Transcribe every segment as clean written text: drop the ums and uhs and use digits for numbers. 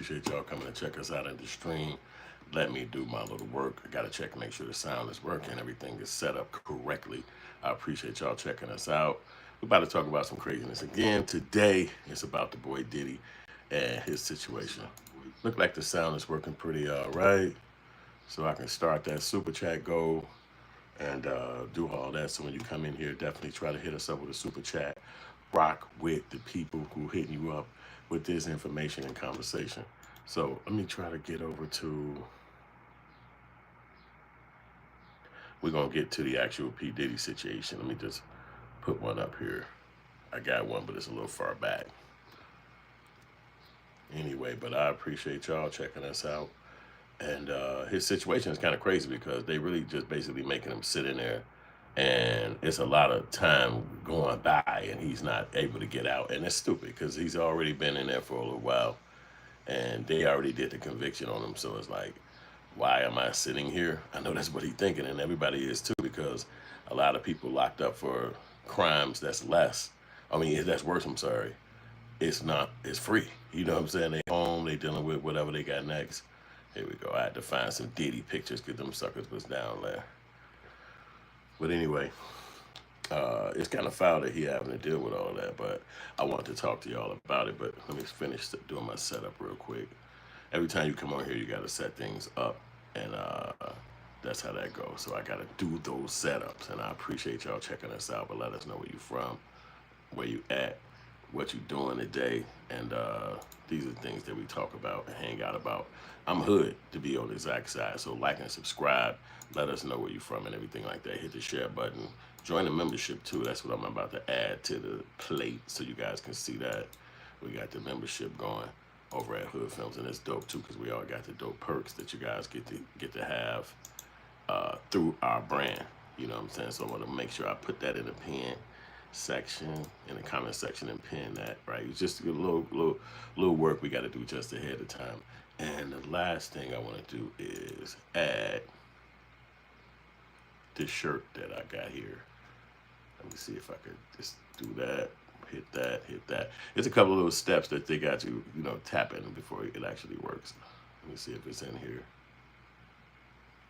appreciate y'all coming to check us out in the stream. Let me do my little work. I gotta check and make sure the sound is working, everything is set up correctly. I appreciate y'all checking us out. We're about to talk about some craziness again. Today it's about the boy Diddy and his situation. Look like the sound is working pretty all right. So I can start that super chat goal and do all that. So when you come in here, definitely try to hit us up with a super chat. Rock with the people who hitting you up with this information and conversation. So let me try to get over to. We're gonna get to the actual P Diddy situation. Let me just put one up here. I got one, but it's a little far back. Anyway, but I appreciate y'all checking us out. And his situation is kind of crazy because they really just basically making him sit in there, and it's a lot of time going by, and he's not able to get out, and it's stupid because he's already been in there for a little while, and they already did the conviction on him. So it's like, why am I sitting here? I know that's what he's thinking, and everybody is too, because a lot of people locked up for crimes that's less. I mean, that's worse. I'm sorry. It's not. It's free. You know what I'm saying? They home. They dealing with whatever they got next. Here we go. I had to find some Diddy pictures because them suckers was down there. But anyway, it's kind of foul that he having to deal with all that. But I want to talk to y'all about it. But let me finish doing my setup real quick. Every time you come on here, you got to set things up. And that's how that goes. So I got to do those setups. And I appreciate y'all checking us out. But let us know where you from, where you at, what you doing today. And these are things that we talk about and hang out about. I'm Hood to be on the exact side. So like and subscribe. Let us know where you're from and everything like that. Hit the share button. Join the membership too. That's what I'm about to add to the plate so you guys can see that. We got the membership going over at Hoodfilms, and it's dope too because we all got the dope perks that you guys get to have through our brand. You know what I'm saying? So I want to make sure I put that in the pin section, in the comment section, and pin that, right? It's just a little work we got to do just ahead of time. And the last thing I want to do is add this shirt that I got here. Let me see if I could just do that. Hit that, hit that. It's a couple of little steps that they got you, tap in before it actually works. Let me see if it's in here.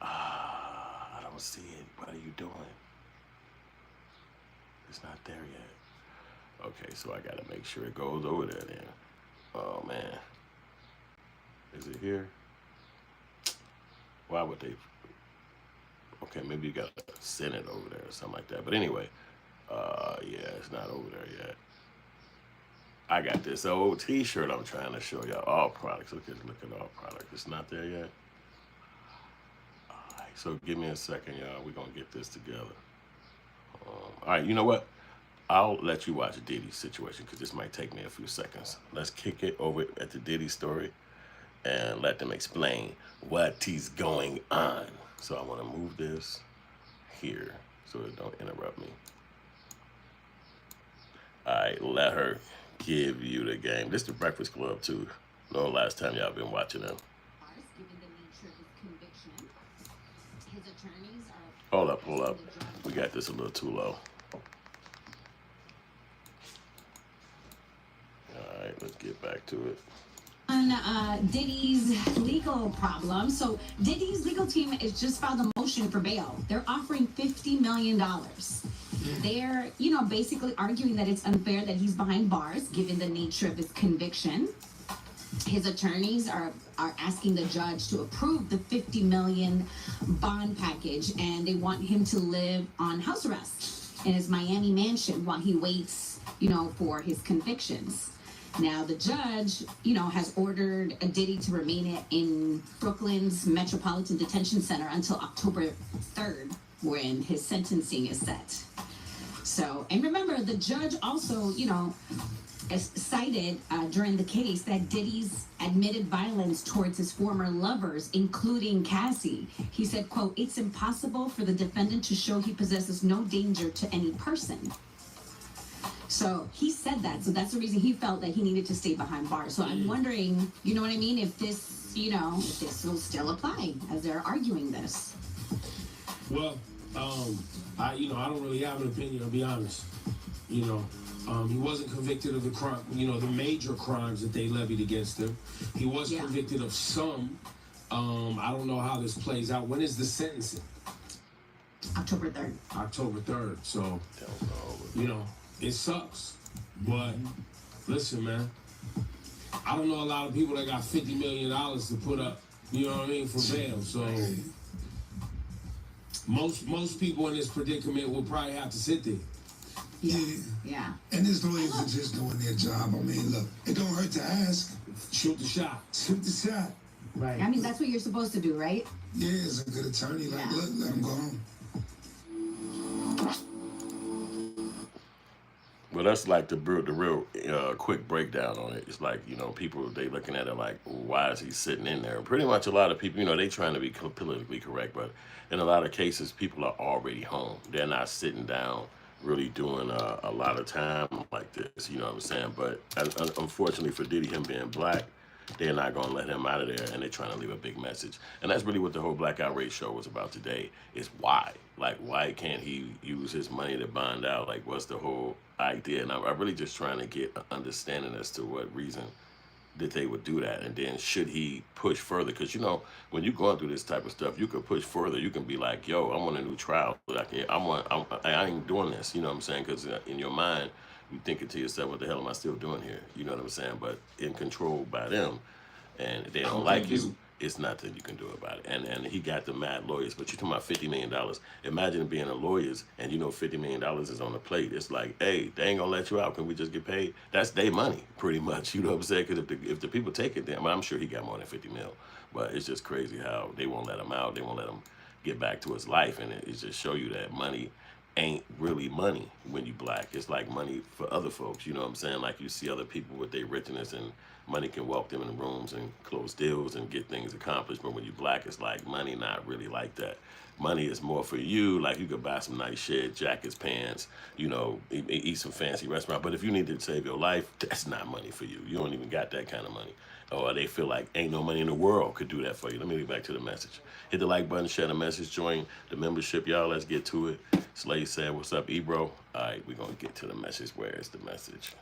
I don't see it. What are you doing? It's not there yet. Okay, so I gotta make sure it goes over there then. Oh man. Is it here? Why would they? Okay, maybe you gotta send it over there or something like that. But anyway, yeah, it's not over there yet. I got this old t-shirt I'm trying to show y'all. All products. Look at all products. It's not there yet. All right, so give me a second, y'all. We're gonna get this together. All right, you know what? I'll let you watch Diddy's situation because this might take me a few seconds. Let's kick it over at the Diddy story and let them explain what is going on. So I want to move this here so it don't interrupt me. All right, let her give you the game. This is the Breakfast Club too. No, last time y'all been watching them. Hold up. We got this a little too low. All right, let's get back to it. On Diddy's legal problem. So Diddy's legal team has just filed a motion for bail. They're offering $50 million. They're, basically arguing that it's unfair that he's behind bars given the nature of his conviction. His attorneys are asking the judge to approve the $50 million bond package, and they want him to live on house arrest in his Miami mansion while he waits, for his convictions. Now, the judge, has ordered Diddy to remain in Brooklyn's Metropolitan Detention Center until October 3rd, when his sentencing is set. So, and remember, the judge also, cited during the case that Diddy's admitted violence towards his former lovers, including Cassie. He said, quote, "It's impossible for the defendant to show he possesses no danger to any person." So he said that. So that's the reason he felt that he needed to stay behind bars. So I'm wondering, you know what I mean, if this, if this will still apply as they're arguing this. Well, I don't really have an opinion, I'll be honest. He wasn't convicted of the crime, the major crimes that they levied against him. He was convicted of some. I don't know how this plays out. When is the sentencing? October 3rd. October 3rd. So, it sucks. But listen, man, I don't know a lot of people that got $50 million to put up, for bail. So most people in this predicament will probably have to sit there. Yeah. And his lawyers are just doing their job. I mean, look, it don't hurt to ask. Shoot the shot. Shoot the shot. Right. I mean, that's what you're supposed to do, right? Yeah, as a good attorney, like, look, let him go home. Well, that's like the real quick breakdown on it. It's like, people, they looking at it like, why is he sitting in there? And pretty much a lot of people, they trying to be politically correct, but in a lot of cases, people are already home. They're not sitting down really doing a lot of time like this, you know what I'm saying? But unfortunately for Diddy, him being black, they're not going to let him out of there, and they're trying to leave a big message. And that's really what the whole Black Outrage show was about today, is why. Like, why can't he use his money to bond out? Like, what's the whole idea? And I'm really just trying to get an understanding as to what reason that they would do that. And then should he push further? Because, when you're going through this type of stuff, you can push further. You can be like, yo, I want a new trial. I ain't doing this, you know what I'm saying? Because in your mind, you thinking to yourself, what the hell am I still doing here? You know what I'm saying? But in control by them, and they don't like you, it's nothing you can do about it. And he got the mad lawyers, but you're talking about $50 million. Imagine being a lawyers and $50 million is on the plate. It's like, hey, they ain't gonna let you out. Can we just get paid? That's their money, pretty much. You know what I'm saying? Because if the people take it, then I'm sure he got more than 50 mil. But it's just crazy how they won't let him out. They won't let him get back to his life. And it just show you that money ain't really money when you black. It's like money for other folks, you know what I'm saying? Like, you see other people with their richness, and money can walk them in the rooms and close deals and get things accomplished. But when you black, it's like money not really like that. Money is more for you. Like, you could buy some nice shit, jackets, pants, eat some fancy restaurant. But if you need to save your life, that's not money for you. You don't even got that kind of money. Or they feel like ain't no money in the world could do that for you. Let me get back to the message. Hit the like button, share the message, join the membership, y'all. Let's get to it. Slade said, what's up, Ebro? All right, we're going to get to the message. Where is the message?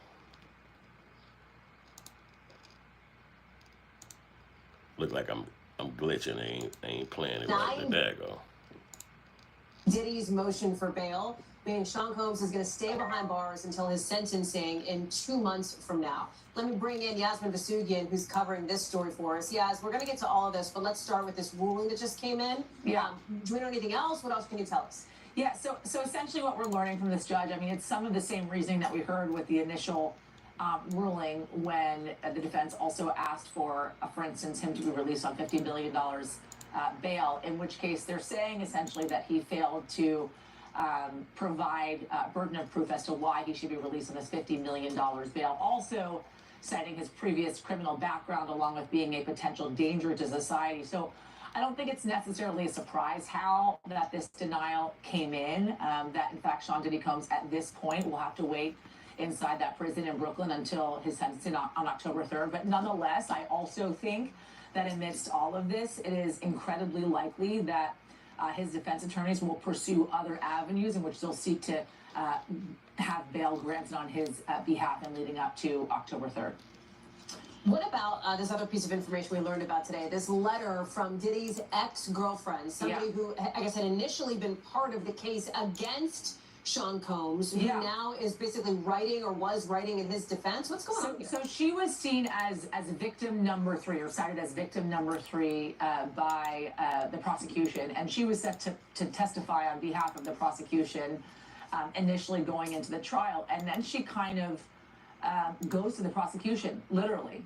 Look like I'm glitching. I ain't playing it right. There you go. Diddy's motion for bail, meaning Sean Combs is going to stay behind bars until his sentencing in 2 months from now. Let me bring in Yasmin Vasugian, who's covering this story for us. Yas, we're going to get to all of this, but let's start with this ruling that just came in. Yeah. Do we know anything else? What else can you tell us? Yeah, so essentially what we're learning from this judge, I mean, it's some of the same reasoning that we heard with the initial ruling when the defense also asked for instance, him to be released on $50 million bail, in which case they're saying essentially that he failed to provide burden of proof as to why he should be released on this $50 million bail. Also citing his previous criminal background along with being a potential danger to society. So I don't think it's necessarily a surprise how that this denial came in, that in fact Sean Diddy Combs at this point will have to wait inside that prison in Brooklyn until his sentencing on October 3rd. But nonetheless, I also think that amidst all of this, it is incredibly likely that his defense attorneys will pursue other avenues in which they'll seek to have bail granted on his behalf and leading up to October 3rd. What about this other piece of information we learned about today? This letter from Diddy's ex-girlfriend, somebody who I guess had initially been part of the case against Sean Combs, who now is basically writing or was writing in his defense. What's going on here? So she was seen as victim number 3, or cited as victim number 3 by the prosecution, and she was set to testify on behalf of the prosecution initially going into the trial, and then she kind of goes to the prosecution, literally,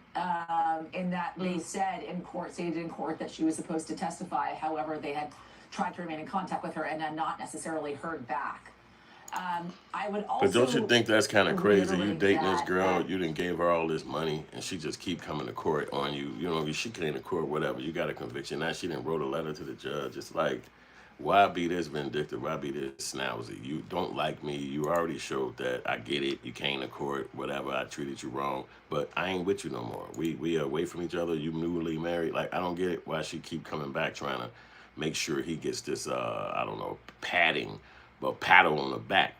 in that they said in court, stated in court, that she was supposed to testify. However, they had tried to remain in contact with her and had not necessarily heard back. I would also. But don't you think that's kind of crazy? You dating this girl, you didn't give her all this money, and she just keep coming to court on you. You know, she came to court, whatever. You got a conviction. Now she didn't wrote a letter to the judge. It's like, why be this vindictive? Why be this snowsy? You don't like me. You already showed that. I get it. You came to court, whatever. I treated you wrong, but I ain't with you no more. We are away from each other. You newly married. Like, I don't get it. Why she keep coming back trying to make sure he gets this, I don't know, padding, but paddle on the back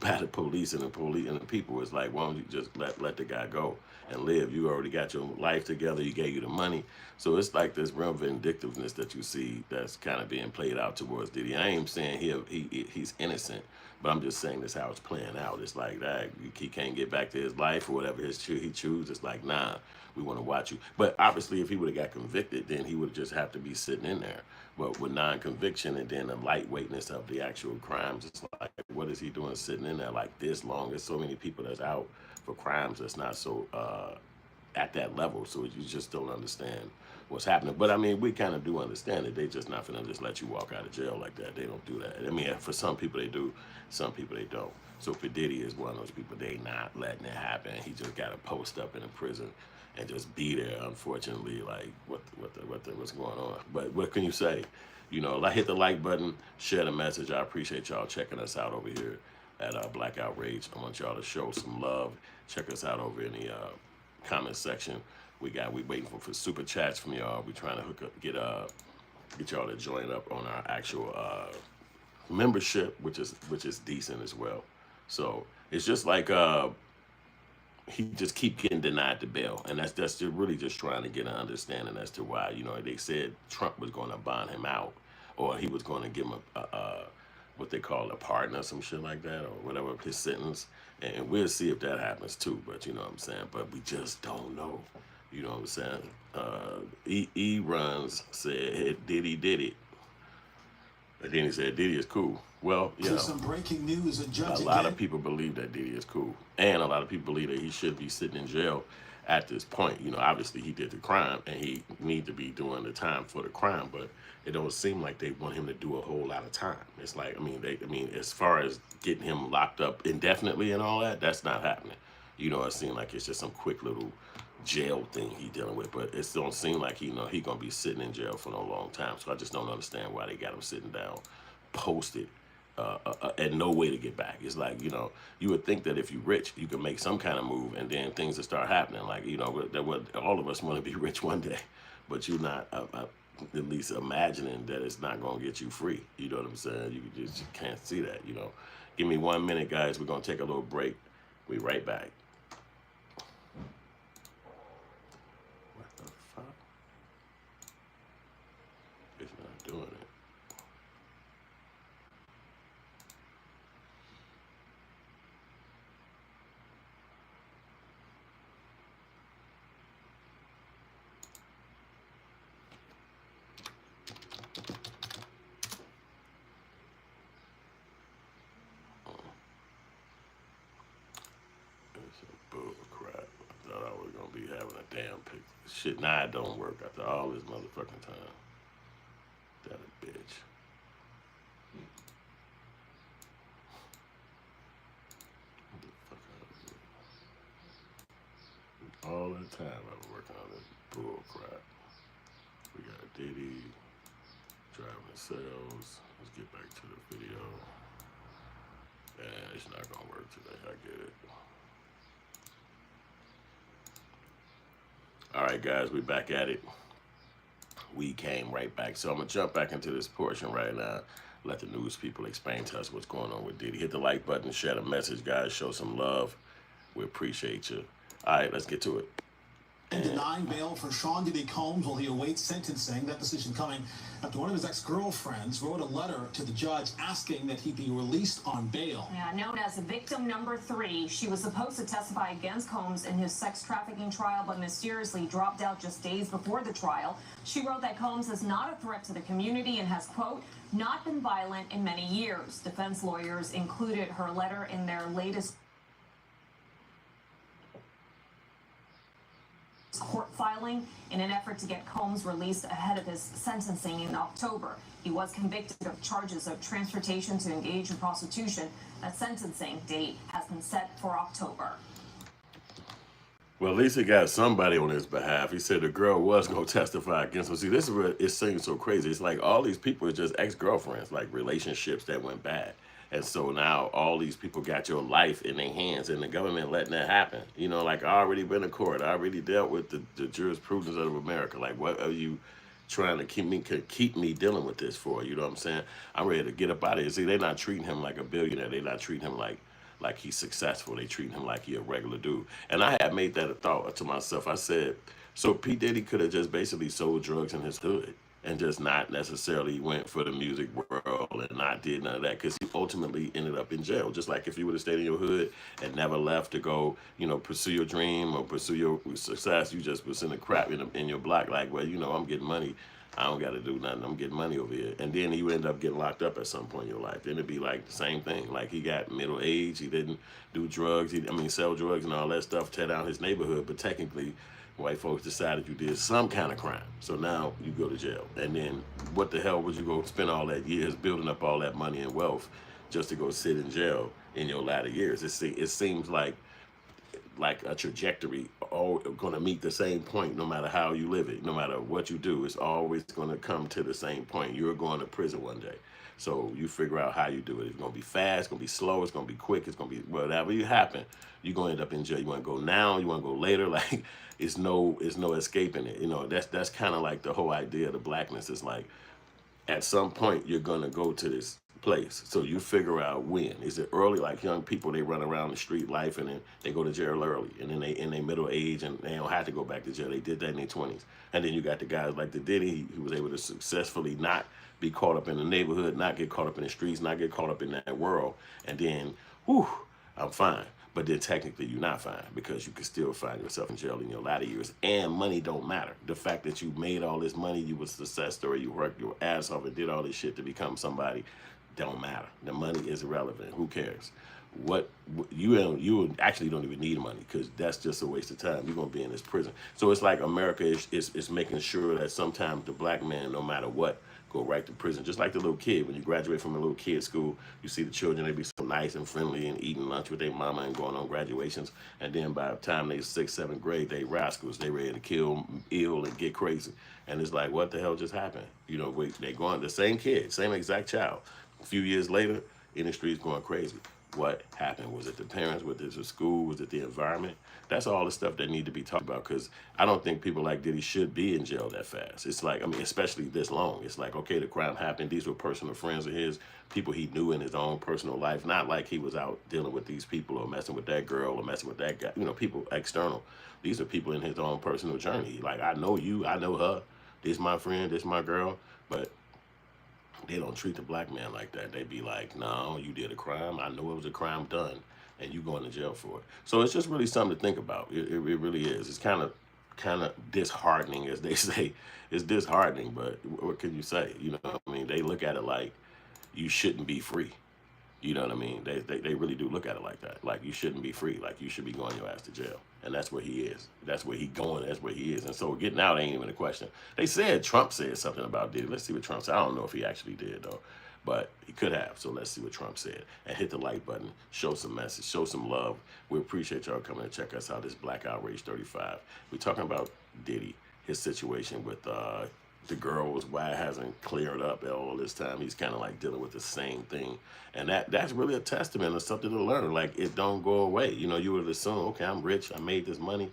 by the police and the people. It's like, why don't you just let the guy go and live? You already got your life together. He gave you the money. So it's like this real vindictiveness that you see that's kind of being played out towards Diddy. I ain't saying he's innocent, but I'm just saying this how it's playing out. It's like that he can't get back to his life or whatever he chooses. It's like, nah, we want to watch you. But obviously, if he would have got convicted, then he would just have to be sitting in there. But with non-conviction and then the lightweightness of the actual crimes, it's like, what is he doing sitting in there like this long? There's so many people that's out for crimes that's not so at that level. So you just don't understand what's happening. But I mean, we kind of do understand it. They just not finna just let you walk out of jail like that. They don't do that. I mean, for some people they do, some people they don't. So for Diddy is one of those people, they not letting it happen. He just got to post up in a prison and just be there. Unfortunately, like what's going on? But what can you say? You know, hit the like button, share the message. I appreciate y'all checking us out over here at Black Outrage. I want y'all to show some love. Check us out over in the comment section. We waiting for super chats from y'all. We trying to get y'all to join up on our actual membership, which is decent as well. So it's just like he just keep getting denied the bail, and that's just really just trying to get an understanding as to why. You know, they said Trump was going to bond him out, or he was going to give him a what they call a pardon or some shit like that, or whatever his sentence, and we'll see if that happens too. But you know what I'm saying. But we just don't know. You know what I'm saying. E Runs said Diddy did it, and then he said Diddy is cool. Well, you know, some breaking news. A lot of people believe that Diddy is cool, and a lot of people believe that he should be sitting in jail at this point. You know, obviously he did the crime, and he need to be doing the time for the crime. But it don't seem like they want him to do a whole lot of time. It's like, I mean, as far as getting him locked up indefinitely and all that, that's not happening. You know, it seems like it's just some quick little jail thing he dealing with, but it don't seem like he gonna be sitting in jail for no long time. So I just don't understand why they got him sitting down, posted. And no way to get back. It's like, you know, you would think that if you're rich, you can make some kind of move and then things will start happening. Like, you know, all of us want to be rich one day, but you're not at least imagining that it's not going to get you free. You know what I'm saying? You just can't see that, you know. Give me 1 minute, guys. We're going to take a little break. We'll be right back. What the fuck? It's not doing it. Damn pic. Shit, nah, it don't work after all this motherfucking time. That a bitch. Get the fuck out of here. All that time I've been working on this bull crap. We got Diddy driving the sales. Let's get back to the video. Yeah, it's not gonna work today. I get it. All right, guys, we back at it. We came right back. So I'm going to jump back into this portion right now. Let the news people explain to us what's going on with Diddy. Hit the like button, share the message, guys. Show some love. We appreciate you. All right, let's get to it. And denying bail for Sean Diddy Combs while he awaits sentencing. That decision coming after one of his ex-girlfriends wrote a letter to the judge asking that he be released on bail. Yeah, known as victim number 3, she was supposed to testify against Combs in his sex trafficking trial, but mysteriously dropped out just days before the trial. She wrote that Combs is not a threat to the community and has, quote, not been violent in many years. Defense lawyers included her letter in their latest court filing in an effort to get Combs released ahead of his sentencing in October. He was convicted of charges of transportation to engage in prostitution. That sentencing date has been set for October. Well, at least he got somebody on his behalf. He said the girl was going to testify against him. See, this is where it seems so crazy. It's like all these people are just ex-girlfriends, like relationships that went bad. And so now all these people got your life in their hands and the government letting that happen. You know, like I already been to court. I already dealt with the jurisprudence of America. Like what are you trying to keep me dealing with this for? You know what I'm saying? I'm ready to get up out of here. See, they're not treating him like a billionaire. They're not treating him like he's successful. They treat him like he a regular dude. And I had made that a thought to myself. I said, so P. Diddy could have just basically sold drugs in his hood and just not necessarily went for the music world and not did none of that, because he ultimately ended up in jail. Just like if you would have stayed in your hood and never left to go, pursue your dream or pursue your success, you just was in the crap in your block, like, well, I'm getting money. I don't got to do nothing. I'm getting money over here. And then you end up getting locked up at some point in your life. Then it'd be like the same thing. Like he got middle age. He didn't do drugs. Sell drugs and all that stuff, tear down his neighborhood. But technically, white folks decided you did some kind of crime. So now you go to jail. And then what the hell would you go spend all that years building up all that money and wealth just to go sit in jail in your latter years? It seems like a trajectory, all going to meet the same point no matter how you live it, no matter what you do. It's always going to come to the same point. You're going to prison one day. So you figure out how you do it. It's going to be fast, it's going to be slow, it's going to be quick, it's going to be whatever you happen. You're going to end up in jail. You want to go now, you want to go later. Like it's no escaping it. That's kind of like the whole idea of the blackness. It's like at some point you're going to go to this place. So you figure out when. Is it early? Like young people, they run around the street life and then they go to jail early, and then they in their middle age and they don't have to go back to jail. They did that in their 20s. And then you got the guys like the Diddy, who was able to successfully not be caught up in the neighborhood, not get caught up in the streets, not get caught up in that world. And then, I'm fine. But then technically you're not fine, because you can still find yourself in jail in your latter years, and money don't matter. The fact that you made all this money, you was a success story, you worked your ass off and did all this shit to become somebody, don't matter. The money is irrelevant. Who cares? What you actually don't even need money, because that's just a waste of time. You're gonna be in this prison. So it's like America is making sure that sometimes the black man, no matter what, go right to prison. Just like the little kid, when you graduate from a little kid school, you see the children, they be so nice and friendly and eating lunch with their mama and going on graduations. And then by the time they 6th, 7th grade, they rascals. They ready to kill, ill, and get crazy. And it's like, what the hell just happened? They going, the same kid, same exact child. A few years later, in the streets going crazy. What happened? Was it the parents? Was it the school? Was it the environment? That's all the stuff that need to be talked about, because I don't think people like Diddy should be in jail that fast. It's like, especially this long. It's like, okay, the crime happened. These were personal friends of his, people he knew in his own personal life. Not like he was out dealing with these people or messing with that girl or messing with that guy. People external. These are people in his own personal journey. Like, I know you, I know her. This my friend, this my girl. But they don't treat the black man like that. They be like, no, you did a crime. I know it was a crime done, and you going to jail for it. So it's just really something to think about. It really is. It's kind of disheartening, as they say. It's disheartening, but what can you say? They look at it like you shouldn't be free. You know what I mean? They really do look at it like that. Like you shouldn't be free. Like you should be going your ass to jail. And that's where he is. That's where he going. That's where he is. And so getting out ain't even a question. They said Trump said something about Diddy. Let's see what Trump said. I don't know if he actually did, though. But he could have. So let's see what Trump said. And hit the like button. Show some message. Show some love. We appreciate y'all coming to check us out. This Black Outrage 35. We're talking about Diddy, his situation with the girls, why it hasn't cleared up all this time. He's kind of like dealing with the same thing. And that's really a testament of something to learn. Like, it don't go away. You would assume, okay, I'm rich, I made this money.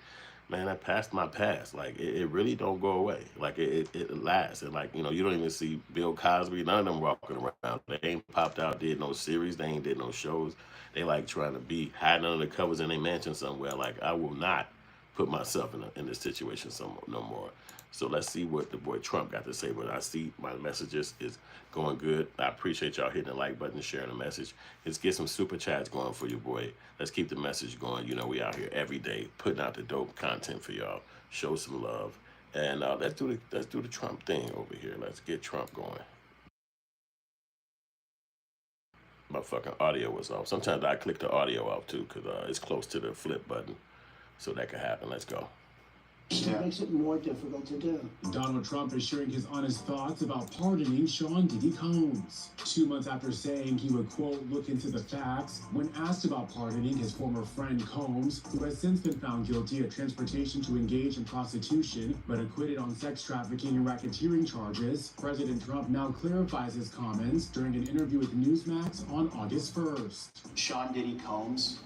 Man, I passed my past. Like, it really don't go away. Like, it lasts. And like, you don't even see Bill Cosby, none of them walking around. They ain't popped out, did no series, they ain't did no shows. They like trying to be hiding under the covers in their mansion somewhere. Like, I will not put myself in this situation no more. So let's see what the boy Trump got to say. But I see my messages is going good. I appreciate y'all hitting the like button and sharing the message. Let's get some super chats going for your boy. Let's keep the message going. We out here every day putting out the dope content for y'all. Show some love. And let's do the Trump thing over here. Let's get Trump going. My fucking audio was off. Sometimes I click the audio off too, because it's close to the flip button. So that could happen. Let's go. It makes it more difficult to do. Donald Trump is sharing his honest thoughts about pardoning Sean Diddy Combs. 2 months after saying he would, quote, look into the facts, when asked about pardoning his former friend Combs, who has since been found guilty of transportation to engage in prostitution, but acquitted on sex trafficking and racketeering charges, President Trump now clarifies his comments during an interview with Newsmax on August 1st. Sean Diddy Combs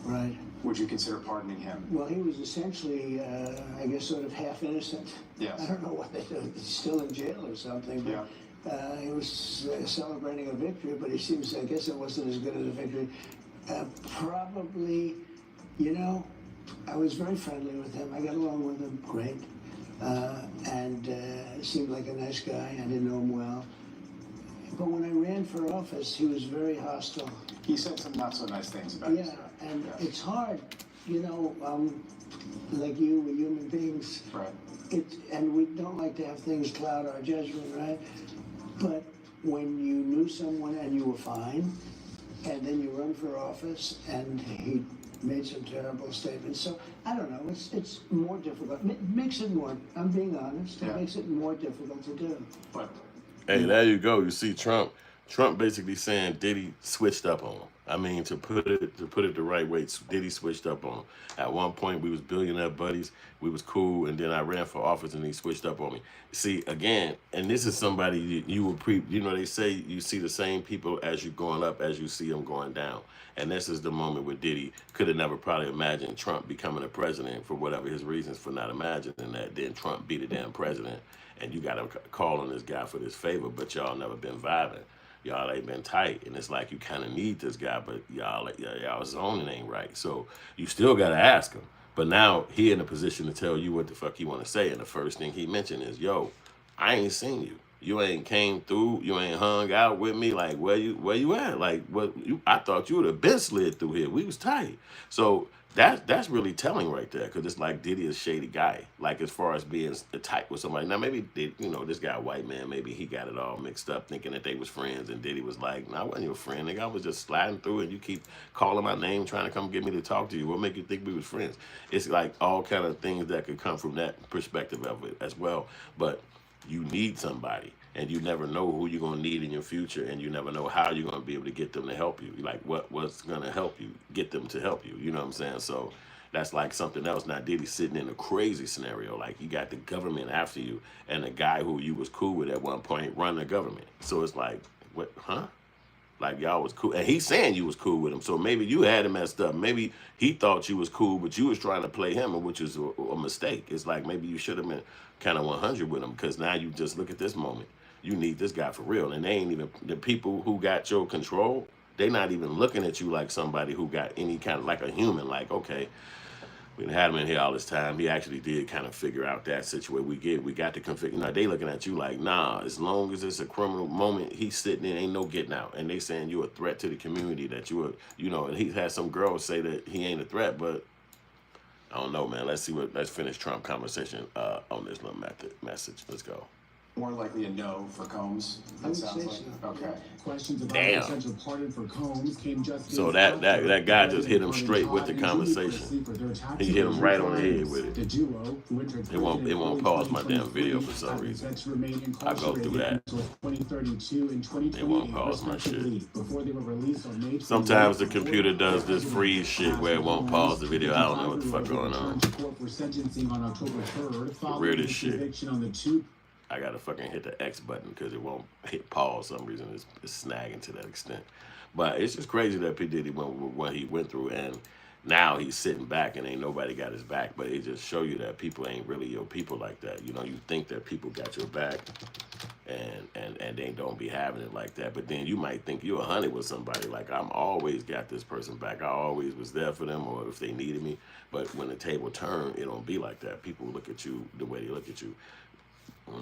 Right. Would you consider pardoning him? Well, he was essentially, I guess, sort of half innocent. Yes. I don't know what they do. He's still in jail or something. But, he was celebrating a victory, but he seems, I guess it wasn't as good as a victory. Probably, you know, I was very friendly with him. I got along with him great. And seemed like a nice guy. I didn't know him well. But when I ran for office, he was very hostile. He said some not so nice things about you. Yeah, and it's hard, you know, like you, we're human beings. Right. And we don't like to have things cloud our judgment, right? But when you knew someone and you were fine, and then you run for office, and he made some terrible statements. So, I don't know, it's more difficult. It makes it more, I'm being honest, it makes it more difficult to do. But hey, there you go. You see Trump basically saying Diddy switched up on him. I mean, to put it the right way, Diddy switched up on him. At one point, we was billionaire buddies, we was cool, and then I ran for office, and he switched up on me. See, again, and this is somebody you will they say you see the same people as you going up as you see them going down. And this is the moment where Diddy could have never probably imagined Trump becoming a president for whatever his reasons for not imagining that. Then Trump be the damn president, and you got to call on this guy for this favor, but y'all never been vibing. Y'all ain't been tight, and it's like you kind of need this guy, but y'all zoning ain't right. So you still got to ask him. But now he in a position to tell you what the fuck he want to say, and the first thing he mentioned is, "Yo, I ain't seen you. You ain't came through. You ain't hung out with me. Like where you at? Like I thought you would have been slid through here. We was tight." So that's really telling right there, because it's like Diddy is a shady guy. Like as far as being tight with somebody. Now maybe this guy white man, maybe he got it all mixed up thinking that they was friends, and Diddy was like, "No, I wasn't your friend, nigga. I was just sliding through, and you keep calling my name, trying to come get me to talk to you. What make you think we was friends?" It's like all kind of things that could come from that perspective of it as well. But you need somebody, and you never know who you're gonna need in your future, and you never know how you're gonna be able to get them to help you. Like what's gonna help you get them to help you. You know what I'm saying? So that's like something else. Now Diddy's sitting in a crazy scenario. Like you got the government after you, and the guy who you was cool with at one point run the government. So it's like, what? Huh? Like y'all was cool, and he's saying you was cool with him. So maybe you had him messed up. Maybe he thought you was cool, but you was trying to play him, which is a mistake. It's like maybe you should have been kind of 100 with him, because now you just look at this moment. You need this guy for real, and they ain't even the people who got your control. They not even looking at you like somebody who got any kind of like a human. Like, okay, we had him in here all this time. He actually did kind of figure out that situation. We got to configure. Now they looking at you like, nah. As long as it's a criminal moment, he's sitting in, ain't no getting out. And they saying you're a threat to the community. That you are, And he had some girls say that he ain't a threat, but I don't know, man. Let's finish Trump conversation on this little message. Let's go. More likely a no for Combs. I would say so. Okay. Questions about Damn. a potential pardon for Combs came just So that guy just hit him straight with the conversation. He hit him right on the head with it. The duo, who entered It won't pause my damn video for some reason. I go through that. 2032 and 2028, It won't pause my shit. before they were released on May 28th. Sometimes the computer does this freeze shit where it won't pause the video. I don't know what the fuck going on. For sentencing on October 3rd, following Weirdest the shit. conviction on the two. I gotta fucking hit the X button because it won't hit pause. For some reason it's snagging to that extent. But it's just crazy that P. Diddy what he went through, and now he's sitting back and ain't nobody got his back. But it just show you that people ain't really your people like that. You know, you think that people got your back, and they don't be having it like that. But then you might think you're 100 with somebody. Like, I'm always got this person back. I always was there for them, or if they needed me. But when the table turn, it don't be like that. People look at you the way they look at you.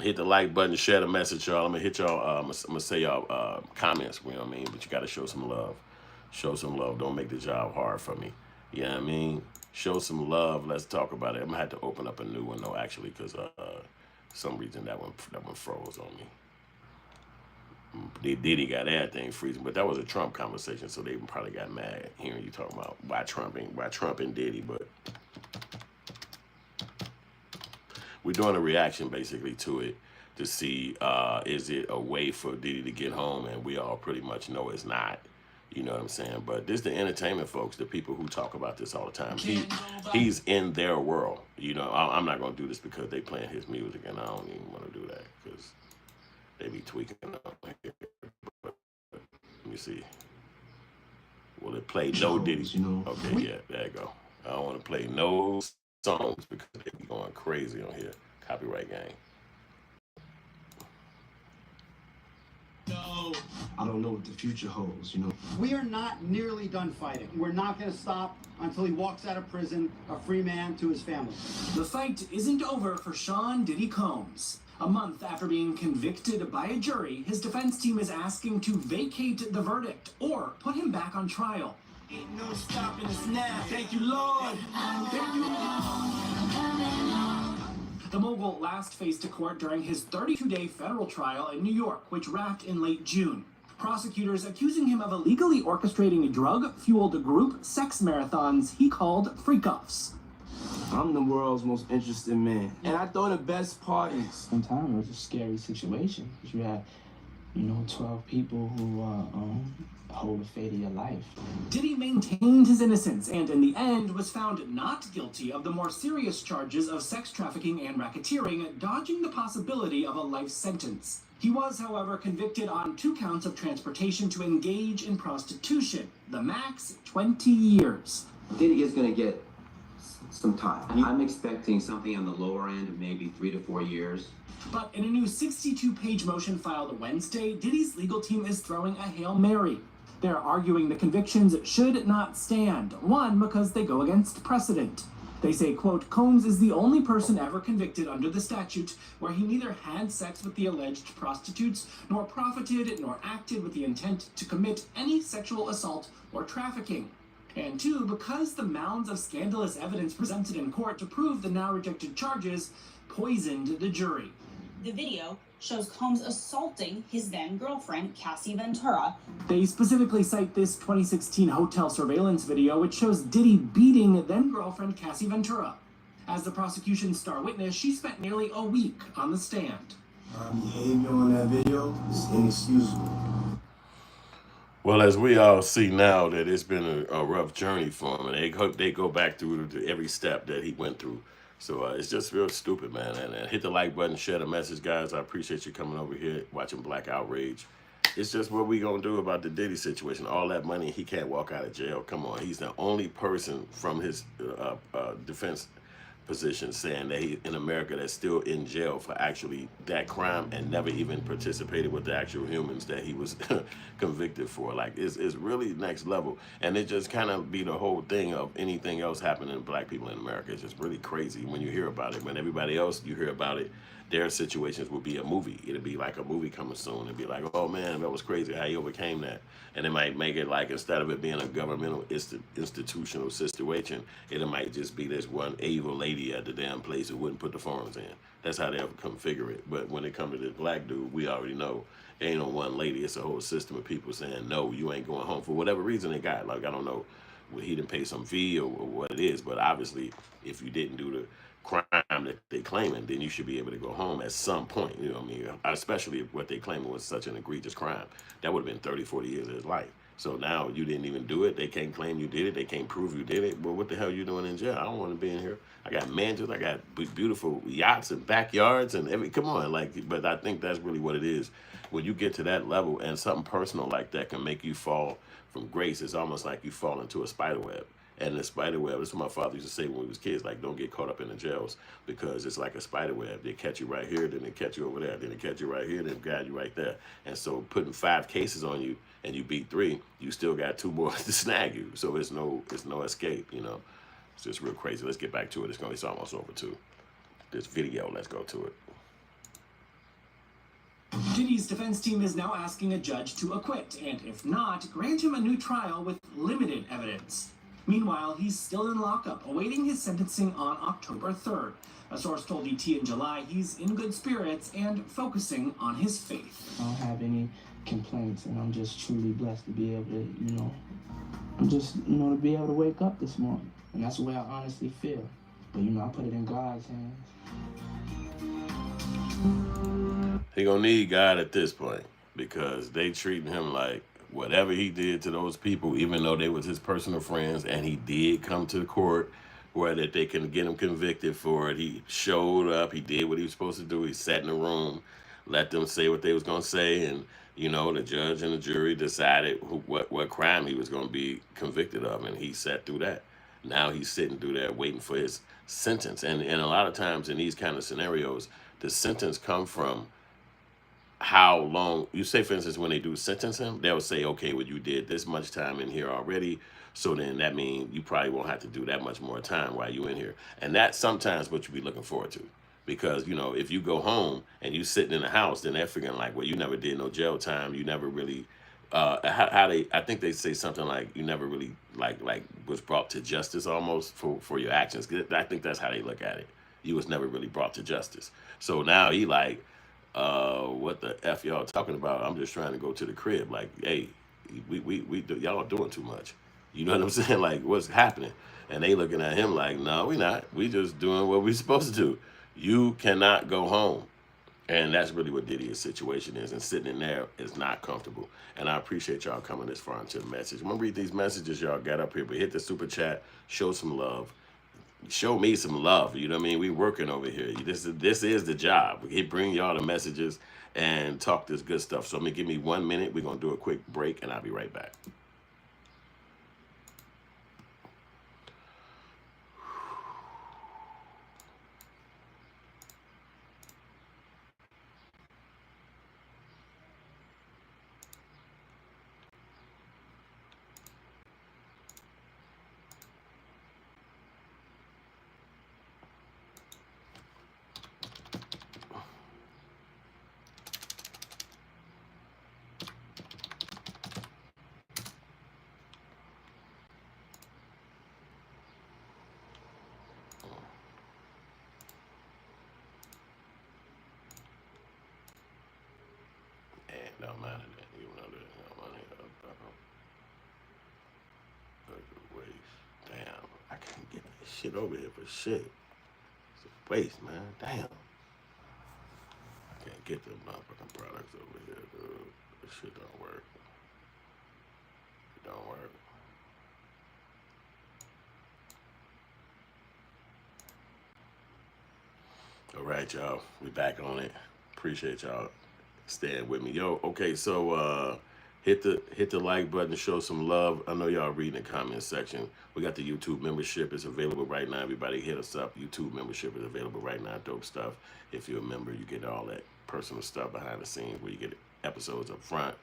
Hit the like button, share the message, y'all. I'm gonna hit y'all. I'm gonna say y'all comments. You know what I mean? But you gotta show some love. Show some love. Don't make the job hard for me. You know what I mean? Show some love. Let's talk about it. I'm gonna have to open up a new one though, actually, because some reason that one froze on me. Diddy got everything freezing, but that was a Trump conversation, so they probably got mad hearing you talking about why Trump and Diddy, but. We're doing a reaction basically to it to see is it a way for Diddy to get home, and we all pretty much know it's not. You know what I'm saying? But this is the entertainment folks, the people who talk about this all the time. He's in their world. You know, I'm not going to do this because they playing his music, and I don't even want to do that because they be tweaking up here. But let me see. Will it play no Diddy. Okay, yeah, there you go. I don't want to play no songs because they be going crazy on here. Copyright gang. No, I don't know what the future holds, We are not nearly done fighting. We're not going to stop until he walks out of prison a free man to his family. The fight isn't over for Sean Diddy Combs. A month after being convicted by a jury, his defense team is asking to vacate the verdict or put him back on trial. Ain't no stopping us now. Thank you, Lord. Thank you, The mogul last faced a court during his 32-day federal trial in New York, which wrapped in late June. Prosecutors accusing him of illegally orchestrating drug-fueled group sex marathons he called freak-offs. I'm the world's most interested man. And I thought the best part is... Sometimes it was a scary situation. You had, 12 people who hold the fate of your life. Diddy maintained his innocence and in the end was found not guilty of the more serious charges of sex trafficking and racketeering, dodging the possibility of a life sentence. He was, however, convicted on 2 counts of transportation to engage in prostitution, the max 20 years. Diddy is going to get some time. I'm expecting something on the lower end of maybe 3 to 4 years. But in a new 62-page motion filed Wednesday, Diddy's legal team is throwing a Hail Mary. They're arguing the convictions should not stand. One, because they go against precedent. They say, quote, Combs is the only person ever convicted under the statute where he neither had sex with the alleged prostitutes, nor profited, nor acted with the intent to commit any sexual assault or trafficking. And two, because the mounds of scandalous evidence presented in court to prove the now rejected charges poisoned the jury. The video shows Combs assaulting his then girlfriend, Cassie Ventura. They specifically cite this 2016 hotel surveillance video, which shows Diddy beating then girlfriend Cassie Ventura. As the prosecution's star witness, she spent nearly a week on the stand. My behavior on that video is inexcusable. Well, as we all see now that it's been a rough journey for him, and they go back through every step that he went through. So it's just real stupid, man. And hit the like button, share the message, guys. I appreciate you coming over here, watching Black Outrage. It's just what we gonna do about the Diddy situation. All that money, he can't walk out of jail. Come on, he's the only person from his defense position saying that he in America that's still in jail for actually that crime and never even participated with the actual humans that he was convicted for. Like it's really next level, and it just kind of be the whole thing of anything else happening to black people in America. It's just really crazy when you hear about it. When everybody else you hear about it, their situations will be a movie. It'll be like a movie coming soon. It'll be like, oh man, that was crazy how he overcame that. And it might make it like, instead of it being a governmental institutional situation, it might just be this one evil lady at the damn place who wouldn't put the forms in. That's how they'll configure it. But when it comes to this black dude, we already know it ain't no one lady. It's a whole system of people saying, no, you ain't going home for whatever reason they got. Like, I don't know, he didn't pay some fee or what it is, but obviously if you didn't do the crime that they claiming, then you should be able to go home at some point. You know what I mean? Especially if what they claiming was such an egregious crime. That would have been 30, 40 years of his life. So now you didn't even do it. They can't claim you did it. They can't prove you did it. Well, what the hell are you doing in jail? I don't want to be in here. I got mansions. I got beautiful yachts and backyards and come on. But I think that's really what it is. When you get to that level and something personal like that can make you fall from grace, it's almost like you fall into a spider web. And the spider web, that's what my father used to say when we was kids, like, don't get caught up in the jails, because it's like a spider web. They catch you right here, then they catch you over there, then they catch you right here, then they guide you right there. And so putting 5 cases on you and you beat 3, you still got 2 more to snag you. So it's no escape, you know. It's just real crazy. Let's get back to it. It's almost over too. This video, let's go to it. Diddy's defense team is now asking a judge to acquit, and if not, grant him a new trial with limited evidence. Meanwhile, he's still in lockup, awaiting his sentencing on October 3rd. A source told ET in July he's in good spirits and focusing on his faith. I don't have any complaints, and I'm just truly blessed to be able to, to be able to wake up this morning. And that's the way I honestly feel. But, I put it in God's hands. He gonna need God at this point, because they treating him like whatever he did to those people, even though they was his personal friends, and he did come to the court where that they can get him convicted for it. He showed up, he did what he was supposed to do, he sat in the room let them say what they was gonna say, and the judge and the jury decided what crime he was gonna be convicted of, and he sat through that. Now he's sitting through that waiting for his sentence, and a lot of times in these kind of scenarios, the sentence come from how long you say. For instance, when they do sentence him, they'll say, okay, well, you did this much time in here already, so then that means you probably won't have to do that much more time while you in here. And that's sometimes what you be looking forward to, because if you go home and you sitting in the house, then they're figuring like, well, you never did no jail time, you never really I think they say something like you never really like was brought to justice almost for your actions. I think that's how they look at it. You was never really brought to justice. So now he like, what the F y'all talking about? I'm just trying to go to the crib. Like, hey, y'all doing too much. You know what I'm saying? Like, what's happening? And they looking at him like, no, we not. We just doing what we supposed to do. You cannot go home. And that's really what Diddy's situation is. And sitting in there is not comfortable. And I appreciate y'all coming this far into the message. I'm going to read these messages y'all got up here. But hit the super chat. Show some love. Show me some love. You know what I mean? We working over here. This is the job. We bring y'all the messages and talk this good stuff. So give me 1 minute. We're going to do a quick break, and I'll be right back. Don't matter that, even though there's no money. Waste. Damn, I can't get this shit over here for shit. It's a waste, man. Damn. I can't get the motherfucking products over here, dude. This shit don't work. It don't work. All right, y'all. We back on it. Appreciate y'all staying with me. Yo, okay, so hit the like button, show some love. I know y'all reading the comment section. We got the YouTube membership. It's available right now. Everybody hit us up. YouTube membership is available right now. Dope stuff. If you're a member, you get all that personal stuff behind the scenes where you get episodes up front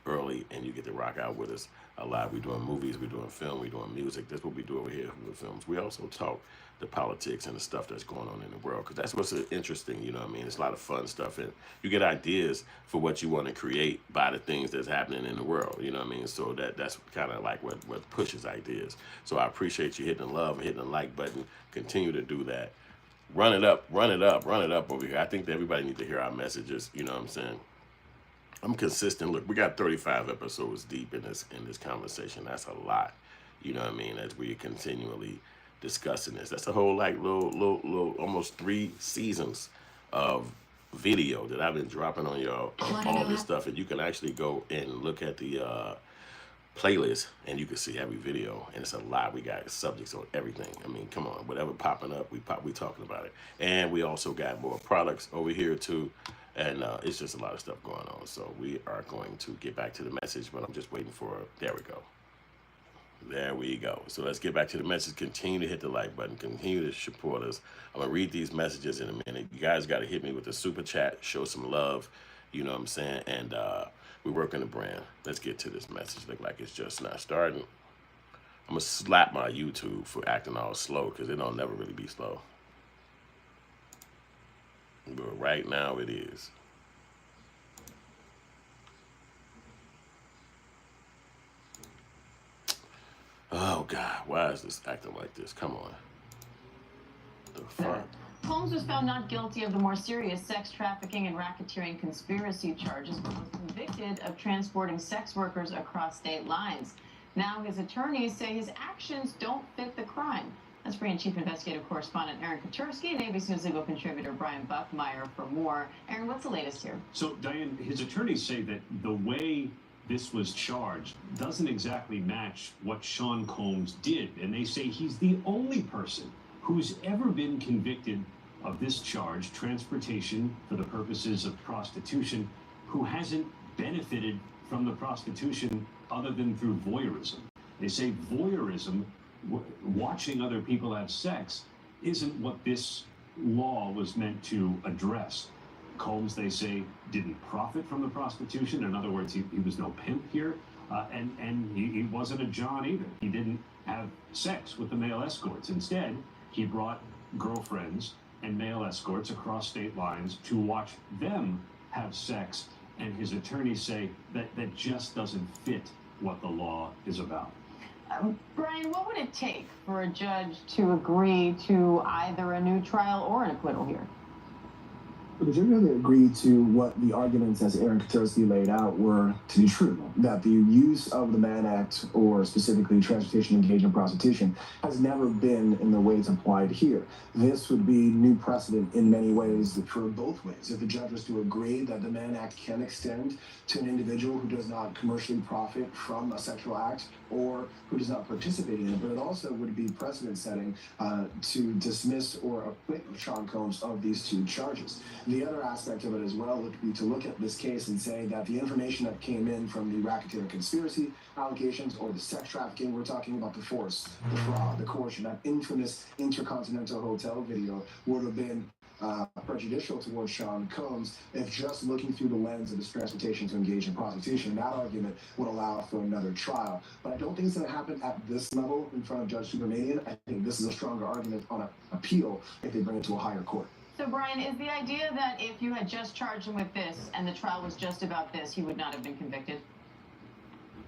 early and you get to rock out with us a lot. We're doing movies, we're doing film, we're doing music. That's what we do over here with Films. We also talk the politics and the stuff that's going on in the world, because that's what's interesting, you know what I mean? It's a lot of fun stuff, and you get ideas for what you want to create by the things that's happening in the world, you know what I mean? So that's kind of like what pushes ideas. So I appreciate you hitting the love, hitting the like button. Continue to do that. Run it up over here. I think that everybody needs to hear our messages, you know what I'm saying? I'm consistent. Look, we got 35 episodes deep in this conversation. That's a lot, you know what I mean, as we continually discussing this. That's a whole like little almost 3 seasons of video that I've been dropping on y'all, all this stuff. And you can actually go and look at the playlist and you can see every video, and it's a lot. We got subjects on everything. I mean, come on, whatever popping up, we talking about it. And we also got more products over here too. And it's just a lot of stuff going on. So we are going to get back to the message, but I'm just waiting for, there we go. There we go. So let's get back to the message. Continue to hit the like button. Continue to support us. I'm going to read these messages in a minute. You guys got to hit me with a super chat. Show some love. You know what I'm saying? And we're working the brand. Let's get to this message. Look like it's just not starting. I'm going to slap my YouTube for acting all slow, because it don't never really be slow. But right now it is. Oh, God, why is this acting like this? Come on. The fuck? Combs was found not guilty of the more serious sex trafficking and racketeering conspiracy charges, but was convicted of transporting sex workers across state lines. Now his attorneys say his actions don't fit the crime. Let's bring in Chief Investigative Correspondent Aaron Katersky and ABC News legal contributor Brian Buckmeyer for more. Aaron, what's the latest here? So, Diane, his attorneys say that the way this was charged doesn't exactly match what Sean Combs did. And they say he's the only person who's ever been convicted of this charge, transportation for the purposes of prostitution, who hasn't benefited from the prostitution other than through voyeurism. They say voyeurism, watching other people have sex, isn't what this law was meant to address. Combs, they say, didn't profit from the prostitution. In other words, he was no pimp here. And he wasn't a John either. He didn't have sex with the male escorts. Instead, he brought girlfriends and male escorts across state lines to watch them have sex. And his attorneys say that just doesn't fit what the law is about. Brian, what would it take for a judge to agree to either a new trial or an acquittal here? The jury really agreed to what the arguments, as Aaron Katersky laid out, were to be true. That the use of the Mann Act, or specifically transportation engaged in prostitution, has never been in the way it's applied here. This would be new precedent in many ways for both ways. If the judge was to agree that the Mann Act can extend to an individual who does not commercially profit from a sexual act or who does not participate in it, but it also would be precedent setting to dismiss or acquit Sean Combs of these two charges. The other aspect of it as well would be to look at this case and say that the information that came in from the racketeer conspiracy allegations or the sex trafficking, we're talking about the force, the fraud, the coercion, that infamous Intercontinental Hotel video would have been prejudicial towards Sean Combs if just looking through the lens of his transportation to engage in prostitution. That argument would allow for another trial. But I don't think it's going to happen at this level in front of Judge Supermanian. I think this is a stronger argument on an appeal if they bring it to a higher court. So, Brian, is the idea that if you had just charged him with this and the trial was just about this, he would not have been convicted?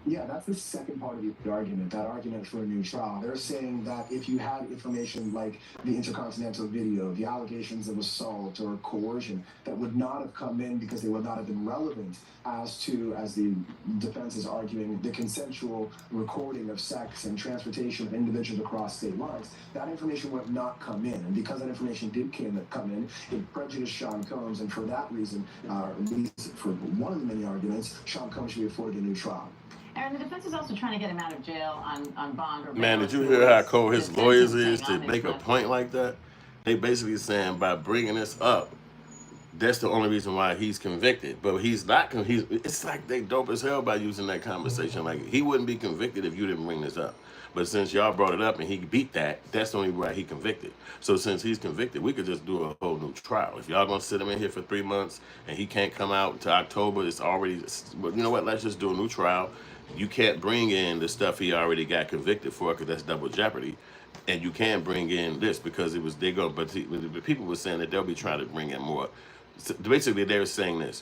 Yeah, that's the second part of the argument, that argument for a new trial. They're saying that if you had information like the Intercontinental video, the allegations of assault or coercion that would not have come in because they would not have been relevant as to, as the defense is arguing, the consensual recording of sex and transportation of individuals across state lines, that information would not come in. And because that information did come in, it prejudiced Sean Combs, and for that reason, at least for one of the many arguments, Sean Combs should be afforded a new trial. And the defense is also trying to get him out of jail on bond or bail. Man, did you hear how cold his lawyers is to make a point like that? They basically saying by bringing this up, that's the only reason why he's convicted. But he's not. It's like they dope as hell by using that conversation. Like, he wouldn't be convicted if you didn't bring this up. But since y'all brought it up and he beat that, that's the only why he convicted. So since he's convicted, we could just do a whole new trial. If y'all gonna sit him in here for 3 months and he can't come out until October, it's already. But you know what? Let's just do a new trial. You can't bring in the stuff he already got convicted for because that's double jeopardy, and you can bring in this because it was they go. But the people were saying that they'll be trying to bring in more. So basically, they were saying this: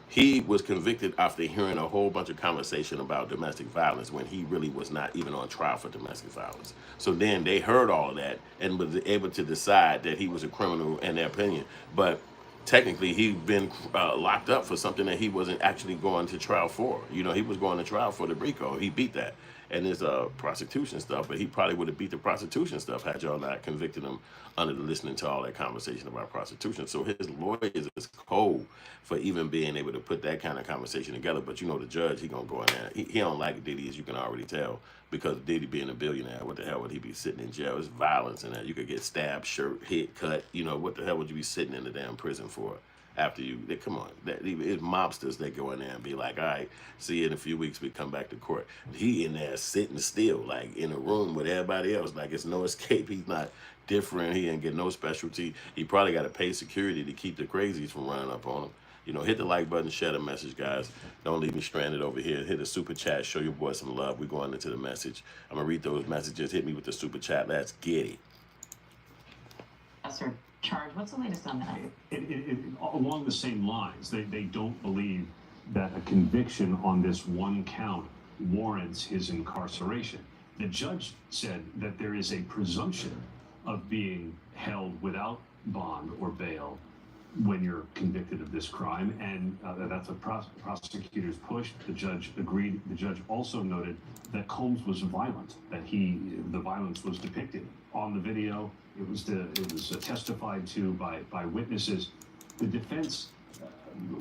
he was convicted after hearing a whole bunch of conversation about domestic violence when he really was not even on trial for domestic violence. So then they heard all of that and was able to decide that he was a criminal in their opinion, but technically he'd been locked up for something that he wasn't actually going to trial for. You know, he was going to trial for the RICO. He beat that. And there's prostitution stuff, but he probably would have beat the prostitution stuff had y'all not convicted him under listening to all that conversation about prostitution. So his lawyers is cold for even being able to put that kind of conversation together. But you know, the judge, he gonna go in there. He don't like Diddy, as you can already tell, because Diddy being a billionaire, what the hell would he be sitting in jail? There's violence in that. You could get stabbed, shirt, hit, cut. You know, what the hell would you be sitting in the damn prison for? After you, come on, it's mobsters that go in there and be like, all right, see you in a few weeks, we come back to court. He in there sitting still, like in a room with everybody else, like it's no escape. He's not different. He ain't get no specialty. He probably got to pay security to keep the crazies from running up on him. You know, hit the like button, share the message, guys. Don't leave me stranded over here. Hit a super chat, show your boy some love. We're going into the message. I'm gonna read those messages. Hit me with the super chat. Let's get it. Yes, sir. Charge. What's the latest on that? Along the same lines, they don't believe that a conviction on this one count warrants his incarceration. The judge said that there is a presumption of being held without bond or bail when you're convicted of this crime, and that's what prosecutors pushed. The judge agreed. The judge also noted that Combs was violent, that the violence was depicted on the video. It was testified to by witnesses. The defense,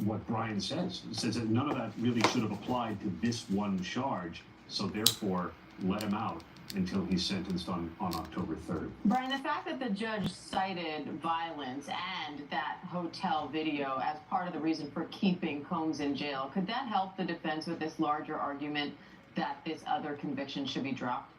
what Brian says that none of that really should have applied to this one charge, so therefore let him out until he's sentenced on October 3rd. Brian, the fact that the judge cited violence and that hotel video as part of the reason for keeping Combs in jail, could that help the defense with this larger argument that this other conviction should be dropped?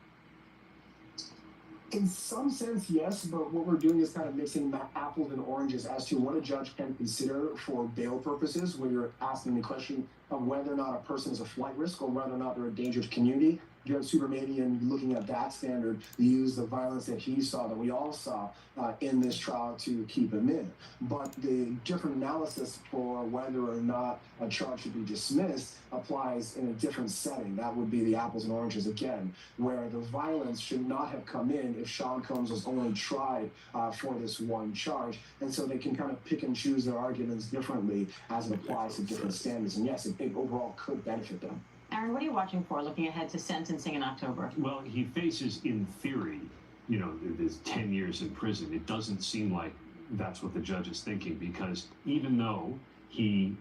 In some sense, yes, but what we're doing is kind of mixing apples and oranges as to what a judge can consider for bail purposes when you're asking the question of whether or not a person is a flight risk or whether or not they're a danger to community. Judge Supermanian, looking at that standard, used the violence that he saw, that we all saw in this trial to keep him in. But the different analysis for whether or not a charge should be dismissed applies in a different setting. That would be the apples and oranges again, where the violence should not have come in if Sean Combs was only tried for this one charge. And so they can kind of pick and choose their arguments differently as it applies to different standards. And yes, it overall could benefit them. Aaron, what are you watching for looking ahead to sentencing in October? Well, he faces, in theory, you know, there's 10 years in prison. It doesn't seem like that's what the judge is thinking, because even though he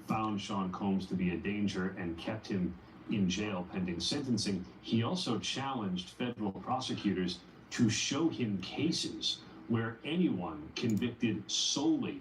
found Sean Combs to be a danger and kept him in jail pending sentencing, he also challenged federal prosecutors to show him cases where anyone convicted solely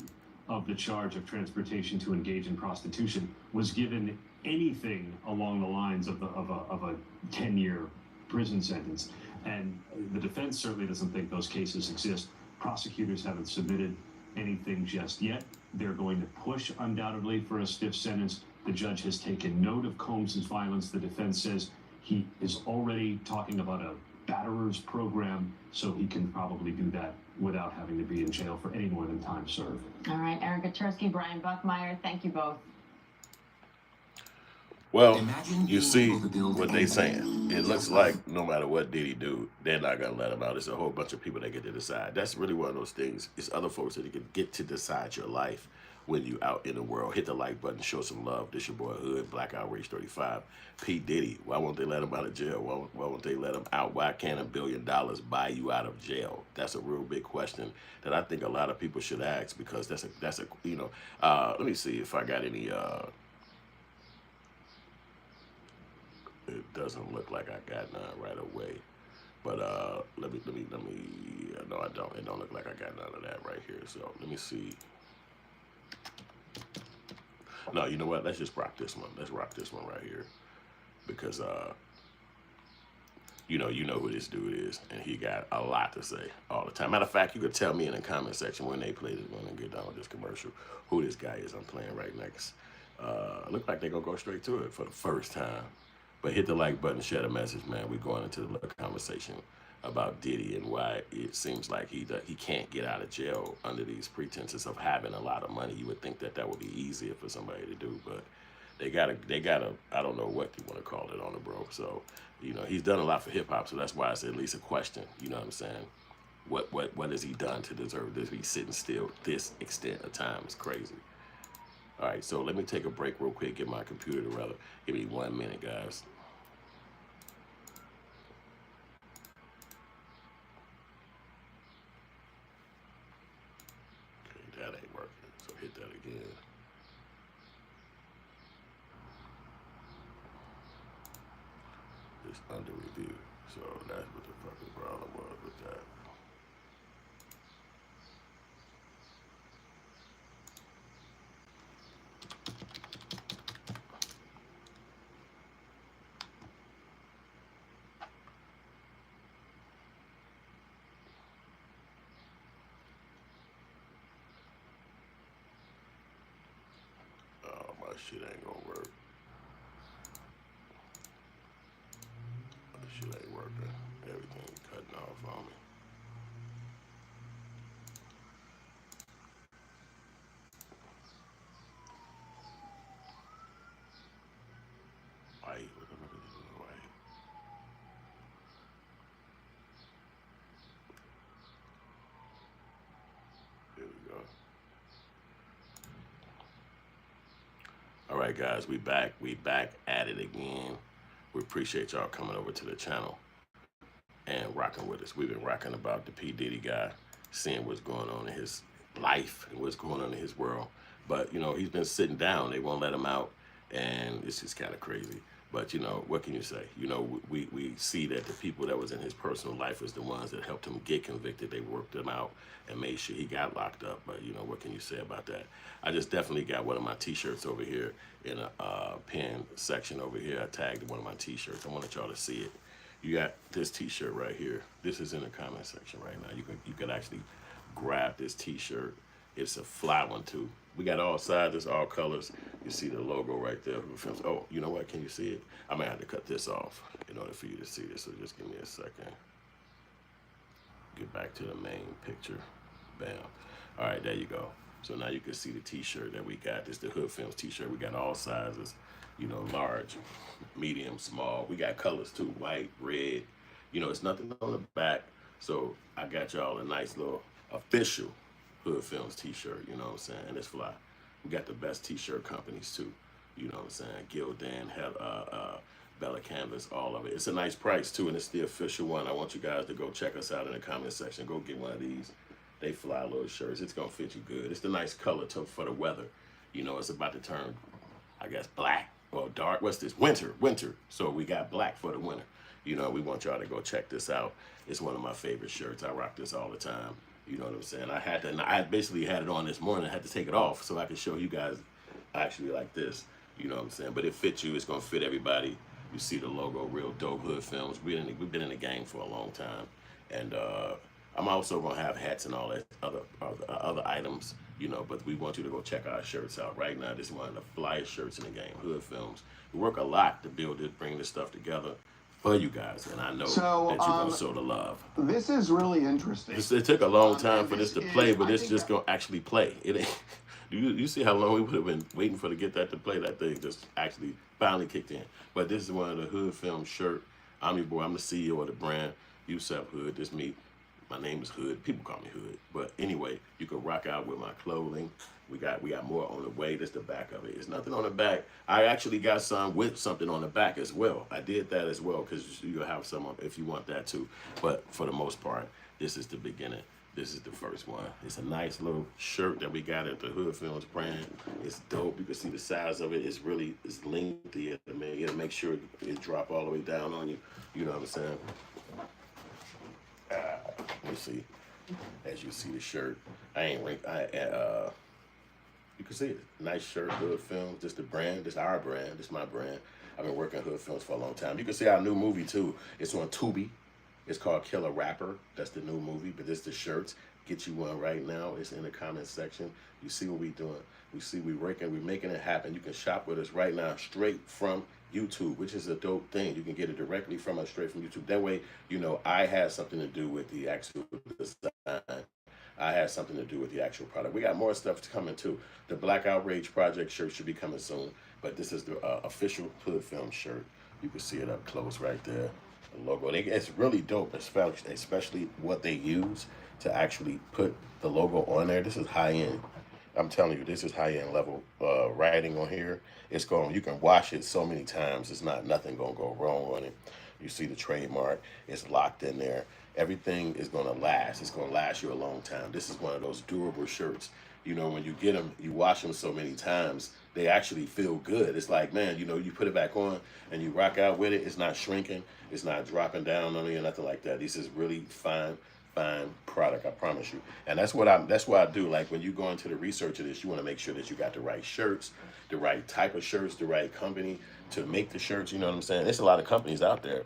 of the charge of transportation to engage in prostitution was given anything along the lines of a 10-year prison sentence. And the defense certainly doesn't think those cases exist. Prosecutors haven't submitted anything just yet. They're going to push undoubtedly for a stiff sentence. The judge has taken note of Combs's violence. The defense says he is already talking about a batterers program, so he can probably do that without having to be in jail for any more than time served. All right, Aaron Katersky, Brian Buckmeyer, thank you both. Well, you see what they saying. It looks like no matter what Diddy do, they're not going to let him out. It's a whole bunch of people that get to decide. That's really one of those things. It's other folks that can get to decide your life when you out in the world. Hit the like button, show some love. This your boy Hood, Black Outrage 35. P. Diddy, why won't they let him out of jail? Why won't they let him out? Why can't $1 billion buy you out of jail? That's a real big question that I think a lot of people should ask, because that's a you know, let me see if I got any, it doesn't look like I got none right away, but let me. No, I don't. It don't look like I got none of that right here. So let me see. No, you know what? Let's just rock this one. Let's rock this one right here, because you know who this dude is, and he got a lot to say all the time. Matter of fact, you could tell me in the comment section when they play this, when they get done with this commercial, who this guy is I'm playing right next. Look like they're gonna go straight to it for the first time. But hit the like button, share the message, man. We're going into the little conversation about Diddy and why it seems like he can't get out of jail under these pretenses of having a lot of money. You would think that would be easier for somebody to do, but they gotta, I don't know what you want to call it on the bro. So, you know, he's done a lot for hip hop, so that's why it's at least a question. You know what I'm saying? What has he done to deserve this? He's sitting still this extent of time. It's crazy. All right, so let me take a break real quick, get my computer to rather. Give me 1 minute, guys. Okay, that ain't working, so hit that again. It's under review, so that's what the fucking problem was with that. My shit ain't gonna work. My shit ain't working. Everything cutting off on me. White, what the fuck is this white? There we go. All right, guys, we back at it again. We appreciate y'all coming over to the channel and rocking with us. We've been rocking about the P. Diddy guy, seeing what's going on in his life and what's going on in his world. But, you know, he's been sitting down. They won't let him out, and it's just kind of crazy. But, what can you say? We see that the people that was in his personal life was the ones that helped him get convicted. They worked him out and made sure he got locked up. But, what can you say about that? I just definitely got one of my T-shirts over here in a pin section over here. I tagged one of my T-shirts. I wanted y'all to see it. You got this T-shirt right here. This is in the comment section right now. You can actually grab this T-shirt. It's a fly one too. We got all sizes, all colors. You see the logo right there. Oh, you know what? Can you see it? I might have to cut this off in order for you to see this. So just give me a second. Get back to the main picture. Bam. All right, there you go. So now you can see the T-shirt that we got. This is the Hoodfilms T-shirt. We got all sizes. Large, medium, small. We got colors too, white, red. It's nothing on the back. So I got y'all a nice little official Hoodfilms T-shirt, you know what I'm saying? And it's fly. We got the best T-shirt companies too, you know what I'm saying? Gildan, Bella Canvas, all of it. It's a nice price too, and it's the official one. I want you guys to go check us out in the comment section. Go get one of these. They fly little shirts. It's gonna fit you good. It's the nice color for the weather. It's about to turn, I guess, black or dark. What's this? Winter. So we got black for the winter. We want y'all to go check this out. It's one of my favorite shirts. I rock this all the time. You know what I'm saying? I basically had it on this morning. I had to take it off so I could show you guys actually like this. You know what I'm saying? But it fits you. It's going to fit everybody. You see the logo, real dope. Hoodfilms. We've been in the game for a long time. And I'm also going to have hats and all that other items, but we want you to go check our shirts out right now. This is one of the flyest shirts in the game, Hoodfilms. We work a lot to build this, bring this stuff together for you guys, and I know that you're going to show the love. This is really interesting. It took a long time for this to play, but it's just going to actually play. It ain't. You see how long we would have been waiting for to get that to play? That thing just actually finally kicked in. But this is one of the Hoodfilms shirt. I'm your boy. I'm the CEO of the brand, Yusef Hood. This me. My name is Hood. People call me Hood. But anyway, you can rock out with my clothing. We got more on the way. This is the back of it. There's nothing on the back. I actually got some with something on the back as well. I did that as well because you'll have some if you want that too. But for the most part, this is the beginning. This is the first one. It's a nice little shirt that we got at the Hoodfilms brand. It's dope. You can see the size of it. It's lengthy. It'll make sure it drop all the way down on you. You know what I'm saying? Let me see. As you see the shirt, you can see it. Nice shirt, Hoodfilms. This the brand. This our brand. This my brand. I've been working Hoodfilms for a long time. You can see our new movie too. It's on Tubi. It's called Killer Rapper. That's the new movie. But this the shirts. Get you one right now. It's in the comment section. You see what we doing. We're making it happen. You can shop with us right now straight from YouTube, which is a dope thing. You can get it directly from us straight from YouTube. That way, I had something to do with the actual design. I had something to do with the actual product. We got more stuff coming too. The Black Outrage Project shirt should be coming soon. But this is the official Hoodfilms shirt. You can see it up close right there. The logo. It's really dope, especially what they use to actually put the logo on there. This is high end. I'm telling you, this is high-end level writing on here. You can wash it so many times. It's nothing gonna go wrong on it. You see the trademark. It's locked in there. Everything is gonna last. It's gonna last you a long time. This is one of those durable shirts. When you get them, you wash them so many times, they actually feel good. It's like, man, you put it back on and you rock out with it. It's not shrinking. It's not dropping down on you or nothing like that. This is really fine product, I promise you. And that's what I do. Like when you go into the research of this, you want to make sure that you got the right shirts, the right type of shirts, the right company to make the shirts. You know what I'm saying? There's a lot of companies out there,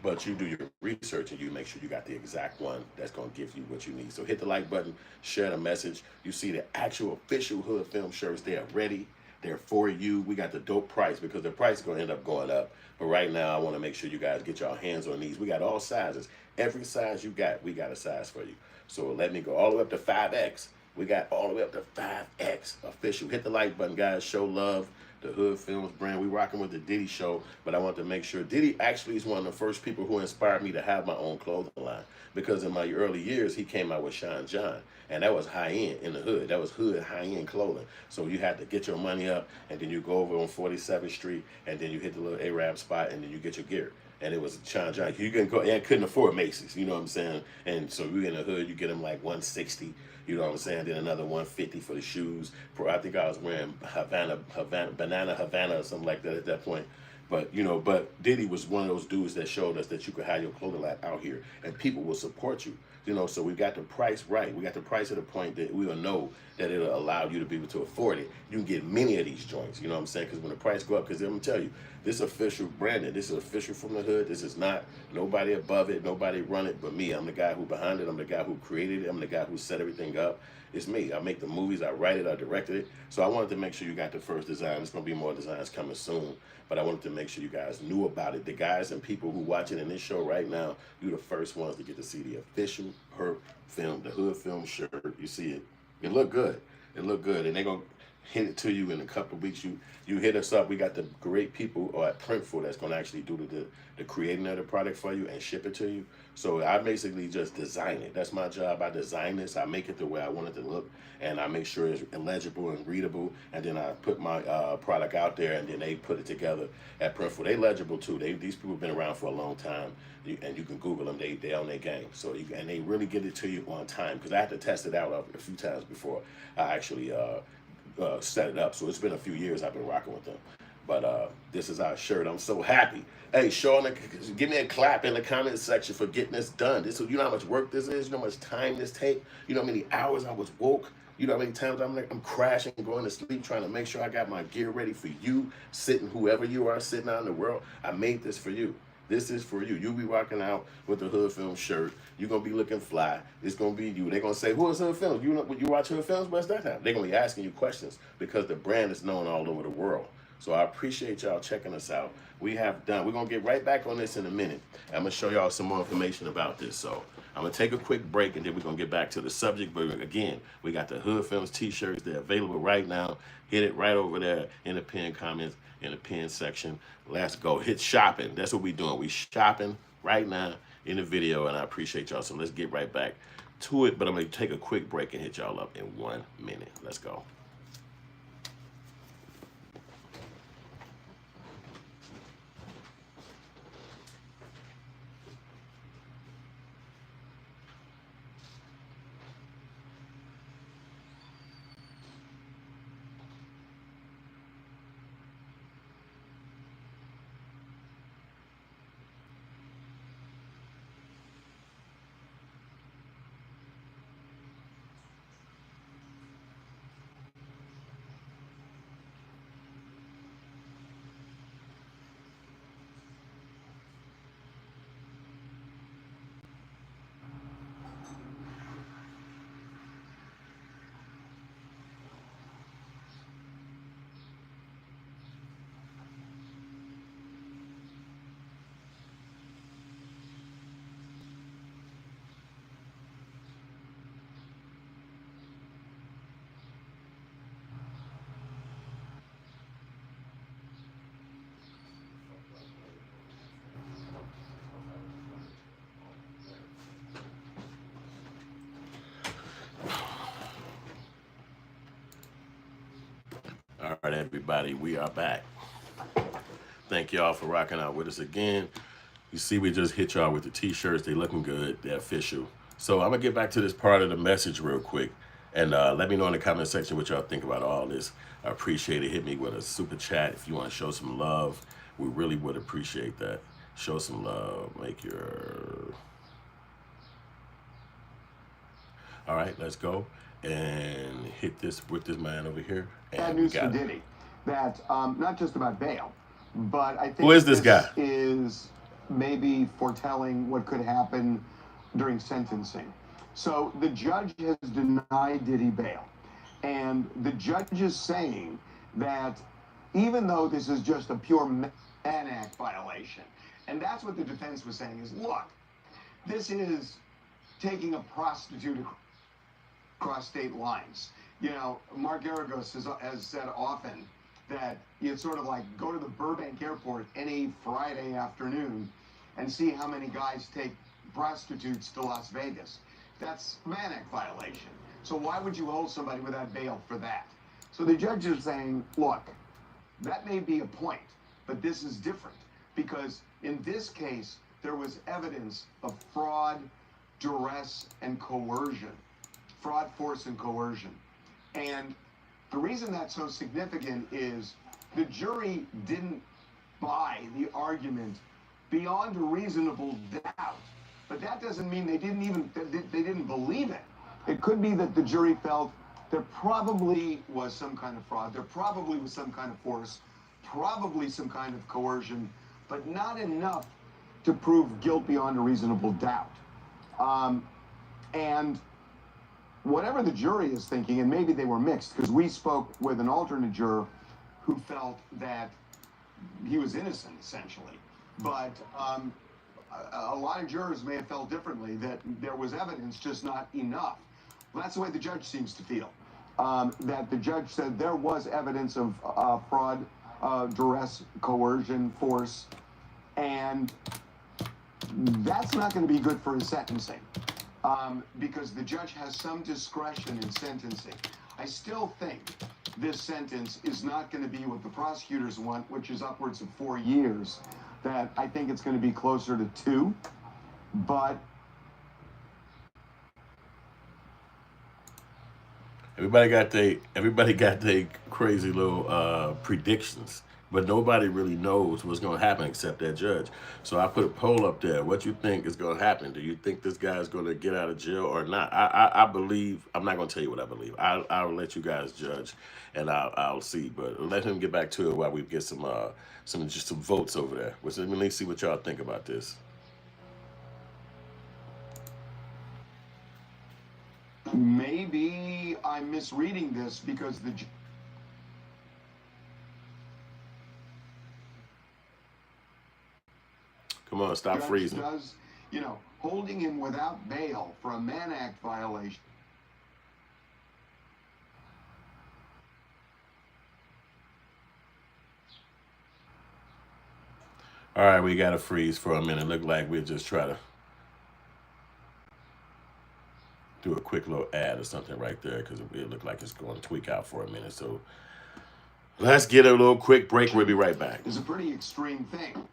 but you do your research and you make sure you got the exact one that's going to give you what you need. So hit the like button, share the message. You see the actual official Hoodfilms shirts. They are ready. They're for you. We got the dope price because the price is going to end up going up. But right now, I want to make sure you guys get your hands on these. We got all sizes. Every size you got, we got a size for you. So let me go all the way up to 5X. We got all the way up to 5X official. Hit the like button, guys. Show love. The Hoodfilms brand. We rocking with the Diddy show, but I want to make sure Diddy actually is one of the first people who inspired me to have my own clothing line. Because in my early years, he came out with Sean John, and that was high end in the hood. That was hood high end clothing. So you had to get your money up, and then you go over on 47th Street, and then you hit the little Arab spot, and then you get your gear. And it was Sean John. You couldn't afford Macy's, you know what I'm saying? And so you in the hood, you get them like 160. You know what I'm saying? Then another 150 for the shoes. I think I was wearing Banana Havana or something like that at that point. But but Diddy was one of those dudes that showed us that you could have your clothing line out here and people will support you. So we got the price right. We got the price at a point that we will know that it'll allow you to be able to afford it. You can get many of these joints. You know what I'm saying? Because when the price go up, because I'm gonna tell you, this is official branding. This is official from the hood. This is not nobody above it, nobody run it but me. I'm the guy who behind it. I'm the guy who created it. I'm the guy who set everything up. It's me. I make the movies. I write it. I directed it. So I wanted to make sure you got the first design. There's gonna be more designs coming soon. But I wanted to make sure you guys knew about it. The guys and people who watching in this show right now, you're the first ones to get to see the official Hoodfilm, the Hoodfilm shirt. You see it. It look good. It look good. And they're going to hit it to you in a couple of weeks. You hit us up. We got the great people at Printful that's going to actually do the creating of the product for you and ship it to you. So I basically just design it. That's my job. I design this. I make it the way I want it to look. And I make sure it's legible and readable. And then I put my product out there, and then they put it together at Printful. They legible too. These people have been around for a long time, and you can Google them. They on their game. So and they really get it to you on time, because I had to test it out a few times before I actually set it up. So it's been a few years I've been rocking with them. But this is our shirt. I'm so happy. Hey, give me a clap in the comment section for getting this done. You know how much work this is? You know how much time this takes? You know how many hours I was woke? You know how many times I'm crashing, going to sleep, trying to make sure I got my gear ready for you, whoever you are sitting out in the world. I made this for you. This is for you. You'll be rocking out with the Hoodfilm shirt. You're going to be looking fly. It's going to be you. They're going to say, who is Hoodfilms? You watch Hoodfilms? What's that time? They're going to be asking you questions because the brand is known all over the world. So I appreciate y'all checking us out. We're going to get right back on this in a minute. I'm going to show y'all some more information about this. So I'm going to take a quick break, and then we're going to get back to the subject. But again, we got the Hoodfilms t-shirts. They're available right now. Hit it right over there in the pinned comments, in the pinned section. Let's go. Hit shopping. That's what we're doing. We shopping right now in the video, and I appreciate y'all. So let's get right back to it. But I'm going to take a quick break and hit y'all up in 1 minute. Let's go. All right, everybody, we are back. Thank y'all for rocking out with us again. You see, we just hit y'all with the t-shirts. They looking good. They're official. So I'm going to get back to this part of the message real quick. And let me know in the comment section what y'all think about all this. I appreciate it. Hit me with a super chat if you want to show some love. We really would appreciate that. Show some love. All right, let's go and hit this with this man over here. Bad news for Diddy. That not just about bail, but I think who is this guy? Is maybe foretelling what could happen during sentencing. So the judge has denied Diddy bail, and the judge is saying that even though this is just a pure Mann Act violation, and that's what the defense was saying is, look, this is taking a prostitute across state lines. You know, Mark Garagos has said often that you sort of like go to the Burbank airport any Friday afternoon and see how many guys take prostitutes to Las Vegas. That's Mann Act violation. So why would you hold somebody without bail for that? So the judge is saying, look, that may be a point, but this is different because in this case, there was evidence of fraud, duress, and coercion. Fraud, force, and coercion. And the reason that's so significant is the jury didn't buy the argument beyond a reasonable doubt. But that doesn't mean they didn't believe it. It could be that the jury felt there probably was some kind of fraud, there probably was some kind of force, probably some kind of coercion, but not enough to prove guilt beyond a reasonable doubt. And whatever the jury is thinking, and maybe they were mixed, because we spoke with an alternate juror who felt that he was innocent, essentially. But a lot of jurors may have felt differently, that there was evidence, just not enough. Well, that's the way the judge seems to feel. That the judge said there was evidence of fraud, duress, coercion, force, and that's not going to be good for his sentencing, because the judge has some discretion in sentencing. I still think this sentence is not going to be what the prosecutors want, which is upwards of 4 years. That I think it's going to be closer to 2, but everybody got they crazy little predictions, but nobody really knows what's going to happen except that judge. So I put a poll up there. What you think is going to happen? Do you think this guy's going to get out of jail or not? I believe. I'm not going to tell you what I believe. I'll let you guys judge, and I'll see. But let him get back to it while we get some votes over there. Which, let me see what y'all think about this. maybe I'm misreading this because the Come on, stop judge freezing. does, holding him without bail for a Mann Act violation. All right, we got to freeze for a minute. Look like we'll just try to do a quick little ad or something right there because it look like it's going to tweak out for a minute. So let's get a little quick break. We'll be right back. It's a pretty extreme thing.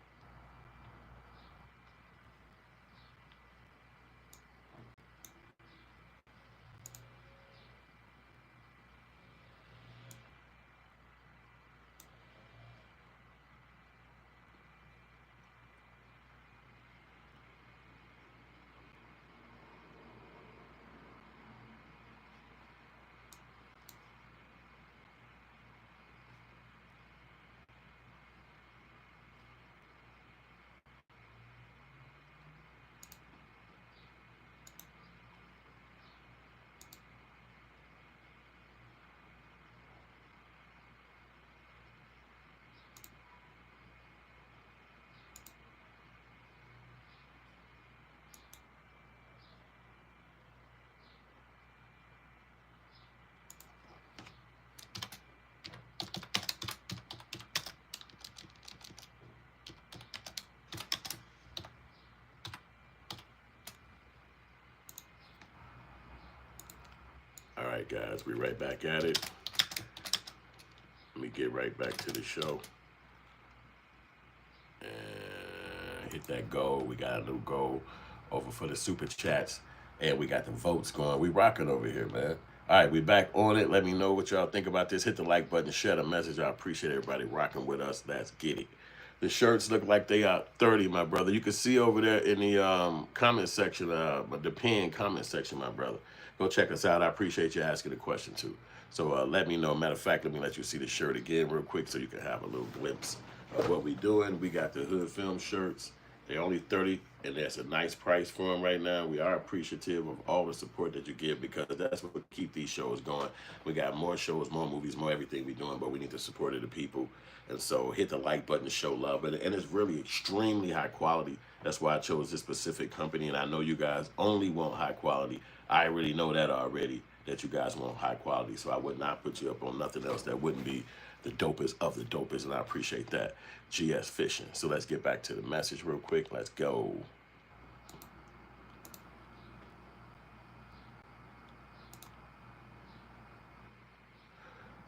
All right, guys, we're right back at it. Let me get right back to the show. And hit that goal. We got a new goal over for the super chats. And we got the votes going. We rocking over here, man. All right, we back on it. Let me know what y'all think about this. Hit the like button, share the message. I appreciate everybody rocking with us. Let's get it. The shirts look like they are 30, my brother. You can see over there in the comment section, the pinned comment section, my brother. Go check us out. I appreciate you asking the question too. So let me know. Matter of fact, let me let you see the shirt again real quick so you can have a little glimpse of what we doing. We got the Hoodfilms shirts. They're only 30, and that's a nice price for them right now. We are appreciative of all the support that you give because that's what keep these shows going. We got more shows, more movies, more everything we're doing, but we need the support of the people. And so hit the like button to show love. And it's really extremely high quality. That's why I chose this specific company. And I know you guys only want high quality. I already know that already, that you guys want high quality. So I would not put you up on nothing else that wouldn't be the dopest of the dopest. And I appreciate that. GS Fishing. So let's get back to the message real quick. Let's go.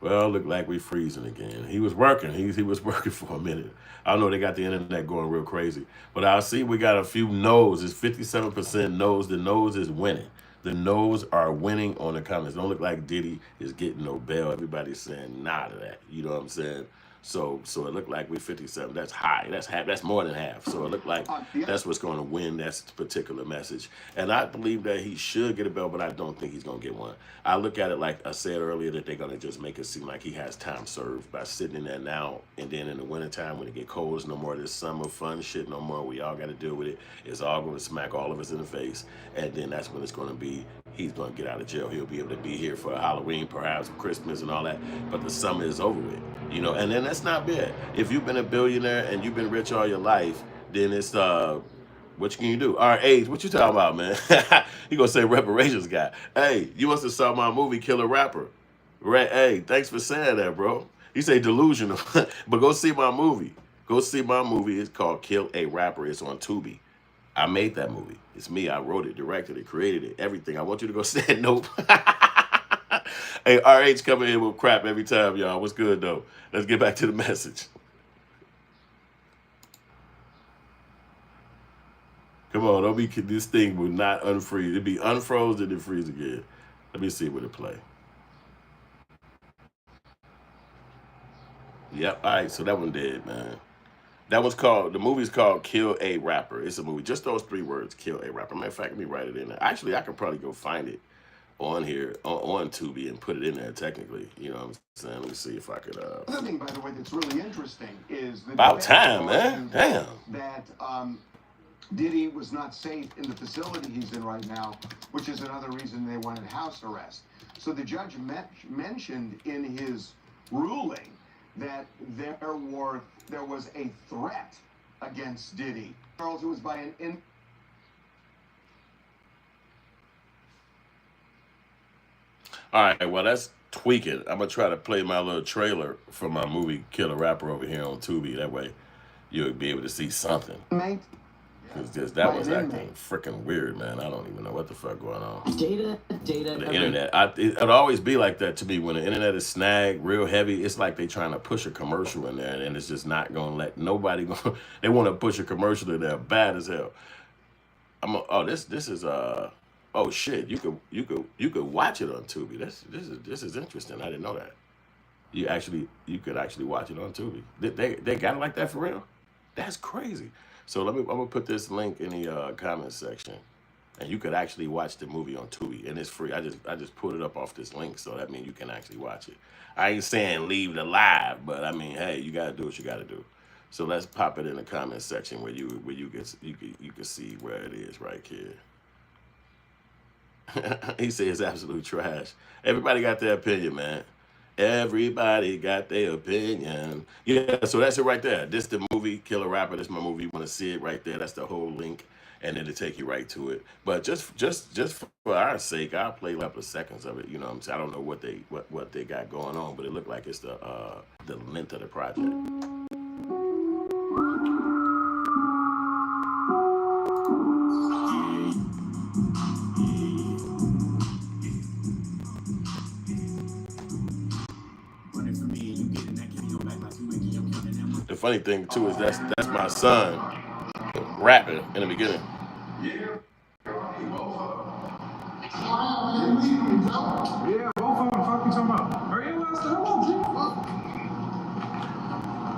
Well, look like we freezing again. He was working. He was working for a minute. I know they got the internet going real crazy. But I see we got a few no's. It's 57% no's. The no's is winning. The no's are winning on the comments. Don't look like Diddy is getting no bail. Everybody's saying nah to that. You know what I'm saying? So it looked like we're 57. That's high. That's half. That's more than half. So it looked like that's what's going to win that particular message. And I believe that he should get a belt, but I don't think he's going to get one. I look at it like I said earlier, that they're going to just make it seem like he has time served by sitting in there now, and then in the wintertime when it get cold, it's no more of this summer fun shit no more. We all got to deal with it. It's all going to smack all of us in the face. And then that's when it's going to be, he's going to get out of jail. He'll be able to be here for Halloween, perhaps Christmas and all that. But the summer is over with, you know, and then that's not bad. If you've been a billionaire and you've been rich all your life, then it's, what can you do? All right, Age, what you talking about, man? He gonna say reparations guy. Hey, you must have saw my movie, Killer Rapper. Right? Hey, thanks for saying that, bro. You say delusional, but go see my movie. Go see my movie. It's called Kill a Rapper. It's on Tubi. I made that movie. It's me. I wrote it, directed it, created it, everything. I want you to go see it. Nope. Hey, RH coming in with crap every time, y'all. What's good, though? Let's get back to the message. Come on, don't be, this thing will not unfreeze. It'll be unfroze and then freeze again. Let me see what it play. Yep, all right, so that one did, man. That was called, the movie's called Kill a Rapper. It's a movie, just those 3 words, Kill a Rapper. Matter of fact, let me write it in there. Actually, I could probably go find it on here, on Tubi, and put it in there technically. You know what I'm saying? Let me see if I could. Another thing, by the way, that's really interesting is the About time, man. Damn. That Diddy was not safe in the facility he's in right now, which is another reason they wanted house arrest. So the judge mentioned in his ruling that there was a threat against Diddy. Charles, it was by an All right, well, that's tweaking. I'm going to try to play my little trailer for my movie, Killer Rapper, over here on Tubi. That way you'll be able to see something. Mate. Because that was acting freaking weird, man. I don't even know what the fuck going on. Data. The internet. It'll always be like that to me. When the internet is snagged real heavy, it's like they trying to push a commercial in there, and it's just not going to let nobody go. They want to push a commercial in there bad as hell. This is oh shit, you could watch it on Tubi. This is interesting. I didn't know that. You could actually watch it on Tubi. They got it like that for real? That's crazy. So I'm gonna put this link in the comment section, and you could actually watch the movie on Tubi, and it's free. I just put it up off this link, so that means you can actually watch it. I ain't saying leave it live, but I mean, hey, you gotta do what you gotta do. So let's pop it in the comment section where you can see where it is right here. He says absolute trash. Everybody got their opinion, man. Everybody got their opinion. Yeah, so that's it right there. This the movie, Killer Rapper. This is my movie. You want to see it right there. That's the whole link, and it'll take you right to it. But just for our sake, I'll play a couple of seconds of it. You know what I'm saying? I don't know what they got going on, but it looked like it's the length of the project. The funny thing too is that's my son rapping in the beginning. Yeah, both of them. Fuck you talking about? Hurry up,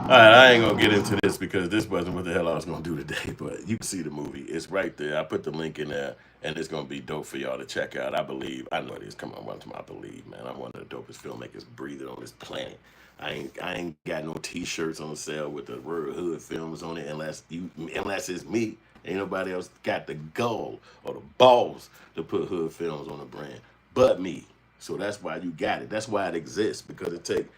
All right, I ain't gonna get into this because this wasn't what the hell I was gonna do today. But you can see the movie; it's right there. I put the link in there, and it's gonna be dope for y'all to check out. I know it is. Come on, one time I believe, man. I'm one of the dopest filmmakers breathing on this planet. I ain't got no T-shirts on sale with the word Hoodfilms on it unless it's me. Ain't nobody else got the gall or the balls to put Hoodfilms on the brand but me. So that's why you got it. That's why it exists, because it takes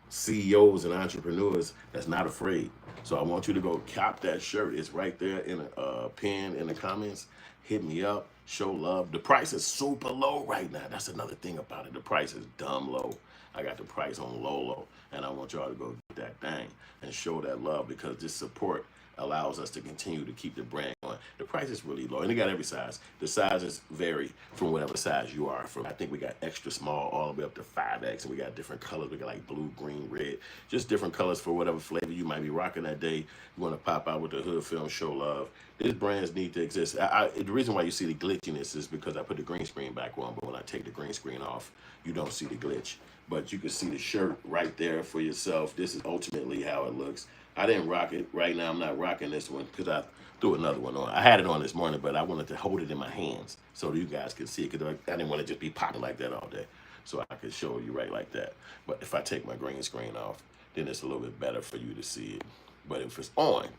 CEOs and entrepreneurs that's not afraid. So I want you to go cop that shirt. It's right there in a pin in the comments. Hit me up. Show love. The price is super low right now. That's another thing about it. The price is dumb low. I got the price on low, and I want y'all to go get that thing and show that love, because this support allows us to continue to keep the brand going. The price is really low, and they got every size. The sizes vary from whatever size you are. From I think we got extra small all the way up to 5X, and we got different colors. We got like blue, green, red, just different colors for whatever flavor you might be rocking that day. You want to pop out with the Hoodfilms, show love. These brands need to exist. The reason why you see the glitchiness is because I put the green screen back on, but when I take the green screen off, you don't see the glitch. But you can see the shirt right there for yourself. This is ultimately how it looks. I didn't rock it. Right now, I'm not rocking this one because I threw another one on. I had it on this morning, but I wanted to hold it in my hands so you guys could see it because I didn't want to just be popping like that all day. So I could show you right like that. But if I take my green screen off, then it's a little bit better for you to see it. But if it's on,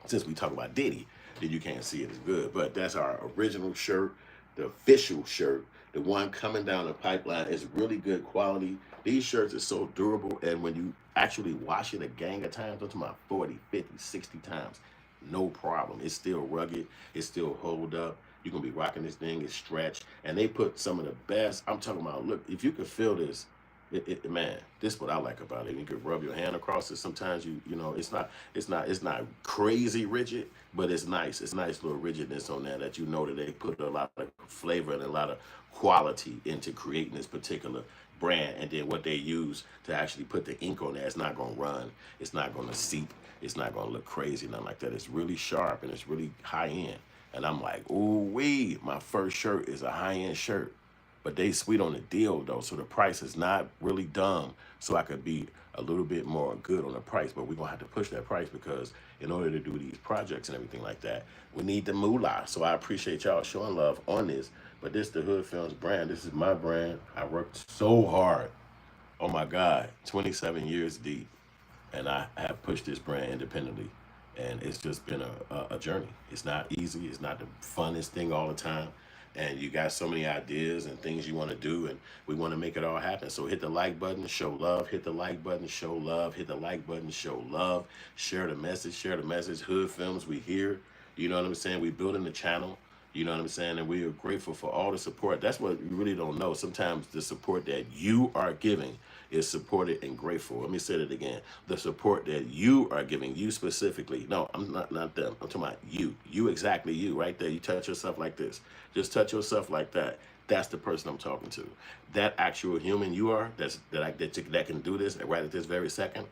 since we talk about Diddy, then you can't see it as good. But that's our original shirt, the official shirt. The one coming down the pipeline is really good quality. These shirts are so durable, and when you actually wash it a gang of times, I'm talking about 40, 50, 60 times, no problem. It's still rugged. It still hold up. You're going to be rocking this thing. It's stretched. And they put some of the best. I'm talking about, look, if you can feel this, man, this is what I like about it. You can rub your hand across it. Sometimes you know, it's not crazy rigid, but it's nice. It's nice little rigidness on there that you know that they put a lot of flavor and a lot of quality into creating this particular brand. And then what they use to actually put the ink on there, it's not going to run. It's not going to seep. It's not going to look crazy, nothing like that. It's really sharp and it's really high end. And I'm like, ooh wee, my first shirt is a high end shirt. But they sweet on the deal though, so the price is not really dumb. So I could be a little bit more good on the price, but we're gonna have to push that price because in order to do these projects and everything like that, we need the moolah. So I appreciate y'all showing love on this. But this is the Hoodfilms brand. This is my brand. I worked so hard. Oh my God, 27 years deep, and I have pushed this brand independently. And it's just been a journey. It's not easy. It's not the funnest thing all the time. And you got so many ideas and things you want to do, and we want to make it all happen. So hit the like button, show love. Hit the like button, show love. Hit the like button, show love. Share the message. Share the message. Hoodfilms, we here. You know what I'm saying? We building the channel. You know what I'm saying? And we are grateful for all the support. That's what you really don't know. Sometimes the support that you are giving is supported and grateful. Let me say that again. The support that you are giving, you specifically. No, I'm not them. I'm talking about you. You, exactly you, right there. You touch yourself like this. Just touch yourself like that. That's the person I'm talking to. That actual human you are, that can do this right at this very second.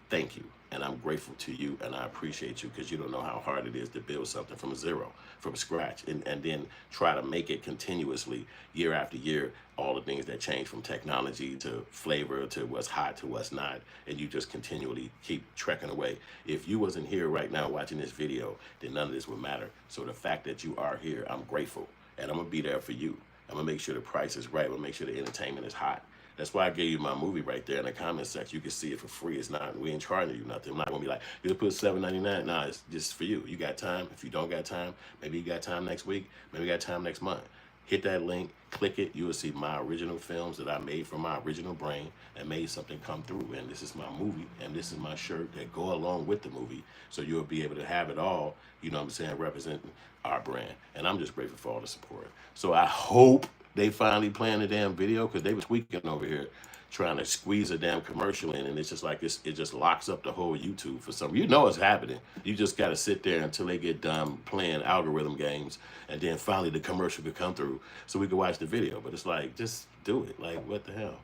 Thank you. And I'm grateful to you, and I appreciate you because you don't know how hard it is to build something from zero, from scratch, and then try to make it continuously year after year, all the things that change from technology to flavor to what's hot to what's not, and you just continually keep trekking away. If you wasn't here right now watching this video, then none of this would matter. So the fact that you are here, I'm grateful, and I'm going to be there for you. I'm going to make sure the price is right. I'm going to make sure the entertainment is hot. That's why I gave you my movie right there in the comment section. You can see it for free. It's not, we ain't charging you nothing. I'm not gonna be like, you put $7.99. Nah, it's just for you. You got time. If you don't got time, maybe you got time next week, maybe you got time next month. Hit that link, click it. You will see my original films that I made from my original brain and made something come through. And this is my movie, and this is my shirt that go along with the movie. So you'll be able to have it all, you know what I'm saying, representing our brand. And I'm just grateful for all the support. So I hope they finally playing the damn video, because they were tweaking over here trying to squeeze a damn commercial in, and it's just like it just locks up the whole YouTube for some. You know it's happening. You just got to sit there until they get done playing algorithm games, and then finally the commercial could come through so we could watch the video. But it's like, just do it. Like, what the hell?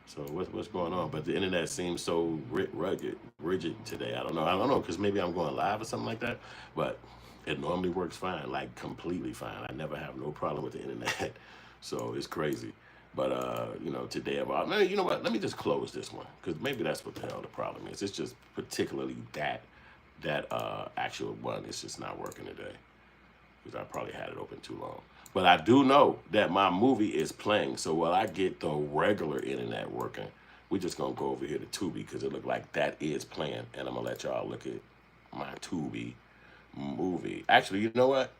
So what's going on? But the internet seems so rigid today. I don't know, because maybe I'm going live or something like that. But it normally works fine, like completely fine. I never have no problem with the internet. So it's crazy. But, you know, today, you know what? Let me just close this one, because maybe that's what the hell the problem is. It's just particularly that actual one. It's just not working today, because I probably had it open too long. But I do know that my movie is playing. So while I get the regular internet working, we're just going to go over here to Tubi, because it looked like that is playing. And I'm going to let y'all look at my Tubi movie. Actually, you know what?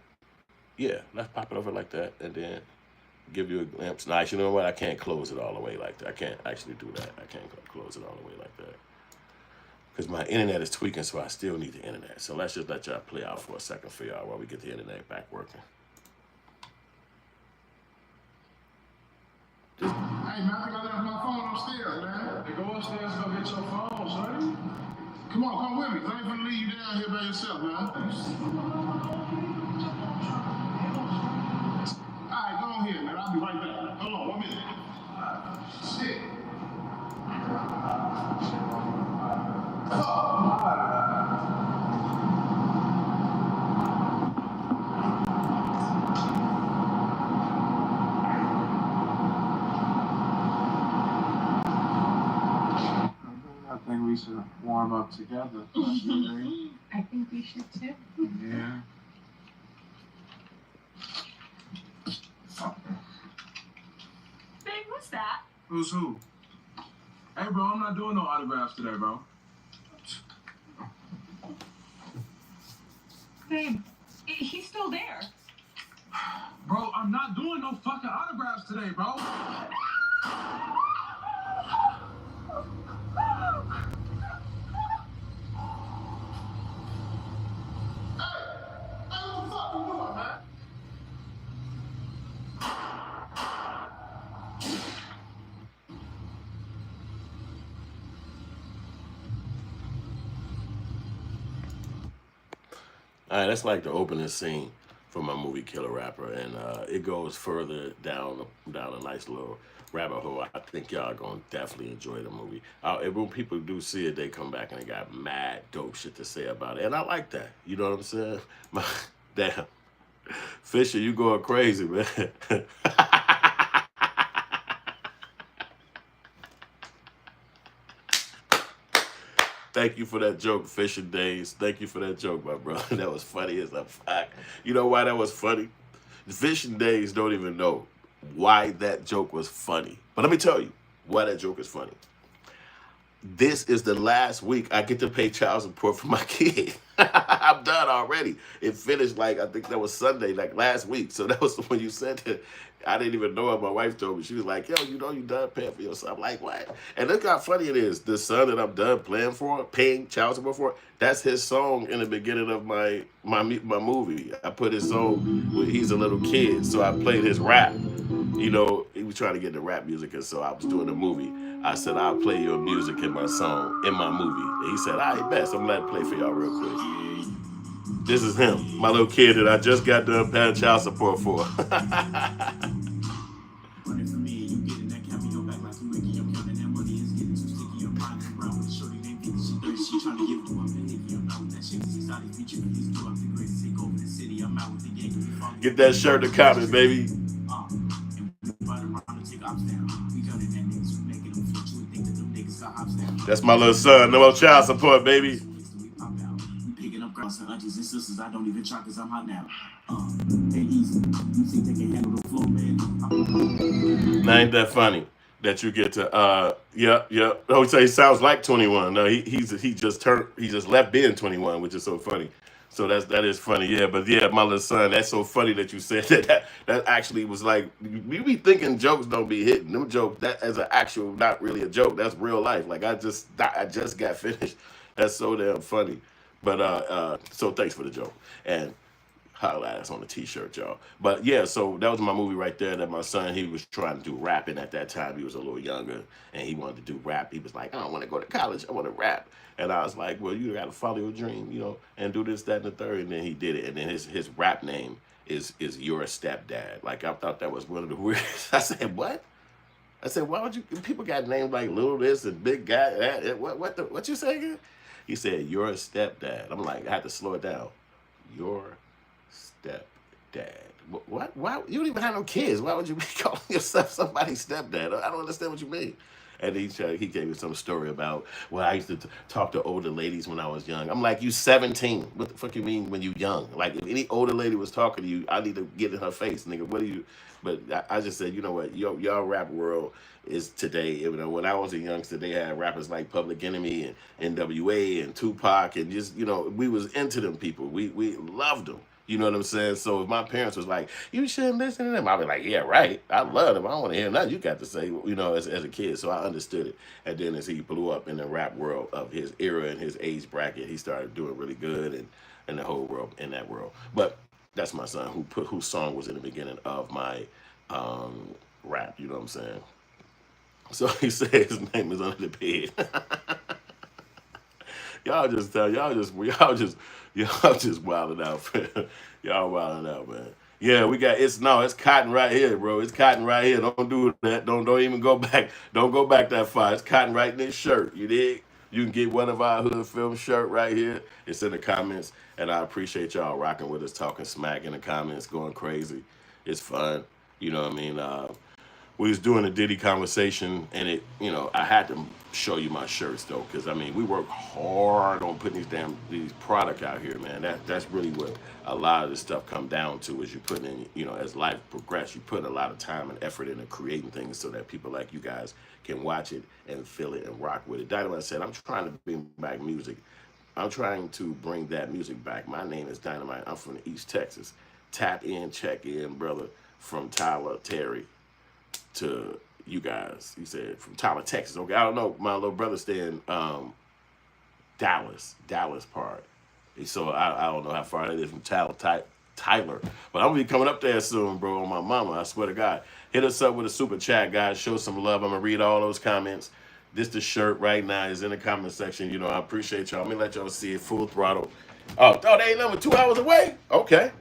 Yeah, let's pop it over like that, and then give you a glimpse. Nice. You know what? I can't close it all the way like that. I can't actually do that. I can't close it all the way like that, because my internet is tweaking, so I still need the internet. So let's just let y'all play out for a second for y'all while we get the internet back working. Hey, man, I think I left my phone upstairs, man. Hey, go upstairs and go get your phone, son. Come on, come with me. I ain't gonna leave you down here by yourself, man. All right, go on here, man. I'll be right back. Hold on, 1 minute. Shit. I think we should warm up together. I think we should too. Yeah. Babe, what's that? Who's who? Hey, bro, I'm not doing no autographs today, bro. Babe, he's still there. Bro, I'm not doing no fucking autographs today, bro. All right, that's like the opening scene for my movie Killer Rapper, and it goes further down a nice little rabbit hole. I think y'all gonna definitely enjoy the movie. When people do see it, they come back and they got mad dope shit to say about it, and I like that. You know what I'm saying? Damn, Fisher, you going crazy, man. Thank you for that joke, Fishing Days. Thank you for that joke, my brother. That was funny as a fuck. You know why that was funny? The Fishing Days don't even know why that joke was funny. But let me tell you why that joke is funny. This is the last week I get to pay child support for my kid. I'm done already. It finished like, I think that was Sunday, like last week. So that was when you said that. I didn't even know it. My wife told me. She was like, yo, you know you done paying for your son. I'm like, what? And look how funny it is. The son that I'm done paying child support for, that's his song in the beginning of my movie. I put his song when he's a little kid. So I played his rap. You know, he was trying to get the rap music, and so I was doing the movie. I said, I'll play your music in my song, in my movie. And he said, all right, best. I'm going to play for y'all real quick. This is him, my little kid that I just got done paying child support for. Get that shirt to comment, baby. That's my little son. No more child support, baby. Aunties and sisters, I don't even try because I'm hot now. They easy. You think they can handle the flow, man? Now, ain't that funny that you get to yeah. Oh, he say he sounds like 21. No, he just left being 21, which is so funny. So that is funny, yeah. But yeah, my little son, that's so funny that you said that. That actually was like, we be thinking jokes don't be hitting. Them jokes, that as an actual, not really a joke. That's real life. Like I just got finished. That's so damn funny. But so thanks for the joke. And holla at us on the t-shirt, y'all. But yeah, so that was my movie right there. That my son, he was trying to do rapping at that time. He was a little younger and he wanted to do rap. He was like, I don't want to go to college. I want to rap. And I was like, well, you got to follow your dream, you know, and do this, that, and the third. And then he did it. And then his rap name is You're a Stepdad. Like, I thought that was one of the weirdest. I said, what? I said, why would you, people got names like Little This and Big Guy, that, what you say again? He said, you're a stepdad. I'm like, I had to slow it down. Your stepdad. What? Why? You don't even have no kids. Why would you be calling yourself somebody's stepdad? I don't understand what you mean. And he gave me some story about, well, I used to talk to older ladies when I was young. I'm like, you 17. What the fuck you mean when you young? Like, if any older lady was talking to you, I need to get in her face, nigga. What do you... But I just said, you know what, y'all rap world is today. You know, when I was a youngster, they had rappers like Public Enemy and NWA and Tupac, and just, you know, we was into them people. We loved them. You know what I'm saying? So if my parents was like, you shouldn't listen to them, I'd be like, yeah, right. I love them. I don't want to hear nothing you got to say, you know, as a kid. So I understood it. And then as he blew up in the rap world of his era and his age bracket, he started doing really good and in the whole world, in that world. But that's my son whose song was in the beginning of my rap, you know what I'm saying? So he said his name is Under the Bed. y'all just wilding out, man. Y'all wilding out, man. Yeah, it's cotton right here, bro. It's cotton right here. Don't do that. Don't even go back. Don't go back that far. It's cotton right in this shirt. You dig? You can get one of our Hood Film shirt right here. It's in the comments, and I appreciate y'all rocking with us, talking smack in the comments, going crazy. It's fun. You know what I mean? We was doing a Diddy conversation, and I had to show you my shirts though, because I mean, we work hard on putting these product out here, man. That's really what a lot of this stuff come down to, is you put in, as life progresses, you put a lot of time and effort into creating things so that people like you guys can watch it and feel it and rock with it. Dynamite said, I'm trying to bring back music. I'm trying to bring that music back. My name is Dynamite. I'm from East Texas. Tap in, check in, brother, from Tyler Terry to you guys. He said from Tyler, Texas. Okay, I don't know. My little brother staying Dallas part. So I don't know how far that is from Tyler. But I'm gonna be coming up there soon, bro. On my mama, I swear to God. Hit us up with a super chat, guys. Show some love. I'm gonna read all those comments. This the shirt right now is in the comment section. I appreciate y'all. Let me let y'all see it full throttle. Oh, they ain't number 2 hours away? Okay.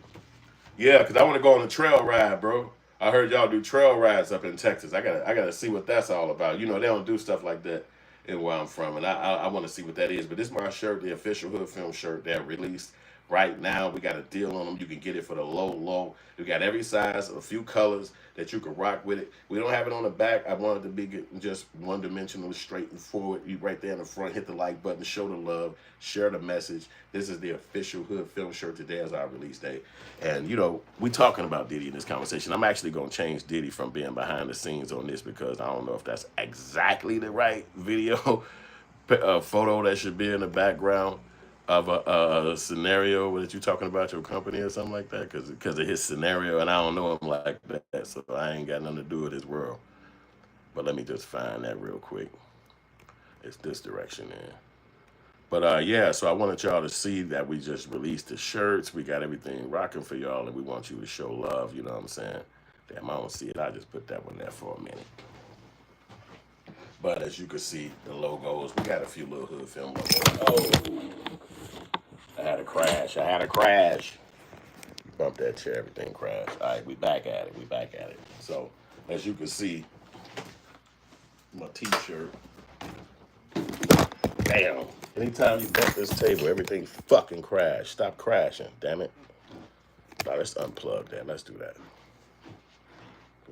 Yeah, because I want to go on a trail ride, bro. I heard y'all do trail rides up in Texas. I gotta see what that's all about. They don't do stuff like that in where I'm from, and I want to see what that is. But this is my shirt, the official Hood Film shirt that released right now. We got a deal on them. You can get it for the low. We got every size, a few colors that you can rock with it. We don't have it on the back. I wanted to be just one-dimensional, straight and forward. You right there in the front, hit the like button, show the love, share the message. This is the official Hood Film shirt. Today is our release date. And, we talking about Diddy in this conversation. I'm actually going to change Diddy from being behind the scenes on this, because I don't know if that's exactly the right video photo that should be in the background of a scenario that you're talking about your company or something like that, because of his scenario, and I don't know him like that, so I ain't got nothing to do with his world. But let me just find that real quick. It's this direction there. But yeah, so I wanted y'all to see that we just released the shirts. We got everything rocking for y'all, and we want you to show love. You know what I'm saying? Damn, I don't see it. I just put that one there for a minute. But as you can see, the logos, we got a few little Hood Film logos. Oh, I had a crash. Bump that chair, everything crashed. All right, we back at it. So, as you can see, my t-shirt. Damn. Anytime you bump this table, everything fucking crash. Stop crashing, damn it. Now, let's unplug that. Let's do that.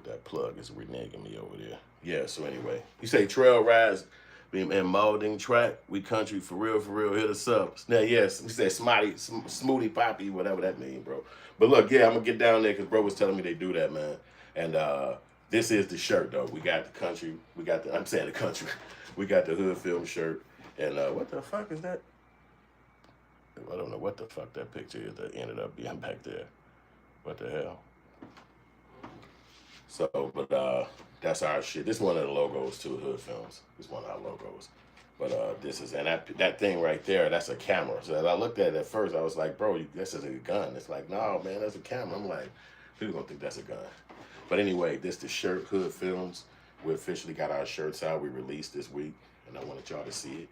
That plug is reneging me over there. Yeah, so anyway. You say trail rides and molding track. We country for real. Hit us up. Now, yes, we say smoothie poppy, whatever that means, bro. But look, yeah, I'm going to get down there because bro was telling me they do that, man. And this is the shirt, though. We got the country. We got the country. We got the Hood Film shirt. And what the fuck is that? I don't know what the fuck that picture is that ended up being back there. What the hell? So, but that's our shit. This is one of the logos too, Hood Films. This is one of our logos. But this is, and that thing right there, that's a camera. So as I looked at it at first, I was like, bro, this is a gun. It's like, no, man, that's a camera. I'm like, people gonna think that's a gun. But anyway, this the shirt, Hood Films. We officially got our shirts out. We released this week, and I wanted y'all to see it.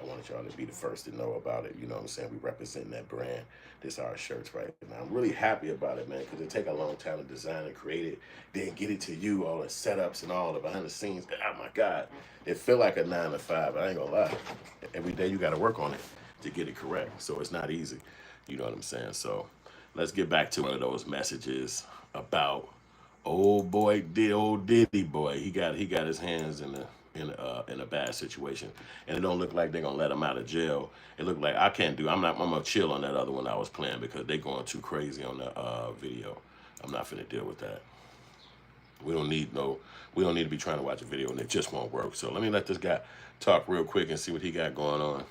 I wanted y'all to be the first to know about it. You know what I'm saying? We representing that brand. This are our shirts right now. I'm really happy about it, man, because it take a long time to design and create it, then get it to you, all the setups and all the behind the scenes. Oh my God, it feel like a 9 to 5. I ain't gonna lie. Every day you got to work on it to get it correct. So it's not easy. You know what I'm saying? So let's get back to one of those messages about old Diddy boy. He got his hands in a bad situation, and it don't look like they're gonna let him out of jail. It look like I'm gonna chill on that other one I was playing because they going too crazy on the video. I'm not finna deal with that. We don't need to be trying to watch a video and it just won't work. So let me let this guy talk real quick and see what he got going on.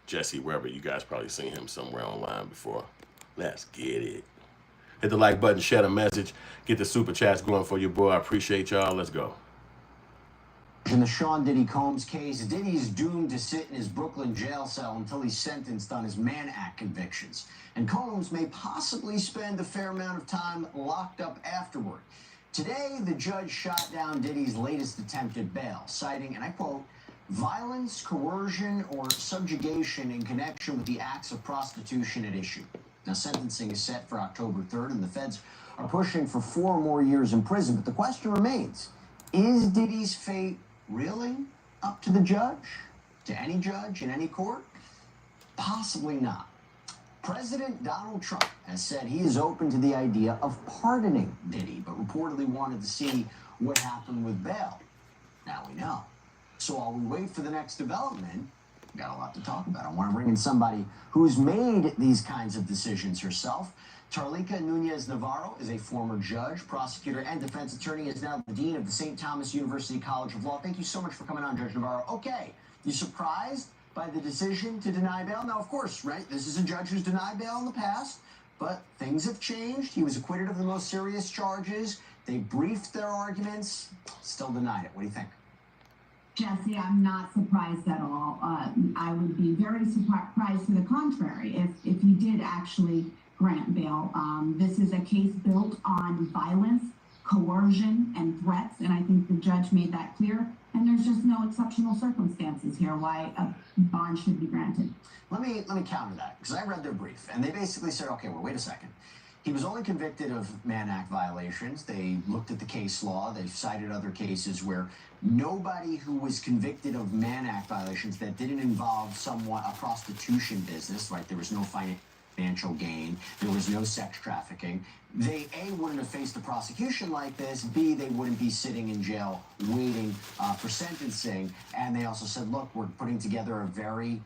Jesse Weber, you guys probably seen him somewhere online before. Let's get it. Hit the like button, share the message, get the super chats going for your boy. I appreciate y'all. Let's go. In the Sean Diddy Combs case, Diddy is doomed to sit in his Brooklyn jail cell until he's sentenced on his Mann Act convictions. And Combs may possibly spend a fair amount of time locked up afterward. Today, the judge shot down Diddy's latest attempt at bail, citing, and I quote, violence, coercion, or subjugation in connection with the acts of prostitution at issue. Now, sentencing is set for October 3rd, and the feds are pushing for 4 more years in prison. But the question remains, is Diddy's fate really up to the judge? To any judge in any court? Possibly not. President Donald Trump has said he is open to the idea of pardoning Diddy, but reportedly wanted to see what happened with bail. Now we know. So while we wait for the next development, we've got a lot to talk about. I want to bring in somebody who's made these kinds of decisions herself. Tarlika Nunez Navarro is a former judge, prosecutor, and defense attorney, is now the dean of the St. Thomas University College of Law. Thank you so much for coming on, Judge Navarro. Okay, you surprised by the decision to deny bail? Now, of course, right, this is a judge who's denied bail in the past, but things have changed. He was acquitted of the most serious charges. They briefed their arguments, still denied it. What do you think? Jesse, I'm not surprised at all. I would be very surprised to the contrary if he did actually grant bail. This is a case built on violence, coercion, and threats, and I think the judge made that clear. And there's just no exceptional circumstances here why a bond should be granted. Let me counter that, because I read their brief, and they basically said, okay, well, wait a second. He was only convicted of Mann Act violations. They looked at the case law. They cited other cases where nobody who was convicted of Mann Act violations that didn't involve somewhat a prostitution business, right? There was no financial gain. There was no sex trafficking. They, A, wouldn't have faced a prosecution like this. B, they wouldn't be sitting in jail waiting for sentencing. And they also said, look, we're putting together a very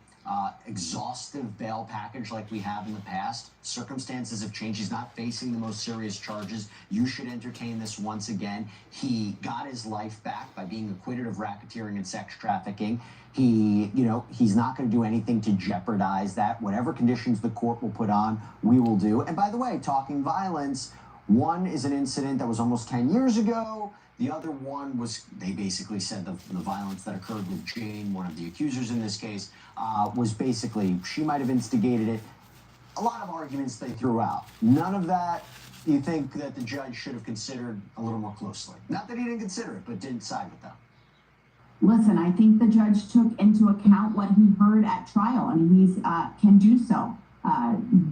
exhaustive bail package like we have in the past. Circumstances have changed. He's not facing the most serious charges. You should entertain this once again. He got his life back by being acquitted of racketeering and sex trafficking. He's not going to do anything to jeopardize that. Whatever conditions the court will put on, we will do. And by the way, talking violence, one is an incident that was almost 10 years ago. The other one was, they basically said the violence that occurred with Jane, one of the accusers in this case, was basically, she might have instigated it. A lot of arguments they threw out. None of that you think that the judge should have considered a little more closely. Not that he didn't consider it, but didn't side with them. Listen, I think the judge took into account what he heard at trial, and he can do so.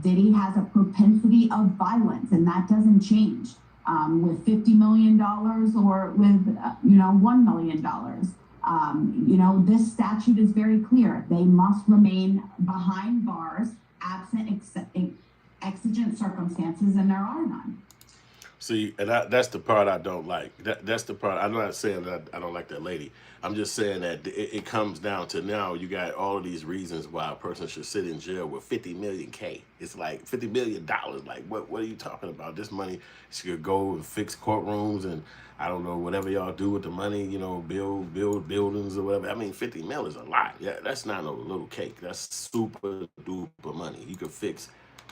Diddy has a propensity of violence, and that doesn't change. With $50 million or with, $1 million. This statute is very clear. They must remain behind bars, absent exigent circumstances, and there are none. See, and that's the part I don't like. That's the part. I'm not saying that I don't like that lady. I'm just saying that it comes down to now you got all of these reasons why a person should sit in jail with 50 million K. It's like $50 million. Like, what are you talking about? This money should go and fix courtrooms and I don't know, whatever y'all do with the money, build buildings or whatever. I mean, 50 mil is a lot. Yeah, that's not no little cake. That's super duper money. You could fix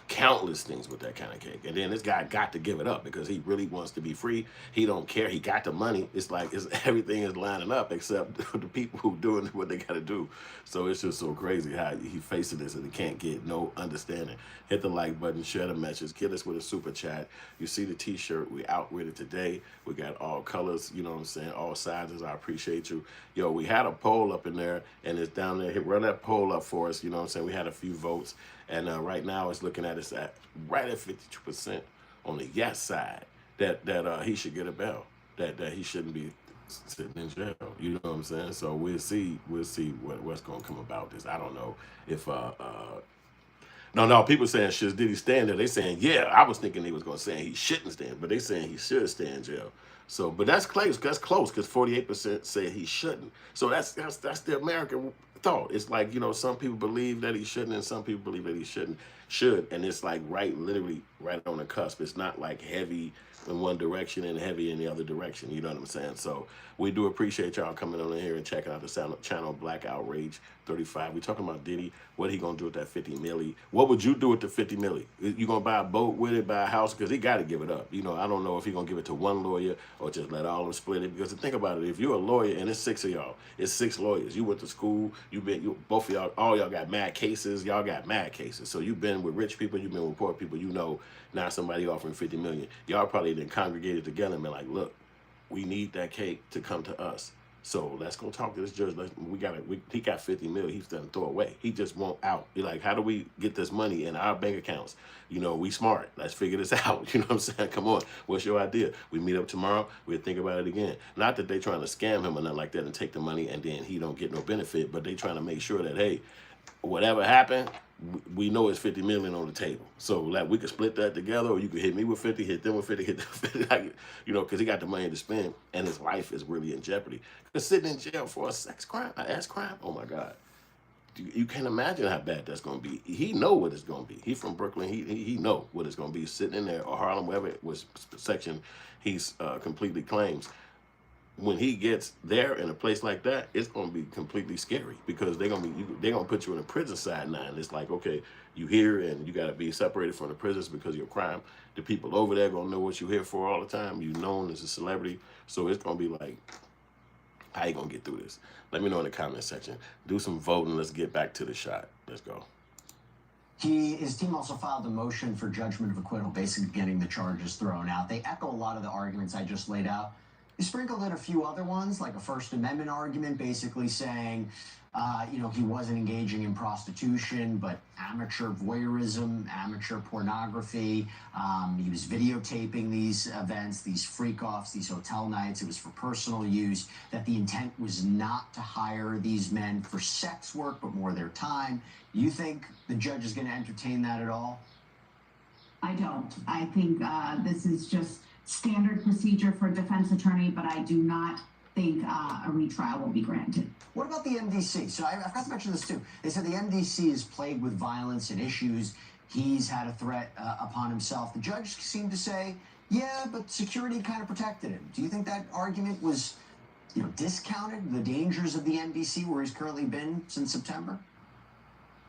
countless things with that kind of cake. And then this guy got to give it up because he really wants to be free. He don't care. He got the money. It's like everything is lining up except the people who doing what they got to do. So it's just so crazy how he facing this and he can't get no understanding. Hit the like button, share the message, get us with a super chat. You see the t-shirt, we out with it today. We got all colors, you know what I'm saying, all sizes. I appreciate you. Yo, we had a poll up in there and it's down there. Run that poll up for us, you know what I'm saying. We had a few votes. And right now it's looking at us at right at 52% on the yes side that he should get a bail, that he shouldn't be sitting in jail. You know what I'm saying? So we'll see what's gonna come about this. I don't know if no, people saying should Diddy stand there? They saying yeah. I was thinking he was gonna say he shouldn't stand, but they saying he should stay in jail. So, but that's close. That's close because 48% say he shouldn't. So that's the American thought. It's like, some people believe that he shouldn't and some people believe that he should. And it's like literally right on the cusp. It's not like heavy in one direction and heavy in the other direction. You know what I'm saying? So we do appreciate y'all coming on in here and checking out the channel Black Outrage 35. We talking about Diddy. What he gonna do with that 50 milli? What would you do with the 50 milli? You gonna buy a boat with it, buy a house? Because he got to give it up. I don't know if he gonna give it to one lawyer or just let all of them split it. Because think about it, if you're a lawyer and it's 6 of y'all, it's 6 lawyers. You went to school. Both of y'all, all y'all got mad cases. Y'all got mad cases. So you've been with rich people. You've been with poor people. Now somebody offering 50 million. Y'all probably then congregated together and been like, look, we need that cake to come to us. So let's go talk to this judge. He got 50 million. He's done throw away. He just won't out. You're like, how do we get this money in our bank accounts? You know, we smart. Let's figure this out. You know what I'm saying? Come on. What's your idea? We meet up tomorrow. We'll think about it again. Not that they trying to scam him or nothing like that and take the money and then he don't get no benefit, but they trying to make sure that, hey, whatever happened, we know it's 50 million on the table. So like we could split that together, or you could hit me with 50, hit them with 50, hit them with 50, like, you know, because he got the money to spend and his life is really in jeopardy. Because sitting in jail for a sex crime, an ass crime, oh my God. You can't imagine how bad that's going to be. He know what it's going to be. He from Brooklyn. He know what it's going to be sitting in there, or Harlem, wherever it was section he's completely claims. When he gets there in a place like that, it's going to be completely scary because they're going to put you in a prison side now. And it's like, okay, you here and you got to be separated from the prisons because of your crime. The people over there going to know what you're here for all the time. You're known as a celebrity. So it's going to be like, how you going to get through this? Let me know in the comment section. Do some voting. Let's get back to the shot. Let's go. His team also filed a motion for judgment of acquittal, basically getting the charges thrown out. They echo a lot of the arguments I just laid out. He sprinkled in a few other ones, like a First Amendment argument, basically saying, you know, he wasn't engaging in prostitution, but amateur voyeurism, amateur pornography. He was videotaping these events, these freak-offs, these hotel nights. It was for personal use, that the intent was not to hire these men for sex work, but more their time. You think the judge is going to entertain that at all? I don't. I think this is just standard procedure for a defense attorney, but I do not think a retrial will be granted. What about the MDC? So I forgot to mention this too. They said the MDC is plagued with violence and issues. He's had a threat upon himself. The judge seemed to say, yeah, but security kind of protected him. Do you think that argument was, you know, discounted, the dangers of the MDC where he's currently been since September?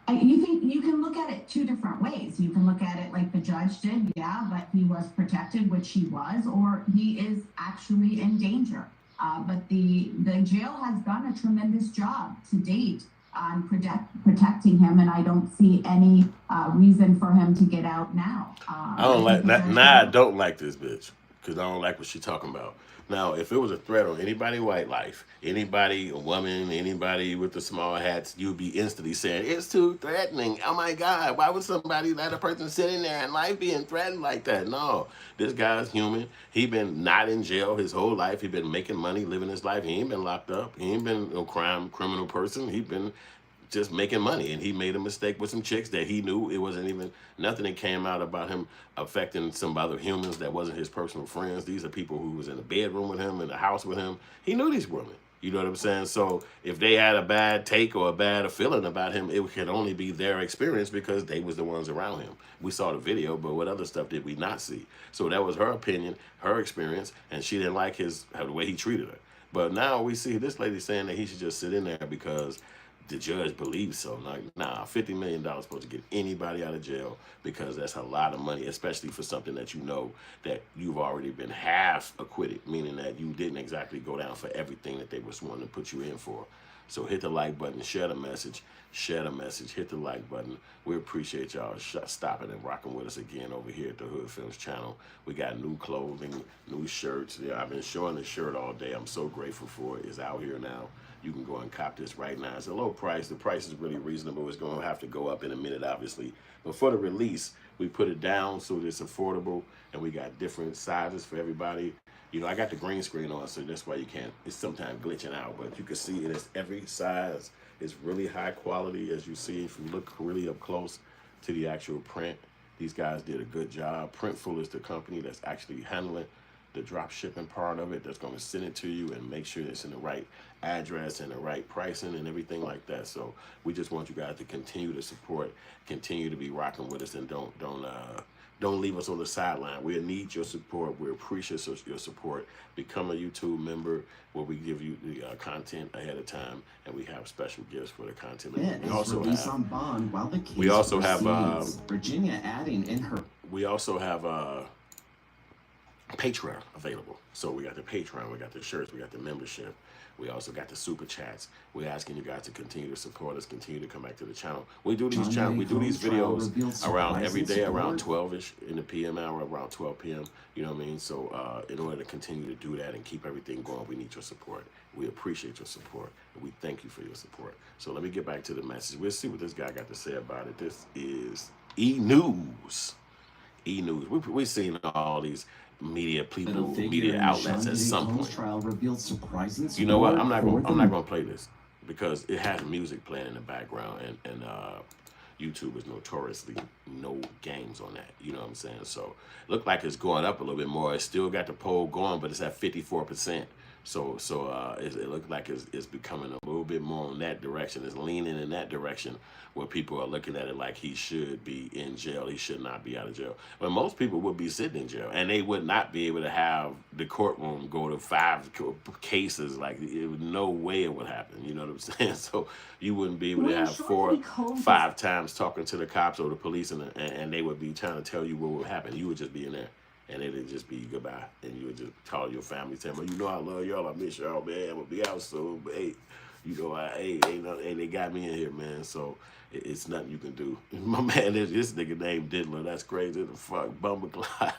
You can look at it two different ways. You can look at it like the judge did, yeah, but he was protected, which he was, or he is actually in danger. But the jail has done a tremendous job to date on protecting him, and I don't see any reason for him to get out now. I don't like that. Nah, I don't like this bitch because I don't like what she's talking about. Now, if it was a threat on anybody white life, anybody, a woman, anybody with the small hats, you'd be instantly saying, it's too threatening. Oh my God, why would somebody let a person sit in there and life being threatened like that? No, this guy's human. He been not in jail his whole life. He been making money, living his life. He ain't been locked up. He ain't been no criminal person. He been just making money, and he made a mistake with some chicks that he knew it wasn't even nothing that came out about him affecting some other humans that wasn't his personal friends. These are people who was in the bedroom with him, in the house with him. He knew these women. You know what I'm saying? So if they had a bad take or a bad feeling about him, it could only be their experience because they was the ones around him. We saw the video, but what other stuff did we not see? So that was her opinion, her experience, and she didn't like the way he treated her. But now we see this lady saying that he should just sit in there because the judge believes so. Like, nah, $50 million supposed to get anybody out of jail because that's a lot of money, especially for something that you know that you've already been half acquitted, meaning that you didn't exactly go down for everything that they was wanting to put you in for. So hit the like button, share the message, hit the like button. We appreciate y'all stopping and rocking with us again over here at the Hoodfilms channel. We got new clothing, new shirts. Yeah, I've been showing the shirt all day. I'm so grateful for it. It's out here now. You can go and cop this right now. It's a low price. The price is really reasonable. It's going to have to go up in a minute, obviously. But for the release, we put it down so that it's affordable, and we got different sizes for everybody. You know, I got the green screen on, so that's why you can't. It's sometimes glitching out, but you can see it is every size. It's really high quality, as you see if you look really up close to the actual print. These guys did a good job. Printful is the company that's actually handling the drop shipping part of it, that's going to send it to you and make sure it's in the right address and the right pricing and everything like that. So we just want you guys to continue to support, continue to be rocking with us, and don't leave us on the sideline. We need your support. We appreciate your support. Become a YouTube member where we give you the content ahead of time, and we have special gifts for the content. We also have on bond while the case we also have Virginia adding in her. We also have Patreon available. So we got the Patreon, we got the shirts, we got the membership. We also got the super chats. We're asking you guys to continue to support us, continue to come back to the channel. We do these videos around every day, around 12ish in the PM hour, around 12 p.m. You know what I mean? So in order to continue to do that and keep everything going, we need your support. We appreciate your support, and we thank you for your support. So let me get back to the message. We'll see what this guy got to say about it. This is E-News. E-News. We've seen all these media people, media outlets at some point. Trial revealed surprising you know what? I'm not gonna play this because it has music playing in the background, and YouTube is notoriously no games on that. You know what I'm saying? So it looked like it's going up a little bit more. It's still got the poll going, but it's at 54%. So it looked like it's becoming a little bit more in that direction. It's leaning in that direction where people are looking at it like he should be in jail. He should not be out of jail. But most people would be sitting in jail, and they would not be able to have the courtroom go to 5 cases. Like, no way it would happen. You know what I'm saying? So you wouldn't be able to have 4, 5 times talking to the cops or the police, and they would be trying to tell you what would happen. You would just be in there. And it'd just be goodbye. And you would just call your family, tell them, you know I love y'all, I miss y'all, man. I'm gonna be out soon. But hey, you know, they got me in here, man. So it's nothing you can do. My man, this nigga named Diddler. That's crazy. The fuck, Bumbleclot.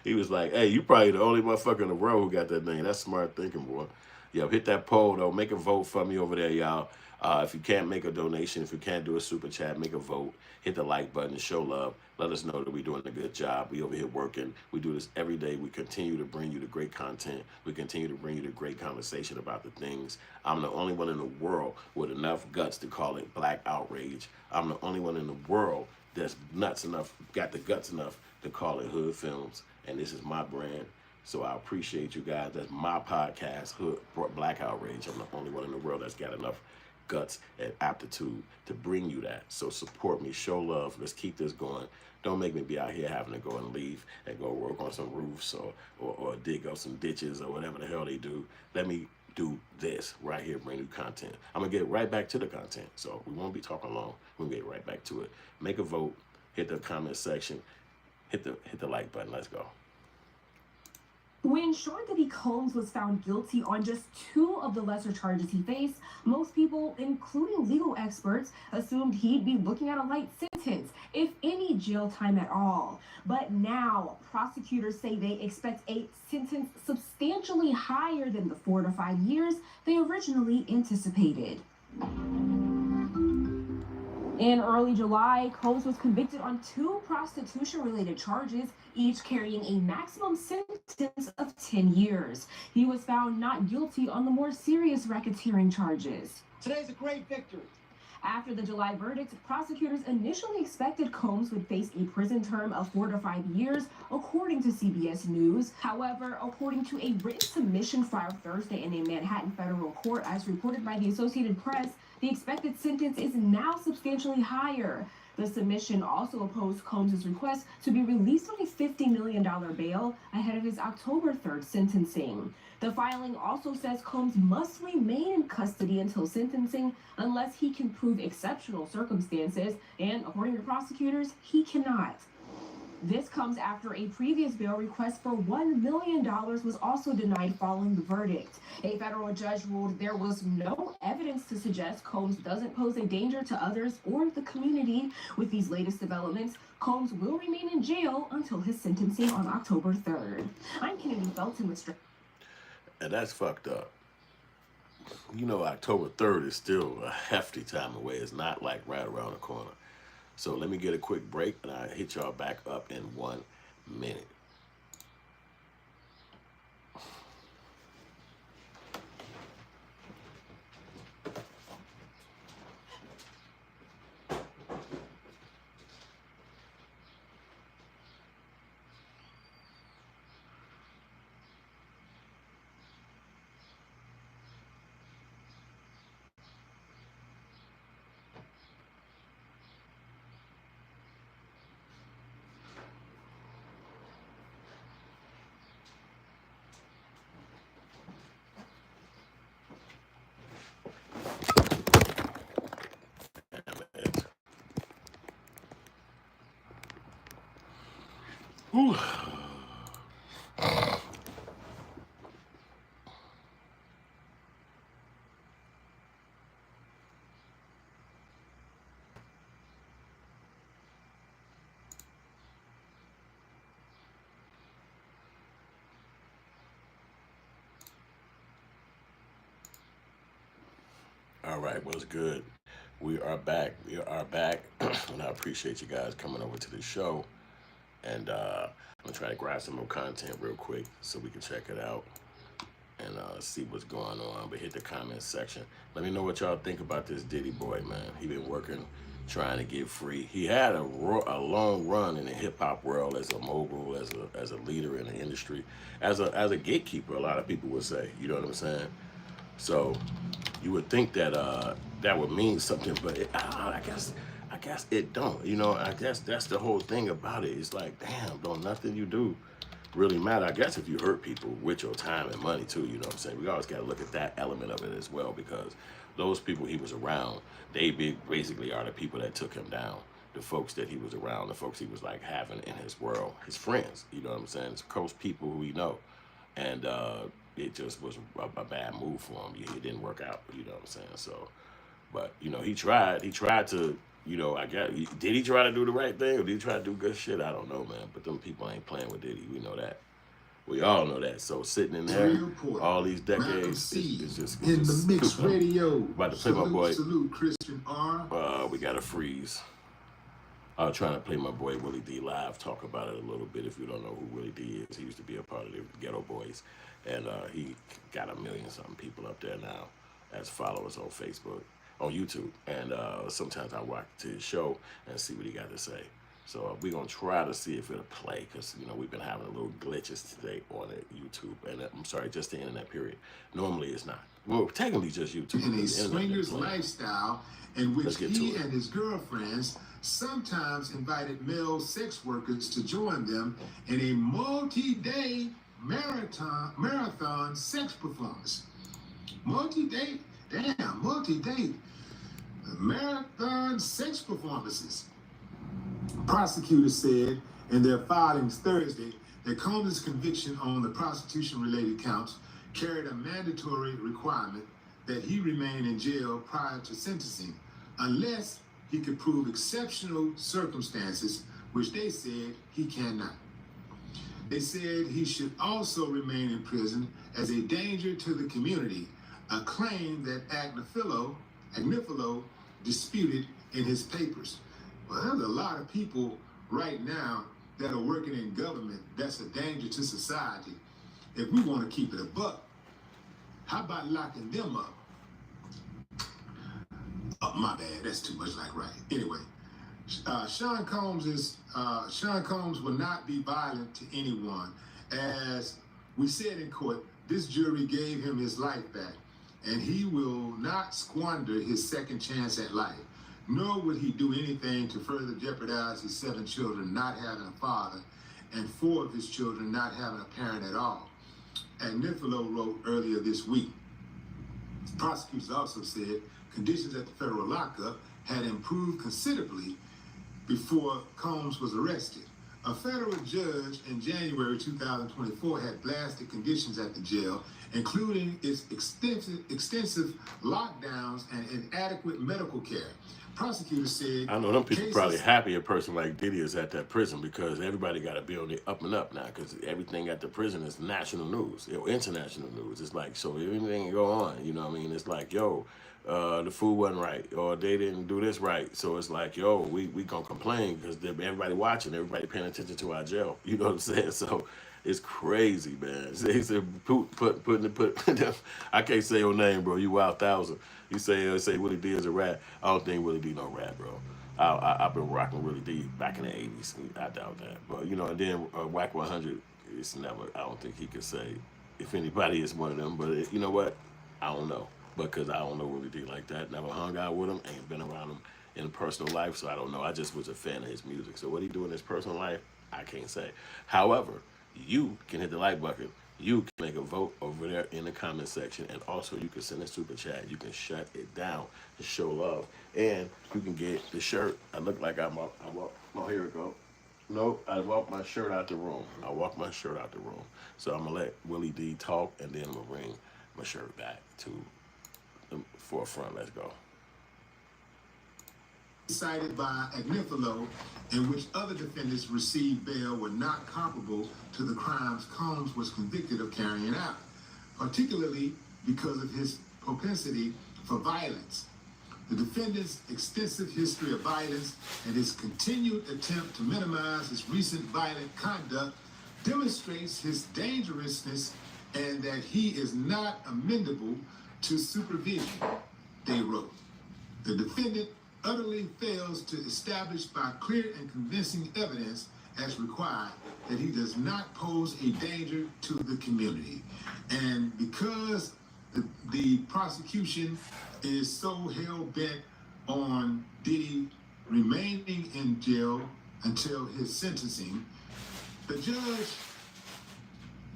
He was like, hey, you probably the only motherfucker in the world who got that name. That's smart thinking, boy. Yo, hit that poll though. Make a vote for me over there, y'all. If you can't make a donation, if you can't do a super chat, make a vote. Hit the like button, show love. Let us know that we're doing a good job. We over here working. We do this every day. We continue to bring you the great content. We continue to bring you the great conversation about the things. I'm the only one in the world with enough guts to call it black outrage. I'm the only one in the world that's nuts enough, got the guts enough to call it Hoodfilms. And this is my brand. So I appreciate you guys. That's my podcast, Hood Black Outrage. I'm the only one in the world that's got enough guts and aptitude to bring you that. So support me, show love. Let's keep this going. Don't make me be out here having to go and leave and go work on some roofs or dig up some ditches or whatever the hell they do. Let me do this right here, bring you content. I'm gonna get right back to the content. So we won't be talking long. We'll get right back to it. Make a vote, hit the comment section, hit the like button. Let's go. When Sean Diddy Combs was found guilty on just 2 of the lesser charges he faced, most people, including legal experts, assumed he'd be looking at a light sentence, if any jail time at all. But now, prosecutors say they expect a sentence substantially higher than the 4 to 5 years they originally anticipated. In early July, Combs was convicted on 2 prostitution-related charges, each carrying a maximum sentence of 10 years. He was found not guilty on the more serious racketeering charges. Today's a great victory. After the July verdict, prosecutors initially expected Combs would face a prison term of 4 to 5 years, according to CBS News. However, according to a written submission filed Thursday in a Manhattan federal court, as reported by the Associated Press, the expected sentence is now substantially higher. The submission also opposed Combs' request to be released on a $50 million bail ahead of his October 3rd sentencing. The filing also says Combs must remain in custody until sentencing unless he can prove exceptional circumstances, and according to prosecutors, he cannot. This comes after a previous bail request for $1 million was also denied following the verdict. A federal judge ruled there was no evidence to suggest Combs doesn't pose a danger to others or the community. With these latest developments, Combs will remain in jail until his sentencing on October 3rd. I'm Kennedy Felton with And that's fucked up. You know, October 3rd is still a hefty time away. It's not like right around the corner. So let me get a quick break, and I'll hit y'all back up in 1 minute. Whew. All right, what's good? We are back. We are back. And I appreciate you guys coming over to the show. And I'm going to try to grab some more content real quick so we can check it out and see what's going on. But hit the comment section. Let me know what y'all think about this Diddy boy, man. He been working, trying to get free. He had a long run in the hip-hop world as a mogul, as a leader in the industry, as a gatekeeper, a lot of people would say. You know what I'm saying? So you would think that that would mean something, but I guess it don't. You know, I guess that's the whole thing about it. It's like, damn, don't nothing you do really matter. I guess if you hurt people with your time and money too, you know what I'm saying? We always got to look at that element of it as well, because those people he was around, they basically are the people that took him down. The folks that he was around, the folks he was like having in his world, his friends, you know what I'm saying? It's close people who we know. And it just was a bad move for him. It didn't work out, you know what I'm saying? So, but, you know, he tried to, you know, I guess, did he try to do the right thing or did he try to do good shit? I don't know, man. But them people ain't playing with Diddy. We know that. We all know that. So sitting in there all these decades, it's just in the mix radio. About to play my boy. Salute Christian R. We got a freeze. I was trying to play my boy Willie D live, talk about it a little bit. If you don't know who Willie D is, he used to be a part of the Ghetto Boys. And he got 1 million something people up there now as followers on Facebook, on YouTube. And sometimes I watch his show and see what he got to say. So we're going to try to see if it'll play, because, you know, we've been having a little glitches today on it, YouTube. And I'm sorry, just the internet, period. Normally it's not. Well, technically just YouTube. In a swingers lifestyle in which he and his girlfriends sometimes invited male sex workers to join them in a multi-day marathon sex performance. Multi-day marathon sex performances. Prosecutors said in their filings Thursday that Combs' conviction on the prostitution-related counts carried a mandatory requirement that he remain in jail prior to sentencing, unless he could prove exceptional circumstances, which they said he cannot. They said he should also remain in prison as a danger to the community, a claim that Agnifilo disputed in his papers. Well, there's a lot of people right now that are working in government that's a danger to society. If we want to keep it a buck, how about locking them up? Oh, my bad, that's too much like right. Anyway, Sean Combs will not be violent to anyone. As we said in court, this jury gave him his life back, and he will not squander his second chance at life, nor would he do anything to further jeopardize his 7 children not having a father and 4 of his children not having a parent at all. Agnifilo wrote earlier this week. Prosecutors also said conditions at the federal lockup had improved considerably before Combs was arrested. A federal judge in January 2024 had blasted conditions at the jail, including its extensive lockdowns and inadequate medical care. Prosecutors said, I know them people probably happy a person like Diddy is at that prison, because everybody got to be on the up and up now, because everything at the prison is national news, international news. It's like, so everything go on, you know what I mean? It's like, yo, the food wasn't right, or they didn't do this right. So it's like, yo, we gonna complain because everybody watching, everybody paying attention to our jail. You know what I'm saying? So it's crazy, man. They said I can't say your name, bro. You Wild Thousand. You say Willie D is a rat. I don't think Willie D no rat, bro. I've been rocking Willie D back in the 80s. I doubt that. But, you know, and then Whack 100, it's never, I don't think he could say if anybody is one of them. But you know what? I don't know. Because I don't know Willie D like that. Never hung out with him. Ain't been around him in personal life. So I don't know. I just was a fan of his music. So what he do in his personal life, I can't say. However, you can hit the like button. You can make a vote over there in the comment section, and also you can send a super chat. You can shut it down to show love, and you can get the shirt. I look like I'm up. Oh, here we go. No, I walked my shirt out the room. So I'm gonna let Willie D talk, and then I'm gonna bring my shirt back to the forefront. Let's go. Cited by Agnifilo, in which other defendants received bail were not comparable to the crimes Combs was convicted of carrying out, particularly because of his propensity for violence. The defendant's extensive history of violence and his continued attempt to minimize his recent violent conduct demonstrates his dangerousness and that he is not amenable to supervision, they wrote. The defendant utterly fails to establish by clear and convincing evidence as required that he does not pose a danger to the community. And because the prosecution is so hell-bent on Diddy remaining in jail until his sentencing, the judge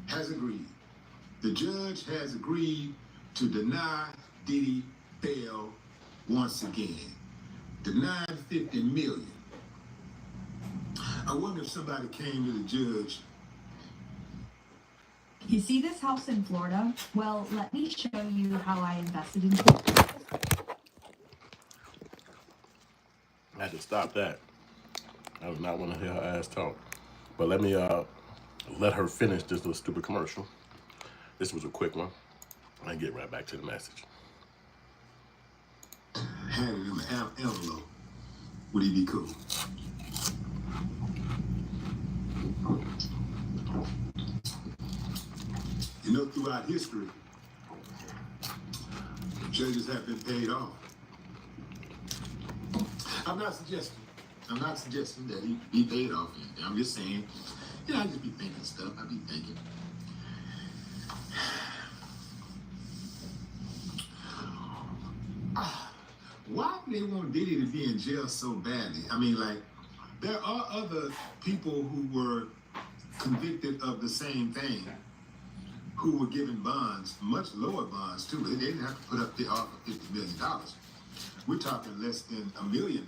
has agreed. The judge has agreed to deny Diddy bail once again. Denied $50 million. I wonder if somebody came to the judge. You see this house in Florida? Well, let me show you how I invested in. I had to stop that. I do not want to hear her ass talk. But let me let her finish this little stupid commercial. This was a quick one. And get right back to the message. Had it in an envelope. Would he be cool? You know, throughout history, judges have been paid off. I'm not suggesting that he be paid off. I'm just saying, I just be thinking stuff. I be thinking. Why do they want Diddy to be in jail so badly? I mean, like, there are other people who were convicted of the same thing, who were given bonds, much lower bonds too. They didn't have to put up the offer of $50 million. We're talking less than $1 million.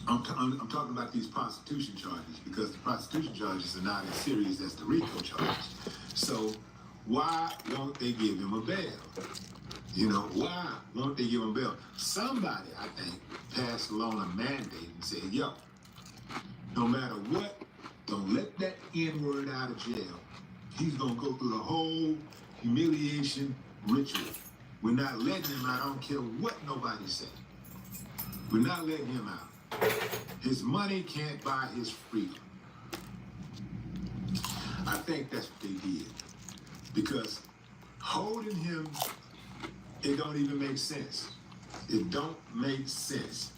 I'm talking about these prostitution charges, because the prostitution charges are not as serious as the RICO charges. So why won't they give him a bail? Why won't they give him bail? Somebody, I think, passed along a mandate and said, yo, no matter what, don't let that N-word out of jail. He's going to go through the whole humiliation ritual. We're not letting him out. I don't care what nobody said. We're not letting him out. His money can't buy his freedom. I think that's what they did. Because holding him, it don't even make sense. It don't make sense.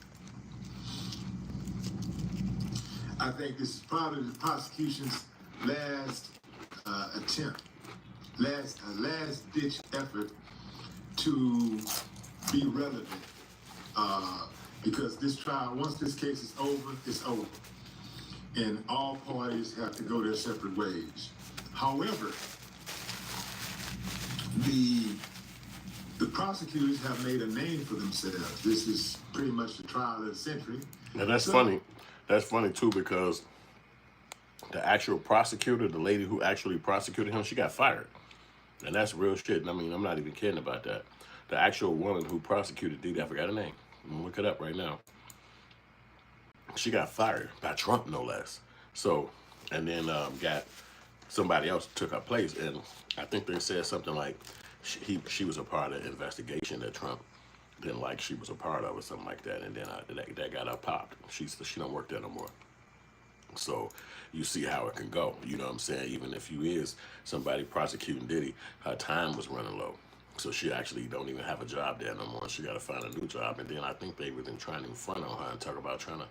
I think this is probably the prosecution's last attempt, last-ditch effort to be relevant. Because this trial, once this case is over, it's over. And all parties have to go their separate ways. However, the prosecutors have made a name for themselves. This is pretty much the trial of the century. And that's funny. That's funny too, because the actual prosecutor, the lady who actually prosecuted him, she got fired. And that's real shit. I mean, I'm not even kidding about that. The actual woman who prosecuted Diddy, I forgot her name. I'm gonna look it up right now. She got fired by Trump, no less. So, and then got somebody else took her place, and I think they said something like she was a part of the investigation that Trump didn't like. She was a part of, or something like that, and then that got her popped. She don't work there no more. So you see how it can go. You know what I'm saying? Even if you is somebody prosecuting Diddy, her time was running low. So she actually don't even have a job there no more. She got to find a new job. And then I think they were then trying to front on her and talk about trying to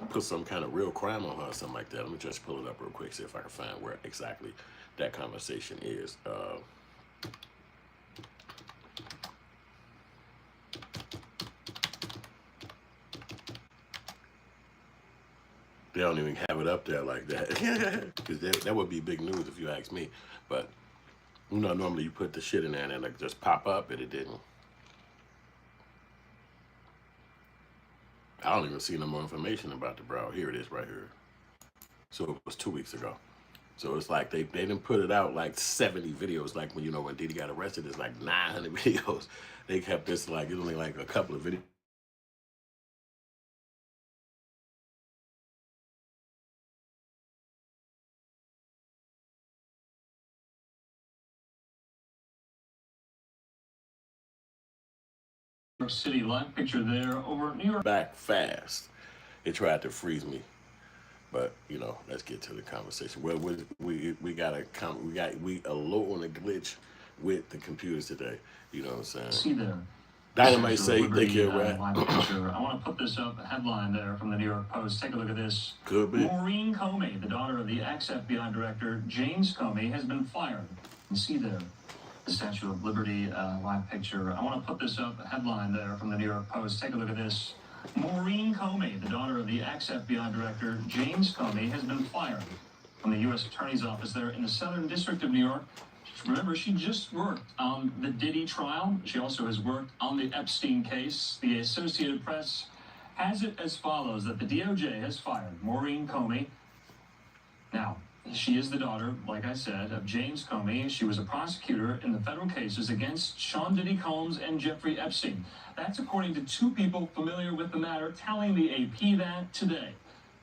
put some kind of real crime on her or something like that. Let me just pull it up real quick, see if I can find where exactly that conversation is. They don't even have it up there like that. Because that would be big news if you ask me. But, normally you put the shit in there and then it just pop up, and it didn't. I don't even see no more information about the bro. Here it is right here. So it was 2 weeks ago. So it's like they didn't put it out like 70 videos. Like when Diddy got arrested, it's like 900 videos. They kept this like, it's only like a couple of videos. York City. Live picture there over New York. Back fast. It tried to freeze me. But let's get to the conversation. Well, we got a low on a glitch with the computers today. You know what I'm saying? See there. Dynamite say, "Thank you, Rat." I want to put this up. A headline there from the New York Post. Take a look at this. Could be. Maureen Comey, the daughter of the ex-FBI director James Comey, has been fired. You see there. The Statue of Liberty live picture. I want to put this up. A headline there from the New York Post. Take a look at this. Maureen Comey, the daughter of the ex-FBI director James Comey, has been fired from the U.S. Attorney's Office there in the Southern District of New York. Remember, she just worked on the Diddy trial. She also has worked on the Epstein case. The Associated Press has it as follows, that the DOJ has fired Maureen Comey. Now, she is the daughter, like I said, of James Comey. She was a prosecutor in the federal cases against Sean Diddy Combs and Jeffrey Epstein. That's according to two people familiar with the matter telling the AP that today.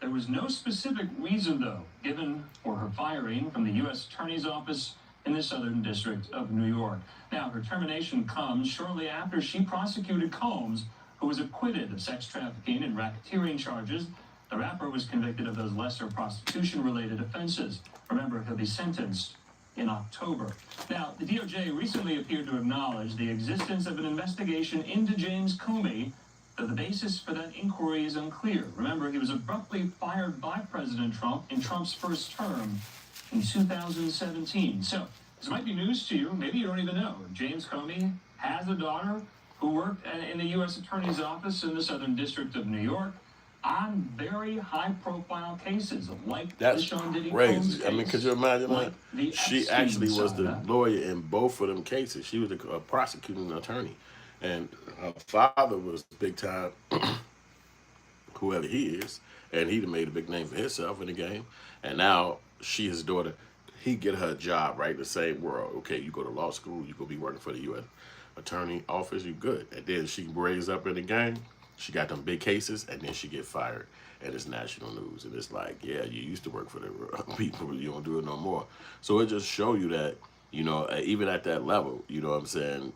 There was no specific reason, though, given for her firing from the U.S. Attorney's Office in the Southern District of New York. Now, her termination comes shortly after she prosecuted Combs, who was acquitted of sex trafficking and racketeering charges. The rapper was convicted of those lesser prostitution-related offenses. Remember, he'll be sentenced in October. Now, the DOJ recently appeared to acknowledge the existence of an investigation into James Comey, though the basis for that inquiry is unclear. Remember, he was abruptly fired by President Trump in Trump's first term in 2017. So, this might be news to you. Maybe you don't even know. James Comey has a daughter who worked in the U.S. Attorney's Office in the Southern District of New York on very high-profile cases like the Sean Diddy Combs case. I mean, could you imagine like that? She actually was the lawyer in both of them cases. She was a prosecuting attorney. And her father was big time, whoever he is, and he made a big name for himself in the game. And now she, his daughter, he get her a job, right? The same world. Okay, you go to law school, you go be working for the U.S. Attorney Office, you good. And then she raised up in the game. She got them big cases, and then she get fired, and it's national news. And it's like, yeah, you used to work for the people, you don't do it no more. So it just show you that, even at that level, you know what I'm saying,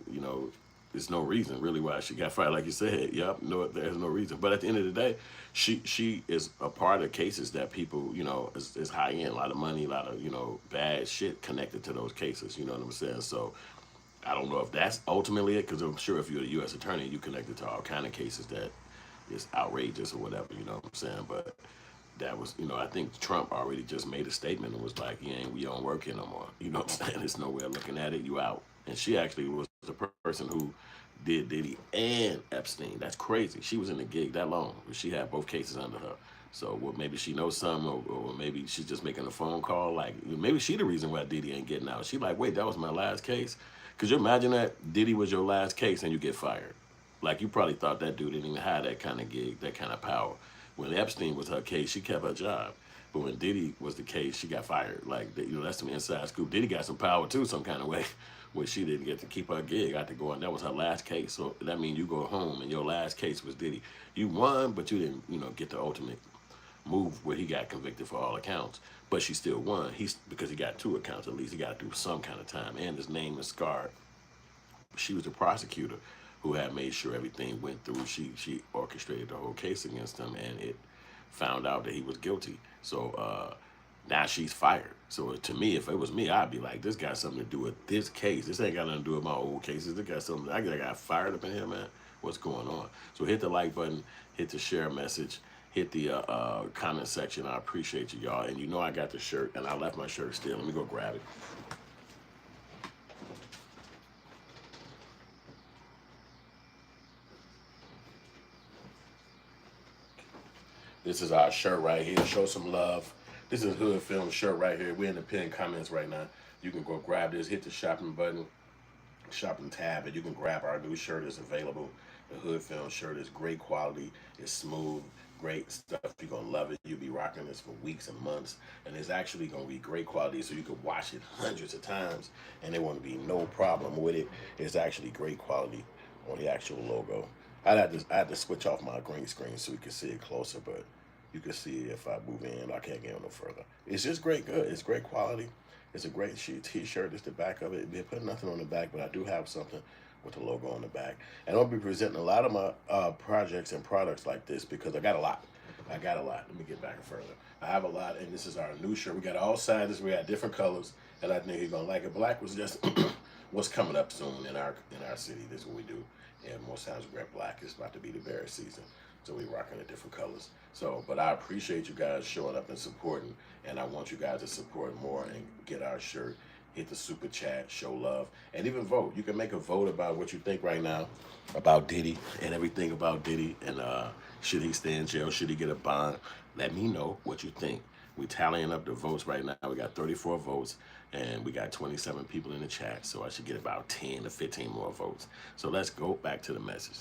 there's no reason really why she got fired. Like you said, yep, no, there's no reason. But at the end of the day, she is a part of cases that people, is high end, a lot of money, a lot of, bad shit connected to those cases. You know what I'm saying? So I don't know if that's ultimately it, because I'm sure if you're a U.S. attorney, you connected to all kind of cases that is outrageous or whatever, you know what I'm saying? But that was, I think Trump already just made a statement and was like, we don't work here no more. You know what I'm saying? There's no way of looking at it, you out. And she actually was the person who did Diddy and Epstein. That's crazy. She was in the gig that long, but she had both cases under her. So maybe she knows something, or maybe she's just making a phone call. Like, maybe she the reason why Diddy ain't getting out. She like, wait, that was my last case? Could you imagine that Diddy was your last case and you get fired? Like, you probably thought that dude didn't even have that kind of gig, that kind of power. When Epstein was her case, she kept her job. But when Diddy was the case, she got fired. Like, that's some inside scoop. Diddy got some power too, some kind of way, where she didn't get to keep her gig. Got to go on. That was her last case. So that means you go home and your last case was Diddy. You won, but you didn't, get the ultimate move where he got convicted for all accounts. But she still won. Because he got 2 accounts at least. He got to do some kind of time. And his name is scarred. She was the prosecutor who had made sure everything went through. She orchestrated the whole case against him, and it found out that he was guilty. So now she's fired. So to me, if it was me, I'd be like, this got something to do with this case. This ain't got nothing to do with my old cases. This got something. I got fired up in here, man. What's going on? So hit the like button, hit the share message, hit the comment section. I appreciate you, y'all. And I got the shirt, and I left my shirt still. Let me go grab it. This is our shirt right here. Show some love. This is Hoodfilms shirt right here. We're in the pinned comments right now. You can go grab this. Hit the shopping button, shopping tab, and you can grab our new shirt. It's available. The Hoodfilms shirt is great quality. It's smooth, great stuff. You're going to love it. You'll be rocking this for weeks and months. And it's actually going to be great quality, so you can wash it hundreds of times, and there won't be no problem with it. It's actually great quality on the actual logo. I had to switch off my green screen so you can see it closer, but you can see it if I move in. I can't get no further. It's just great good. It's great quality. It's a great t-shirt. It's the back of it. They put nothing on the back, but I do have something with the logo on the back. And I'll be presenting a lot of my projects and products like this because I got a lot. Let me get back further. I have a lot, and this is our new shirt. We got all sizes. We got different colors, and I think you're gonna like it. Black was just what's coming up soon in our city. This is what we do. And most times we grab black. It's about to be the berry season, so we rocking the different colors. So, but I appreciate you guys showing up and supporting, and I want you guys to support more and get our shirt. Hit the super chat, show love, and even vote. You can make a vote about what you think right now about Diddy and everything about Diddy, and should he stay in jail? Should he get a bond? Let me know what you think. We're tallying up the votes right now. We got 34 votes, and we got 27 people in the chat, so I should get about 10 to 15 more votes. So let's go back to the message.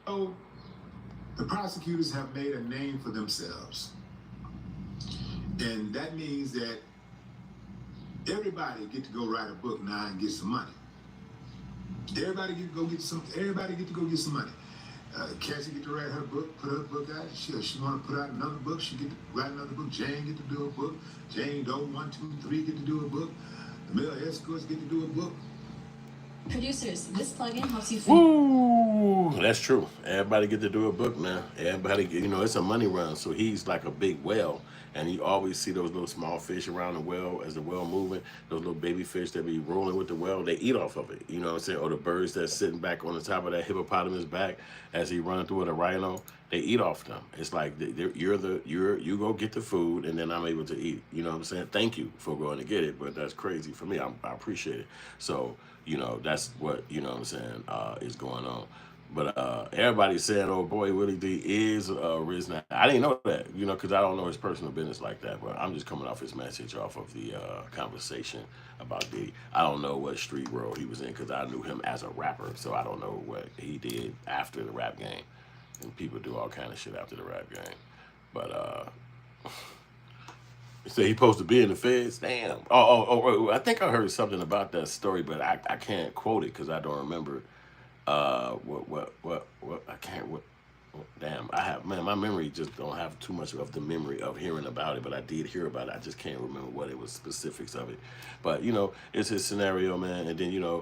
So the prosecutors have made a name for themselves, and that means that everybody get to go write a book now and get some money. Everybody get to go get some money. Cassie get to write her book, put her book out. She want to put out another book. She get to write another book. Jane get to do a book. Jane Doe 1, 2, 3 get to do a book. The male escorts get to do a book. Producers, this plugin helps you. Ooh, that's true. Everybody get to do a book now. Everybody, it's a money run. So he's like a big whale, and you always see those little small fish around the well as the well moving. Those little baby fish that be rolling with the well, they eat off of it. You know what I'm saying? Or the birds that's sitting back on the top of that hippopotamus back as he running through with a rhino. They eat off them. It's like you go get the food, and then I'm able to eat. You know what I'm saying? Thank you for going to get it, but that's crazy for me. I appreciate it. So that's what what I'm saying is going on. But everybody's saying, oh boy, Willie D is risen. I didn't know that, because I don't know his personal business like that. But I'm just coming off his message, off of the conversation about Diddy. I don't know what street world he was in because I knew him as a rapper. So I don't know what he did after the rap game. And people do all kind of shit after the rap game. But so he supposed to be in the feds? Damn. I think I heard something about that story, but I can't quote it because I don't remember. Damn, my memory just don't have too much of the memory of hearing about it, but I did hear about it. I just can't remember what it was, specifics of it. But, it's his scenario, man. And then,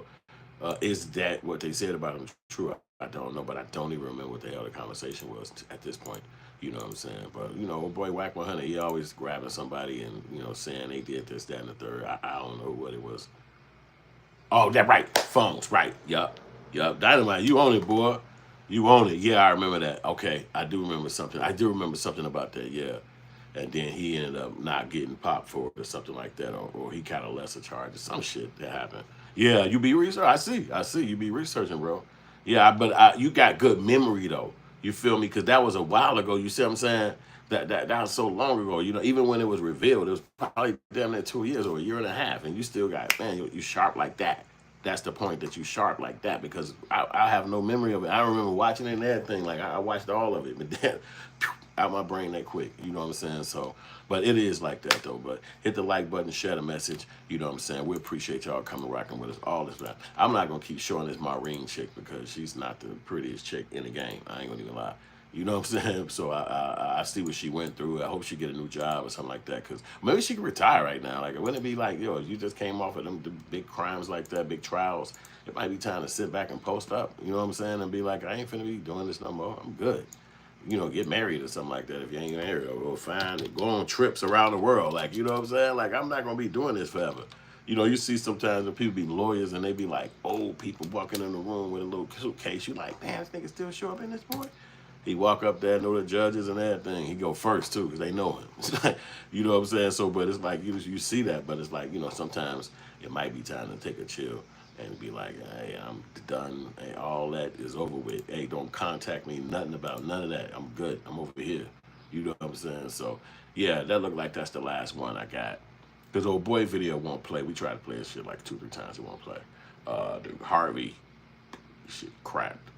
is that what they said about him true? I don't know, but I don't even remember what the hell the conversation was at this point. You know what I'm saying? But, old boy Whack 100, he always grabbing somebody and, saying they did this, that, and the third. I don't know what it was. Oh, that right. Phones, right. Yup. Dynamite, you own it, boy. You own it. Yeah, I remember that. Okay, I do remember something. About that, yeah. And then he ended up not getting popped for it or something like that, or he kind of lesser charges. Some shit that happened. Yeah, you be researching. I see. You be researching, bro. Yeah, but you got good memory, though. You feel me? Because that was a while ago. You see what I'm saying? That was so long ago. Even when it was revealed, it was probably damn near 2 years or a year and a half. And you still got, man, you sharp like that. That's the point, that you sharp like that, because I have no memory of it. I remember watching it and everything. Like, I watched all of it, but then out my brain that quick. You know what I'm saying? So, but it is like that, though. But hit the like button, share the message. You know what I'm saying? We appreciate y'all coming rocking with us all this time. I'm not going to keep showing this Maureen chick because she's not the prettiest chick in the game. I ain't going to even lie. You know what I'm saying? So I see what she went through. I hope she get a new job or something like that. Because maybe she could retire right now. Like, wouldn't it be like, you just came off of them big crimes like that, big trials. It might be time to sit back and post up. You know what I'm saying? And be like, I ain't finna be doing this no more. I'm good. Get married or something like that if you ain't married. Or find and go on trips around the world. Like, you know what I'm saying? Like, I'm not going to be doing this forever. You see sometimes when people be lawyers and they be like old people walking in the room with a little suitcase. You like, man, this nigga still show up in this boy? He walk up there, know the judges and everything. He go first too, because they know him. It's like, you know what I'm saying? So, but it's like you see that, but it's like, sometimes it might be time to take a chill and be like, hey, I'm done. Hey, all that is over with. Hey, don't contact me, nothing about none of that. I'm good. I'm over here. You know what I'm saying? So, yeah, that look like that's the last one I got. Because old boy video won't play. We tried to play this shit like 2-3 times. It won't play. The Harvey shit cracked.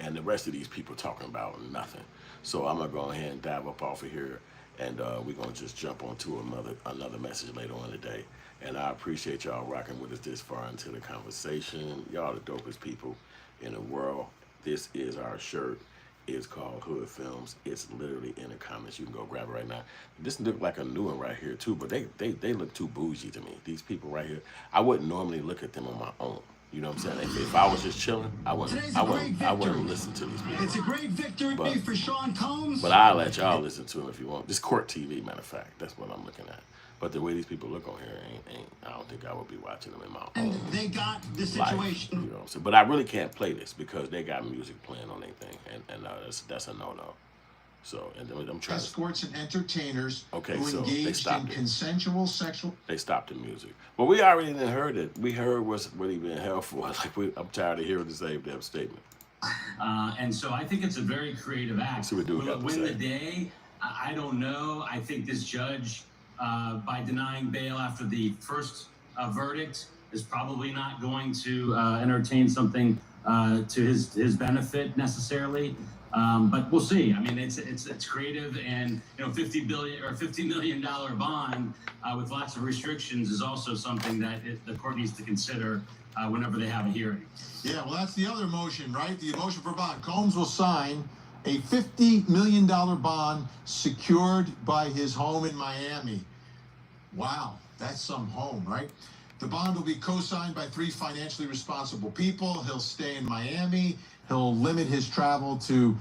And the rest of these people talking about nothing. So I'm going to go ahead and dive up off of here. And we're going to just jump onto another message later on today. And I appreciate y'all rocking with us this far into the conversation. Y'all the dopest people in the world. This is our shirt. is called Hoodfilms. It's literally in the comments. You can go grab it right now. This look like a new one right here too, but they look too bougie to me. These people right here, I wouldn't normally look at them on my own. You know what I'm saying? If I was just chilling, I wouldn't listen to these people. It's a great victory for Sean Combs. But I'll let y'all listen to him if you want. Just Court TV, matter of fact. That's what I'm looking at. But the way these people look on here, I don't think I would be watching them in my own. And they got the situation. Life, you know what I'm saying? But I really can't play this because they got music playing on their thing, and that's a no-no. So, and I'm trying. Escorts and entertainers who they engaged stopped in it. consensual sexual. They stopped the music. But we already didn't heard it. We heard what he been held for. Like I'm tired of hearing the same damn statement. And so I think it's a very creative act. See what dude Will got it to win say. the day? I don't know. I think this judge, by denying bail after the first verdict, is probably not going to entertain something to his benefit necessarily. But we'll see. I mean, it's creative, and $50 million bond with lots of restrictions is also something that the court needs to consider whenever they have a hearing. Yeah, well, that's the other motion, right? The motion for bond. Combs will sign a $50 million bond secured by his home in Miami. Wow, that's some home, right? The bond will be co-signed by 3 financially responsible people. He'll stay in Miami. He'll limit his travel to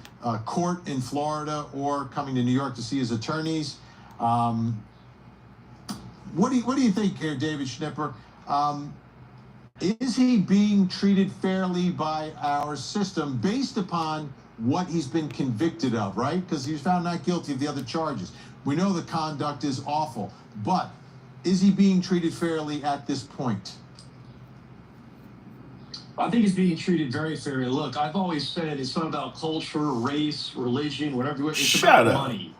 court in Florida or coming to New York to see his attorneys. What do you think here, David Schnipper? Is he being treated fairly by our system based upon what he's been convicted of, right? Because he was found not guilty of the other charges. We know the conduct is awful, but is he being treated fairly at this point? I think he's being treated very fairly. Look, I've always said it's not about culture, race, religion, whatever. It's about money.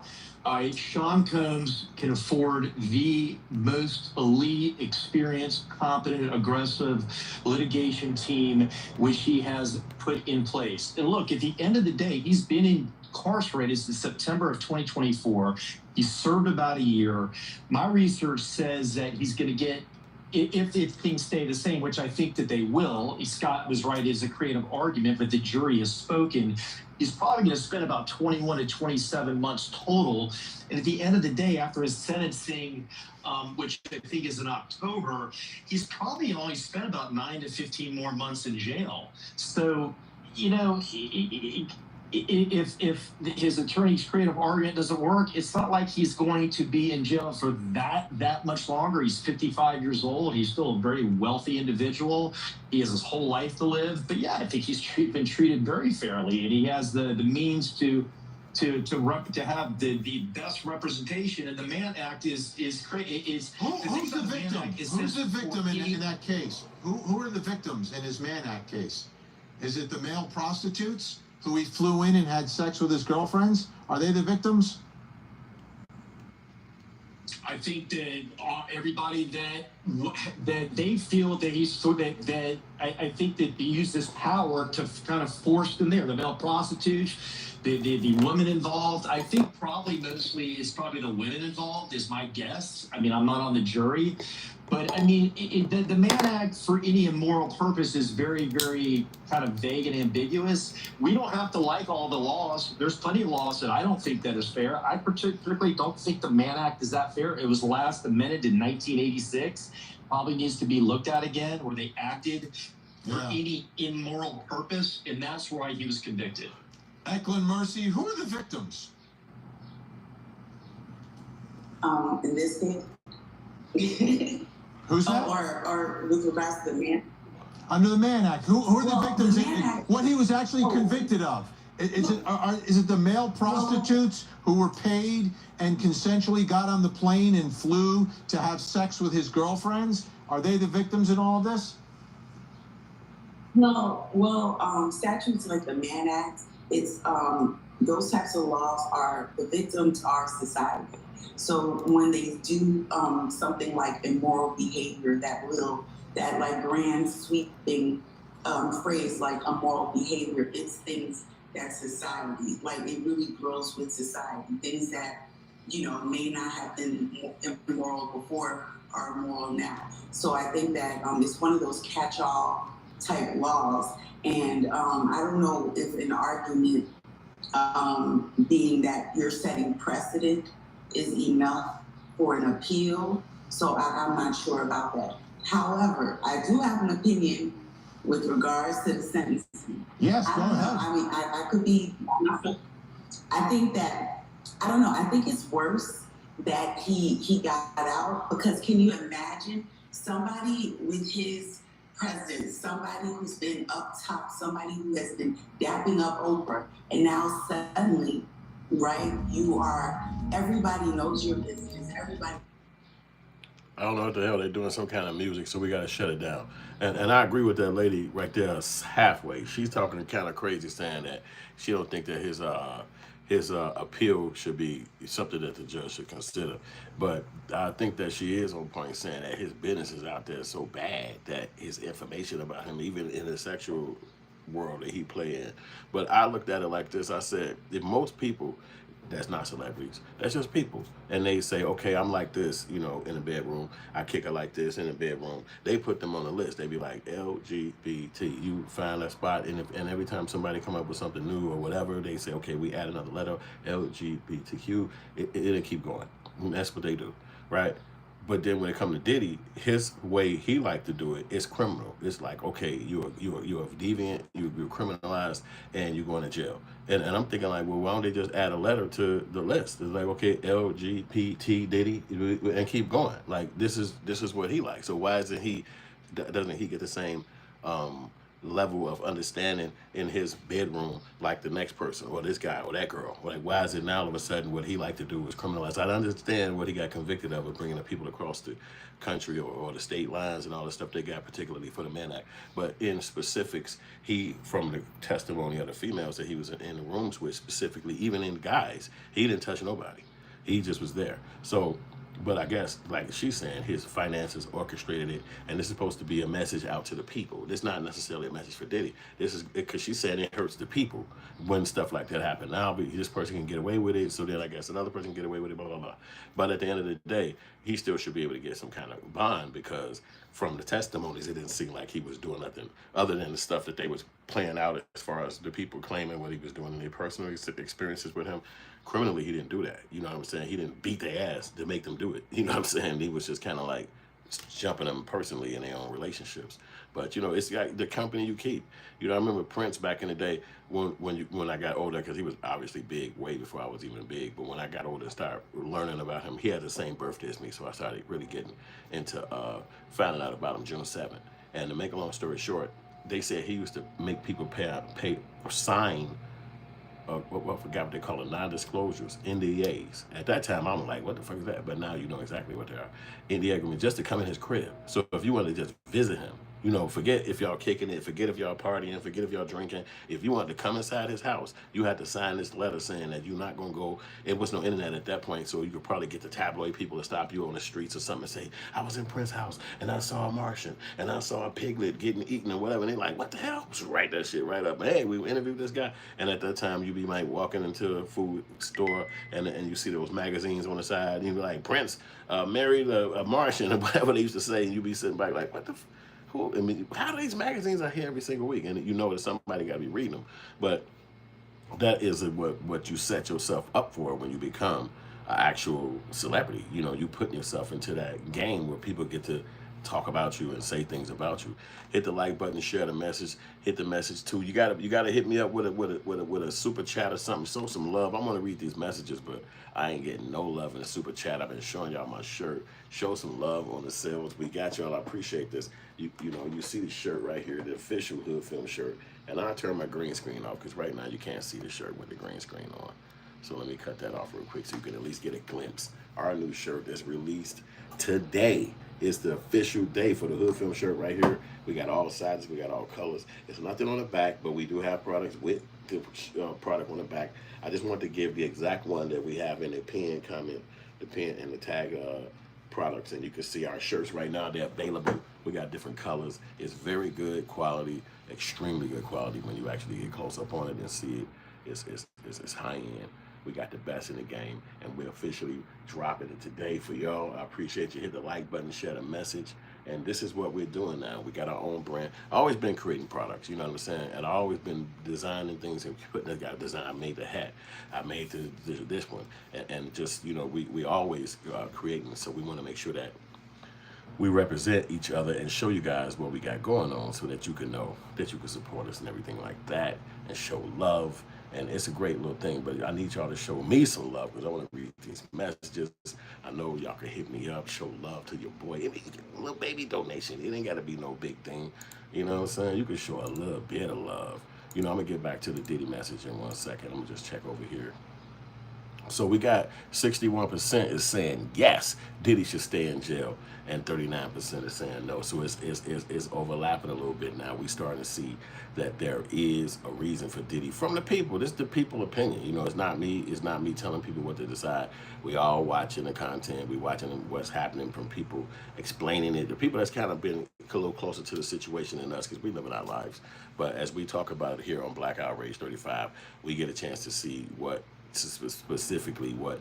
Sean Combs can afford the most elite, experienced, competent, aggressive litigation team which he has put in place. And look, at the end of the day, he's been incarcerated since September of 2024. He served about a year. My research says that he's going to get, if things stay the same, which I think that they will, Scott was right, it's a creative argument, but the jury has spoken. He's probably going to spend about 21 to 27 months total. And at the end of the day, after his sentencing, which I think is in October, he's probably only spent about 9 to 15 more months in jail. So, you know, if his attorney's creative argument doesn't work, it's not like he's going to be in jail for that much longer. He's 55 years old. He's still a very wealthy individual. He has his whole life to live. But yeah, I think he's been treated very fairly, and he has the means to have the best representation. And the Mann Act is who's the victim? Who's the victim in that case? Who are the victims in his Mann Act case? Is it the male prostitutes who he flew in and had sex with his girlfriends? Are they the victims? I think that everybody that they feel that he's so that I think that he used this power to kind of force them there. The male prostitutes, the women involved. I think probably mostly is probably the women involved is my guess. I mean, I'm not on the jury. But I mean, the Mann Act for any immoral purpose is very, very kind of vague and ambiguous. We don't have to like all the laws. There's plenty of laws that I don't think that is fair. I particularly don't think the Mann Act is that fair. It was last amended in 1986. Probably needs to be looked at again, where they acted for any immoral purpose, and that's why he was convicted. Eklund Mercy, who are the victims? In this case. Who's that? Or with regards to the man? Under the Mann Act. Who are the victims? What he was actually convicted of? Is it the male prostitutes who were paid and consensually got on the plane and flew to have sex with his girlfriends? Are they the victims in all of this? No. Well, statutes like the Mann Act, it's those types of laws are the victims are society. So when they do something like immoral behavior, that like grand sweeping phrase like immoral behavior, it's things that society, like it really grows with society. Things that, you know, may not have been immoral before are moral now. So I think that it's one of those catch-all type laws. And I don't know if an argument being that you're setting precedent is enough for an appeal. So I'm not sure about that. However, I do have an opinion with regards to the sentencing. Yes, go ahead. I mean, I could be, I think that, I don't know, I think it's worse that he got out, because can you imagine somebody with his presence, somebody who's been up top, somebody who has been dapping up Oprah, and now suddenly, right, everybody knows your business, everybody. I don't know what the hell they're doing, some kind of music, so we got to shut it down. And I agree with that lady right there halfway. She's talking kind of crazy, saying that she don't think that his appeal should be something that the judge should consider. But I think that she is on point, saying that his business is out there so bad that his information about him, even in the sexual world that he play in. But I looked at it like this. I said, if most people that's not celebrities, that's just people, and they say, okay, I'm like this, you know, in the bedroom, I kick her like this in the bedroom, they put them on the list. They be like LGBT, you find that spot, and every time somebody come up with something new or whatever, they say, okay, we add another letter, LGBTQ, it'll keep going. And that's what they do, right? But then when it comes to Diddy, his way he like to do it is criminal. It's like, okay, you're deviant, you're criminalized, and you're going to jail. And I'm thinking like, well, why don't they just add a letter to the list? It's like, okay, LGBT Diddy, and keep going. Like this is what he likes. So why doesn't he get the same level of understanding in his bedroom like the next person or this guy or that girl? Like, why is it now all of a sudden what he like to do is criminalized? I understand what he got convicted of bringing the people across the country or the state lines and all the stuff they got, particularly for the Mann Act. But in specifics, he, from the testimony of the females that he was in the rooms with, specifically, even in guys, he didn't touch nobody. He just was there. So, but I guess, like she's saying, his finances orchestrated it, and this is supposed to be a message out to the people. This is not necessarily a message for Diddy. This is because she's saying it hurts the people when stuff like that happens. Now, this person can get away with it, so then I guess another person can get away with it, blah, blah, blah. But at the end of the day, he still should be able to get some kind of bond, because from the testimonies, it didn't seem like he was doing nothing other than the stuff that they was playing out as far as the people claiming what he was doing in their personal experiences with him. Criminally, he didn't do that. You know what I'm saying? He didn't beat their ass to make them do it. You know what I'm saying? He was just kind of like jumping them personally in their own relationships. But you know, it's like the company you keep. You know, I remember Prince back in the day when I got older, because he was obviously big way before I was even big. But when I got older and started learning about him, he had the same birthday as me, so I started really getting into finding out about him June 7th. And to make a long story short, they said he used to make people pay or sign. I forgot what they call it, non-disclosures, NDAs. At that time, I'm like, what the fuck is that? But now you know exactly what they are. NDA agreement, just to come in his crib. So if you want to just visit him, you know, forget if y'all kicking it, forget if y'all partying, forget if y'all drinking. If you wanted to come inside his house, you had to sign this letter saying that you're not going to go. It was no internet at that point, so you could probably get the tabloid people to stop you on the streets or something and say, I was in Prince's house, and I saw a Martian, and I saw a piglet getting eaten or whatever. And they're like, what the hell? Just write that shit right up. Hey, we interviewed this guy. And at that time, you'd be like walking into a food store, and you see those magazines on the side, and you'd be like, Prince married a Martian, or whatever they used to say, and you'd be sitting back like, what the who? I mean, how do these magazines are here every single week? And you know that somebody got to be reading them. But that is what you set yourself up for when you become an actual celebrity. You know, you putting yourself into that game where people get to talk about you and say things about you. Hit the like button, share the message, hit the message too. You gotta hit me up with a super chat or something. Show some love. I'm gonna read these messages, but I ain't getting no love in the super chat. I've been showing y'all my shirt. Show some love on the sales. We got y'all. I appreciate this. You know, you see the shirt right here, the official Hood Film shirt. And I'll turn my green screen off, because right now you can't see the shirt with the green screen on. So let me cut that off real quick so you can at least get a glimpse. Our new shirt is released today. It's the official day for the Hood Film shirt right here. We got all sizes, we got all colors. There's nothing on the back, but we do have products with the product on the back. I just want to give the exact one that we have in the pin comment, the pin and the tag products, and you can see our shirts right now. They're available. We got different colors. It's very good quality, extremely good quality when you actually get close up on it and see it. It's high end. We got the best in the game, and we're officially dropping it today for y'all. I appreciate you. Hit the like button, share the message, And this is what we're doing now. We got our own brand. I've always been creating products, you know what I'm saying? And I've always been designing things and putting that got design. I made the hat. I made this one. And just, you know, we always creating. So we want to make sure that we represent each other and show you guys what we got going on so that you can know that you can support us and everything like that and show love. And it's a great little thing, but I need y'all to show me some love because I want to read these messages. I know y'all can hit me up, show love to your boy. I mean, a little baby donation. It ain't got to be no big thing. You know what I'm saying? You can show a little bit of love. You know, I'm going to get back to the Diddy message in 1 second. I'm going to just check over here. So we got 61% is saying yes, Diddy should stay in jail, and 39% is saying no. So it's overlapping a little bit now. We starting to see that there is a reason for Diddy from the people. This is the people opinion. You know, it's not me. It's not me telling people what to decide. We all watching the content. We watching what's happening from people explaining it. The people that's kind of been a little closer to the situation than us because we live in our lives. But as we talk about it here on Black Outrage 35, we get a chance to see what specifically what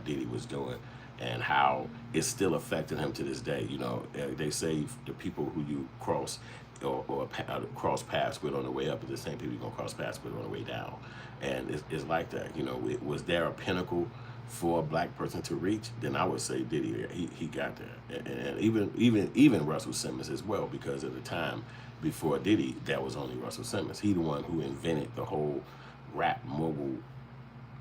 Diddy was doing and how it's still affecting him to this day. You know, they say the people who you cross or cross paths with on the way up are the same people you're gonna cross paths with on the way down. And it's like that. You know, was there a pinnacle for a black person to reach? Then I would say Diddy, he got there. And even Russell Simmons as well, because at the time before Diddy, that was only Russell Simmons. He the one who invented the whole rap mogul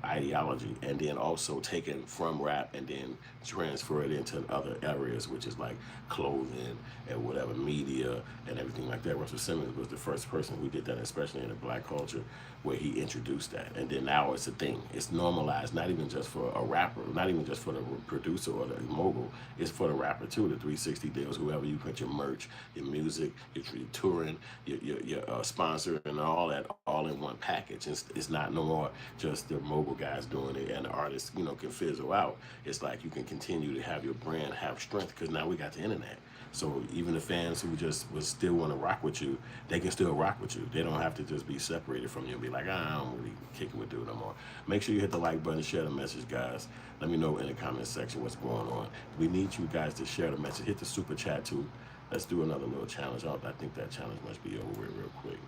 ideology, and then also taken from rap and then transfer it into other areas, which is like clothing and whatever, media and everything like that. Russell Simmons was the first person who did that, especially in the black culture, where he introduced that. And then now it's a thing. It's normalized, not even just for a rapper, not even just for the producer or the mogul. It's for the rapper too, the 360 deals, whoever you put your merch, your music, your touring, your sponsor, and all that all in one package. It's not no more just the mogul guys doing it and the artists, you know, can fizzle out. It's like you can continue to have your brand have strength because now we got the internet. So even the fans who just would still want to rock with you, they can still rock with you. They don't have to just be separated from you and be like, I don't really kick it with dude no more. Make sure you hit the like button, share the message, guys. Let me know in the comment section what's going on. We need you guys to share the message. Hit the super chat too. Let's do another little challenge. I think that challenge must be over real quick.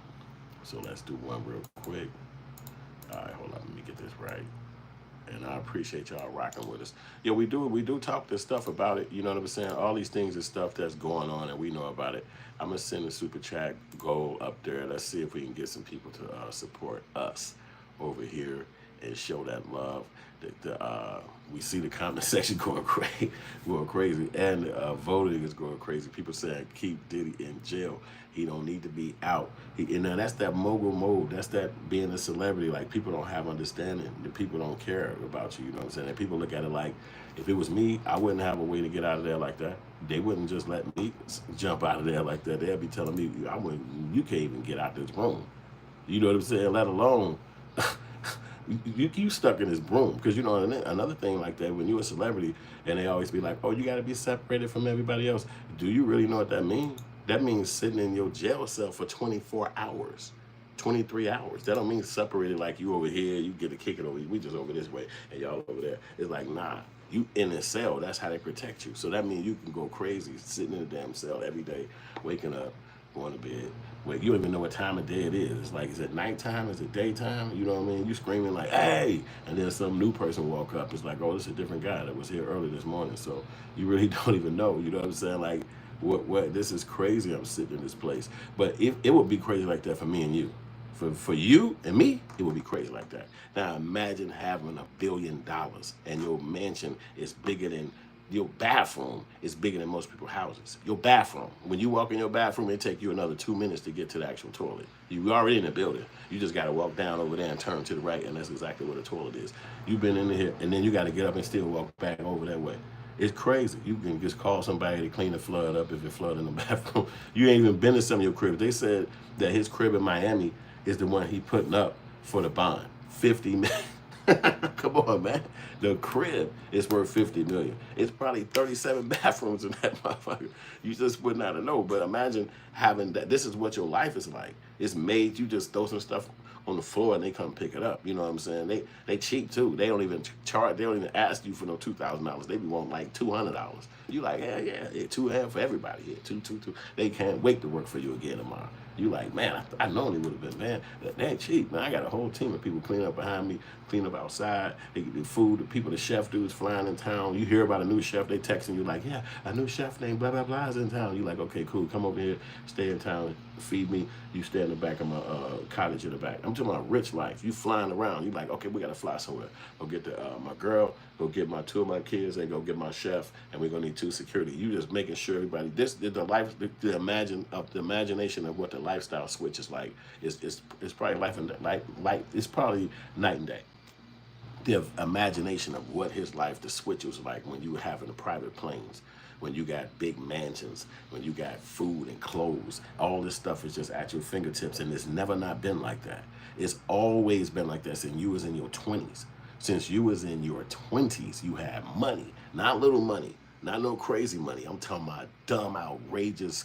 So let's do one real quick. All right, hold on. Let me get this right. And I appreciate y'all rocking with us. Yeah, we do talk this stuff about it. You know what I'm saying? All these things is stuff that's going on and we know about it. I'm going to send a super chat goal up there. Let's see if we can get some people to support us over here and show that love. We see the comment section going crazy, and voting is going crazy. People saying keep Diddy in jail. He don't need to be out. And that's that mogul mode. That's that being a celebrity. Like, people don't have understanding. The people don't care about you. You know what I'm saying? And people look at it like, if it was me, I wouldn't have a way to get out of there like that. They wouldn't just let me jump out of there like that. They'd be telling me, you can't even get out this room. You know what I'm saying? Let alone you stuck in this broom. Because, you know, another thing like that, when you're a celebrity and they always be like, oh, you got to be separated from everybody else. Do you really know what that means? That means sitting in your jail cell for 24 hours, 23 hours. That don't mean separated like you over here, you get to kick it over here, we just over this way, and y'all over there. It's like, nah, you in a cell, that's how they protect you. So that means you can go crazy sitting in a damn cell every day, waking up, going to bed. Wait, you don't even know what time of day it is. It's like, is it nighttime? Is it daytime? You know what I mean? You screaming like, hey! And then some new person walk up. It's like, oh, this is a different guy that was here early this morning. So you really don't even know. You know what I'm saying? Like, what this is crazy. I'm sitting in this place. But it would be crazy like that for me and you. For you and me, it would be crazy like that. Now imagine having $1 billion and your mansion is bigger than your bathroom is bigger than most people's houses. Your bathroom. When you walk in your bathroom, it take you another 2 minutes to get to the actual toilet. You already in the building. You just got to walk down over there and turn to the right, and that's exactly where the toilet is. You've been in here, and then you got to get up and still walk back over that way. It's crazy. You can just call somebody to clean the flood up if it flooded in the bathroom. You ain't even been in some of your cribs. They said that his crib in Miami is the one he putting up for the bond. 50 million. Come on, man. The crib is worth $50 million. It's probably 37 bathrooms in that motherfucker. You just would not know. But imagine having that. This is what your life is like. It's made. You just throw some stuff on the floor and they come pick it up. You know what I'm saying? They cheap too. They don't even charge. They don't even ask you for no $2,000. They be wanting like $200. You like, yeah, 200 for everybody. Yeah, two. They can't wait to work for you again tomorrow. You like, man, I known it would have been, man. They ain't cheap, man. I got a whole team of people clean up behind me, clean up outside. They get the food, the people, the chef dudes flying in town. You hear about a new chef, they texting you like, yeah, a new chef named blah, blah, blah is in town. You like, okay, cool. Come over here, stay in town, feed me. You stay in the back of my cottage in the back. I'm talking about rich life. You flying around. You like, okay, we got to fly somewhere. Go get my girl, go get my 2 of my kids, and go get my chef, and we're going to need 2 security. You just making sure everybody, this is the imagination of what the lifestyle switch is like. It's probably it's probably night and day. The imagination of what his life, the switch was like when you were having the private planes, when you got big mansions, when you got food and clothes. All this stuff is just at your fingertips, and it's never not been like that. It's always been like that since you was in your 20s. Since you was in your 20s, you had money, not little money, not no crazy money. I'm talking about dumb, outrageous,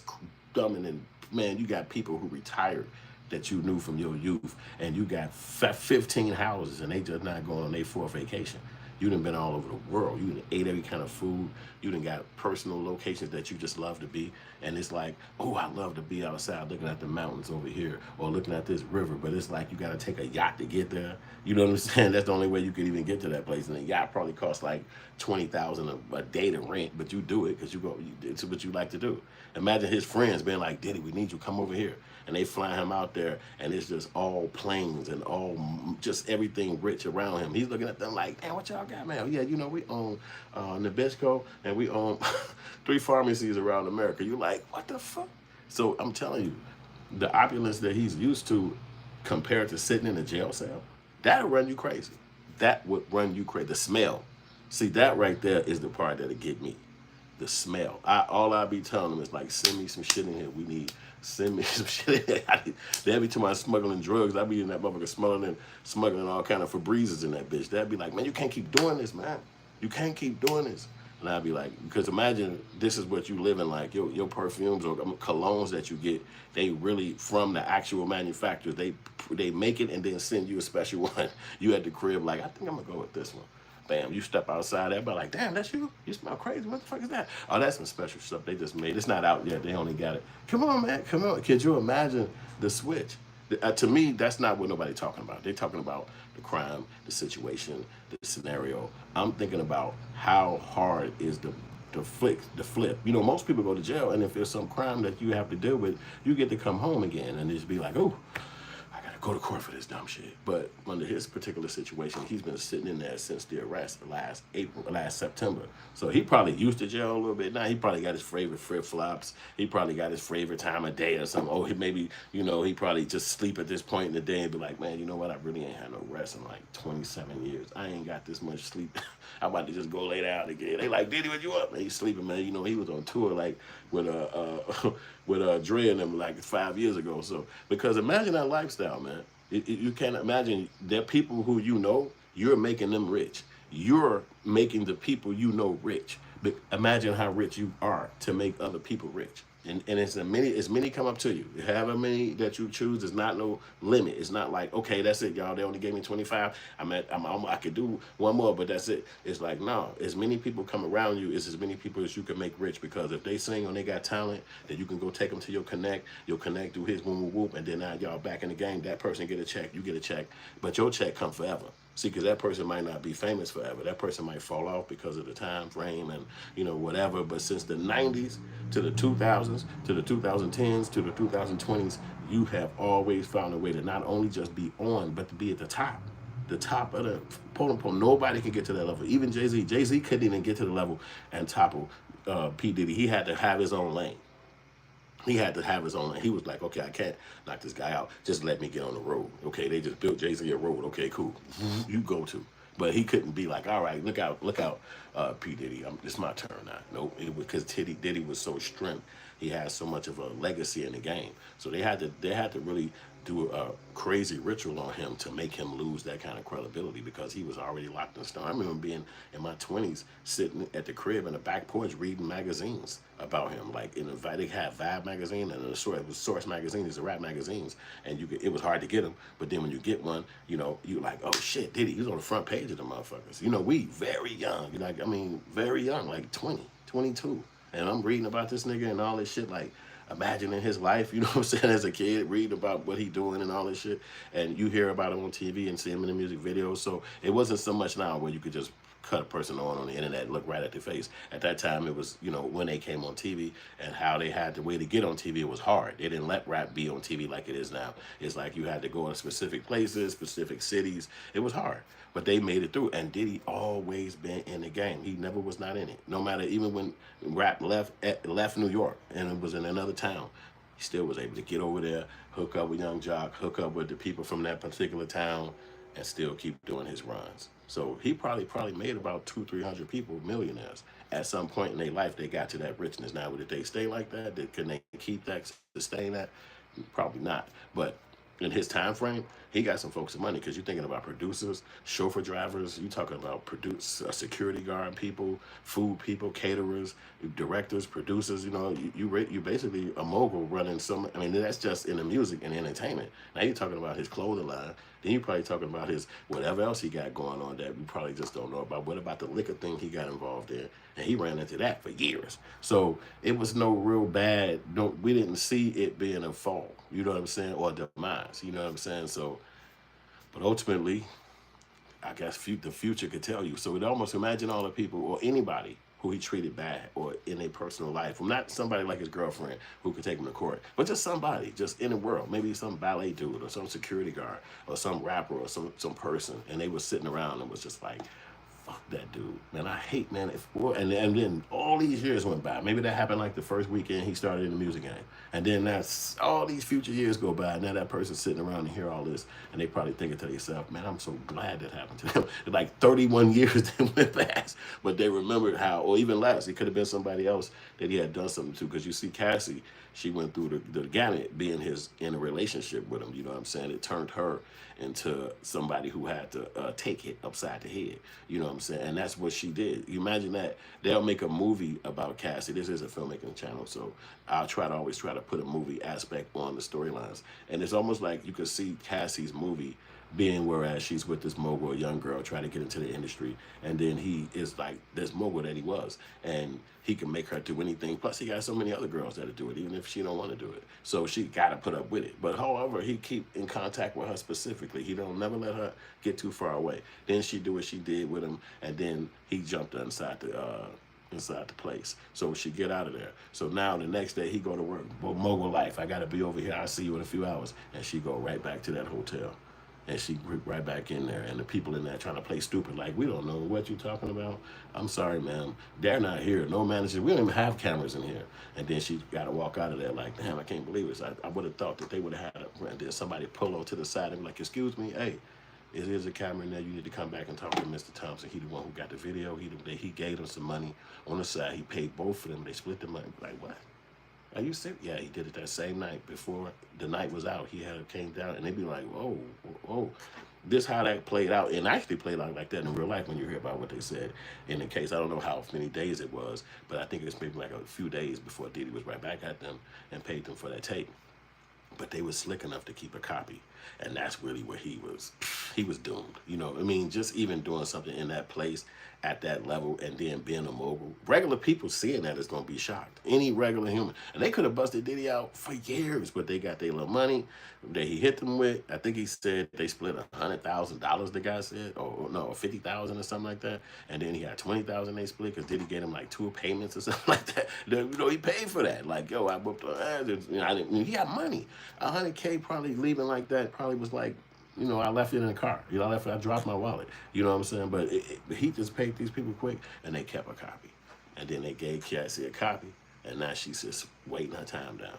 and man, you got people who retired that you knew from your youth, and you got 15 houses, and they just not going on their 4th vacation. You done been all over the world. You done ate every kind of food. You done got personal locations that you just love to be. And it's like, oh, I love to be outside looking at the mountains over here or looking at this river. But it's like you got to take a yacht to get there. You know what I'm saying? That's the only way you could even get to that place. And the yacht probably costs like $20,000 a day to rent. But you do it because it's what you like to do. Imagine his friends being like, Diddy, we need you. Come over here. And they fly him out there, and it's just all planes and all just everything rich around him. He's looking at them like, damn, what y'all got, man? Yeah, you know, we own Nabisco, and we own 3 pharmacies around America. You're like, what the fuck? So I'm telling you, the opulence that he's used to compared to sitting in a jail cell, that'll run you crazy. That would run you crazy. The smell. See, that right there is the part that'll get me. The smell. All I be telling them is like, send me some shit in here. Send me some shit. Every time I'm smuggling drugs, I be in that motherfucker smuggling all kind of Febrezes in that bitch. That'd be like, man, you can't keep doing this, man. You can't keep doing this. And I'd be like, because imagine this is what you live in like. Your perfumes or colognes that you get, they really from the actual manufacturers. They make it and then send you a special one. You at the crib like, I think I'm gonna go with this one. Bam, you step outside, everybody like, damn, that's you? You smell crazy. What the fuck is that? Oh, that's some special stuff they just made. It's not out yet. They only got it. Come on, man. Come on. Could you imagine the switch? To me, that's not what nobody's talking about. They're talking about the crime, the situation, the scenario. I'm thinking about how hard is the flip. You know, most people go to jail, and if there's some crime that you have to deal with, you get to come home again and just be like, oh, go to court for this dumb shit. But under his particular situation, he's been sitting in there since the arrest last September. So he probably used to jail a little bit. Now he probably got his favorite flip-flops. He probably got his favorite time of day or something. Oh, he probably just sleep at this point in the day and be like, man, you know what? I really ain't had no rest in like 27 years. I ain't got this much sleep. I'm about to just go lay down again. They like, Diddy, what you up? Man, he's sleeping, man. You know, he was on tour like with Dre and them like 5 years ago. So because imagine that lifestyle, man. You can't imagine there are people who you know, you're making them rich. You're making the people you know rich. But imagine how rich you are to make other people rich. And it's as many come up to you. However many that you choose, there's not no limit. It's not like, okay, that's it, y'all. They only gave me 25. I could do one more, but that's it. It's like, no, as many people come around you, it's as many people as you can make rich. Because if they sing and they got talent, then you can go take them to your connect. Your connect do his whoop whoop, and then now y'all back in the game. That person get a check, you get a check, but your check come forever. See, because that person might not be famous forever. That person might fall off because of the time frame and, you know, whatever. But since the 90s to the 2000s, to the 2010s, to the 2020s, you have always found a way to not only just be on, but to be at the top. The top of the quote-unquote. Nobody can get to that level. Even Jay-Z. Jay-Z couldn't even get to the level and topple P. Diddy. He had to have his own lane. He had to have his own lane. He was like, okay, I can't knock this guy out. Just let me get on the road. Okay, they just built Jay-Z a road. Okay, cool. You go to. But he couldn't be like, all right, look out, P. Diddy. It's my turn now. Nope, because Diddy was so strength. He has so much of a legacy in the game. So they had to really do a crazy ritual on him to make him lose that kind of credibility because he was already locked in stone. I remember being in my 20s sitting at the crib in the back porch reading magazines about him. Like they had Vibe magazine and it was Source magazine. These are rap magazines, and it was hard to get them. But then when you get one, you know, you like, oh shit, Diddy, he was on the front page of the motherfuckers. You know, we very young, like, I mean, very young, like 20, 22, and I'm reading about this nigga and all this shit, like, imagining his life, you know what I'm saying, as a kid, reading about what he doing and all this shit, and you hear about him on TV and see him in the music videos. So it wasn't so much now where you could just cut a person on the internet and look right at their face. At that time, it was, you know, when they came on TV and how they had the way to get on TV, it was hard. They didn't let rap be on TV like it is now. It's like you had to go to specific places, specific cities. It was hard, but they made it through. And Diddy always been in the game. He never was not in it. No matter, even when rap left New York and it was in another town, he still was able to get over there, hook up with Young Jock, hook up with the people from that particular town, and still keep doing his runs. So he probably made about 200-300 people millionaires. At some point in their life, they got to that richness. Now, did they stay like that? Can they keep that, sustain that? Probably not. But in his time frame, he got some folks some money because you're thinking about producers, chauffeur drivers, you're talking about security guard people, food people, caterers, directors, producers. You know, you basically a mogul running some. I mean, that's just in the music and entertainment. Now you're talking about his clothing line. Then you're probably talking about his whatever else he got going on that we probably just don't know about. What about the liquor thing he got involved in? And he ran into that for years. So it was no real bad. We didn't see it being a fall. You know what I'm saying? Or demise. You know what I'm saying? So, but ultimately, I guess the future could tell you. So it almost imagine all the people or anybody who he treated bad or in their personal life. Not somebody like his girlfriend who could take him to court, but just somebody just in the world, maybe some ballet dude or some security guard or some rapper or some person. And they were sitting around and was just like, fuck that dude, man. I hate, man. And then all these years went by. Maybe that happened like the first weekend he started in the music game. And then that's all these future years go by. Now that person's sitting around and hear all this, and they probably thinking to themselves, man, I'm so glad that happened to them. Like 31 years they went past, but they remembered how, or even less, it could have been somebody else that he had done something to. Because you see Cassie, she went through the gamut being in a relationship with him. You know what I'm saying? It turned her into somebody who had to take it upside the head. You know what I'm saying? And that's what she did. You imagine that. They'll make a movie about Cassie. This is a filmmaking channel, so I'll always try to put a movie aspect on the storylines. And it's almost like you could see Cassie's movie being whereas she's with this mogul, a young girl, trying to get into the industry, and then he is like this mogul that he was, and he can make her do anything. Plus, he got so many other girls that'll do it, even if she don't want to do it. So she got to put up with it. But however, he keep in contact with her specifically. He don't never let her get too far away. Then she do what she did with him, and then he jumped her inside the place. So she get out of there. So now the next day he go to work. Well, mogul life. I got to be over here. I'll see you in a few hours. And she go right back to that hotel. And she right back in there, and the people in there trying to play stupid, like, we don't know what you're talking about. I'm sorry, ma'am. They're not here. No manager. We don't even have cameras in here. And then she got to walk out of there like, damn, I can't believe this. I would have thought that they would have had and then somebody pull her to the side and be like, excuse me, hey, there's a camera in there. You need to come back and talk to Mr. Thompson. He the one who got the video. He gave them some money on the side. He paid both of them. They split the money. Like, what? Are you serious? Yeah, he did it that same night before the night was out. He came down, and they'd be like, whoa. This how that played out, and actually played out like that in real life when you hear about what they said in the case. I don't know how many days it was, but I think it was maybe like a few days before Diddy was right back at them and paid them for that tape. But they were slick enough to keep a copy, and that's really where he was doomed. You know, I mean, just even doing something in that place at that level and then being a mogul. Regular people seeing that is going to be shocked. Any regular human. And they could have busted Diddy out for years, but they got their little money that he hit them with. I think he said they split $100,000, the guy said, or no, 50,000 or something like that. And then he had 20,000 they split because Diddy gave him like 2 payments or something like that. You know, he paid for that. Like, yo, I whooped her ass. You know, he got money. 100K probably leaving like that probably was like, you know, I left it in the car. You know, I dropped my wallet. You know what I'm saying? But he just paid these people quick, and they kept a copy. And then they gave Cassie a copy, and now she's just waiting her time down.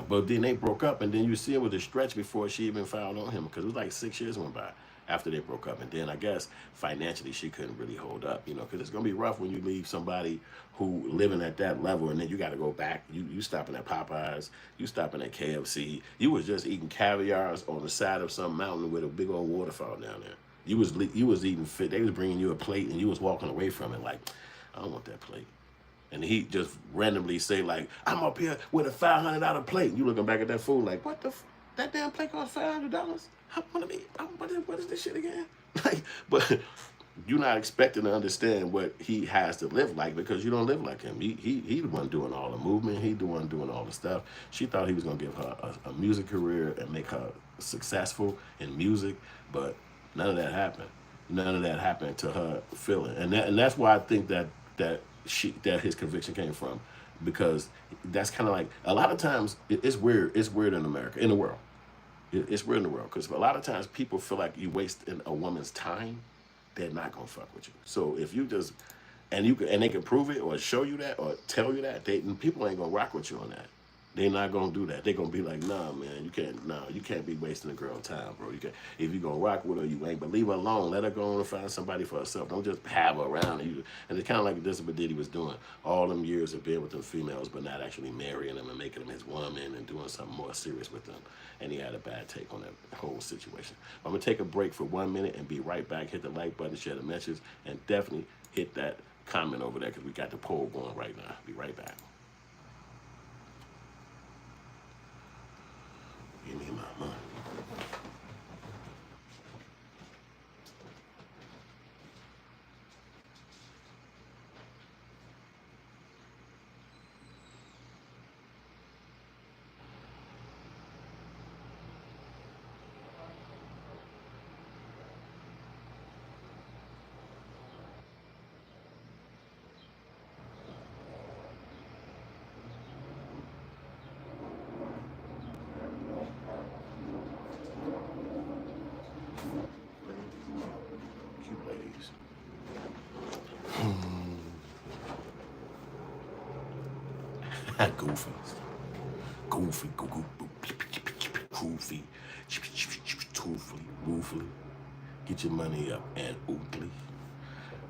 But then they broke up, and then you see it was a stretch before she even filed on him, because it was like 6 years went by. after they broke up. And then I guess financially she couldn't really hold up, you know, because it's gonna be rough when you leave somebody who living at that level, and then you got to go back. You stopping at Popeyes, you stopping at KFC. You was just eating caviars on the side of some mountain with a big old waterfall down there. You was eating fit. They was bringing you a plate, and you was walking away from it like, I don't want that plate. And he just randomly say like, I'm up here with a $500 plate. You looking back at that food like, what the? That damn plate cost $500. What is this shit again? Like, but you're not expecting to understand what he has to live like because you don't live like him. He the one doing all the movement. He the one doing all the stuff. She thought he was gonna give her a music career and make her successful in music, but none of that happened. None of that happened to her feeling, and that's why I think that his conviction came from, because that's kind of like a lot of times it's weird. It's weird in America, in the world. It's weird in the world because a lot of times people feel like you wasting a woman's time. They're not gonna fuck with you. So if you just and they can prove it or show you that or tell you that, people ain't gonna rock with you on that. They're not gonna do that. They're gonna be like, nah, man, you can't be wasting a girl time, bro. You can't. If you gonna rock with her, you ain't. But leave her alone. Let her go on and find somebody for herself. Don't just have her around. And it's kind of like this is what Diddy was doing all them years of being with them females, but not actually marrying them and making them his woman and doing something more serious with them. And he had a bad take on that whole situation. I'm gonna take a break for 1 minute and be right back. Hit the like button, share the message, and definitely hit that comment over there because we got the poll going right now. Be right back. Give me my money. Cute ladies. Goofy. Goofy. Goofy. Woofly. Get your money up and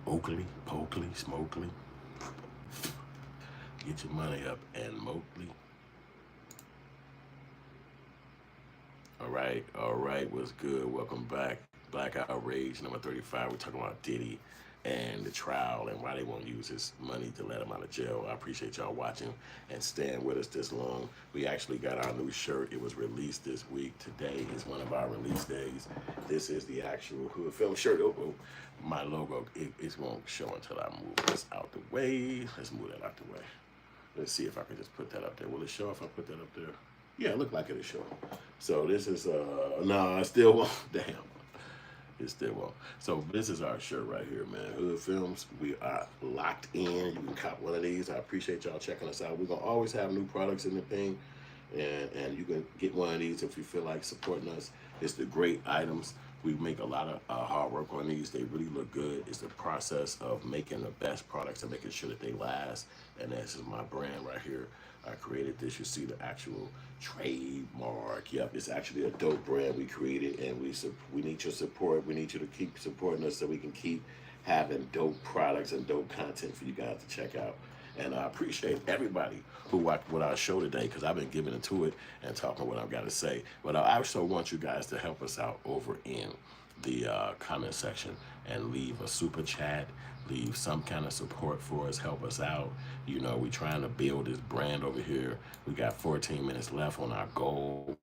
Oakley, Pokely, Smokely. Get your money up and Moakley. All right, what's good? Welcome back. Black Outrage, number 35. We're talking about Diddy and the trial and why they won't use his money to let him out of jail. I appreciate y'all watching and staying with us this long. We actually got our new shirt. It was released this week. Today is one of our release days. This is the actual Hoodfilms shirt. Oh, my logo, it won't show until I move this out the way. Let's move that out the way. Let's see if I can just put that up there. Will it show if I put that up there? Yeah, it looked like it'll show. So this is, no, I still won't. Damn. It still won't. So this is our shirt right here, man. Hoodfilms. We are locked in. You can cop one of these. I appreciate y'all checking us out. We're going to always have new products in the thing. And you can get one of these if you feel like supporting us. It's the great items. We make a lot of hard work on these. They really look good. It's the process of making the best products and making sure that they last. And this is my brand right here. I created this. You see the actual trademark. Yep, it's actually a dope brand we created, and we need your support. We need you to keep supporting us so we can keep having dope products and dope content for you guys to check out. And I appreciate everybody who watched with our show today because I've been giving into it and talking what I've got to say. But I also want you guys to help us out over in the comment section and leave a super chat, leave some kind of support for us, help us out. You know, we're trying to build this brand over here. We got 14 minutes left on our goal.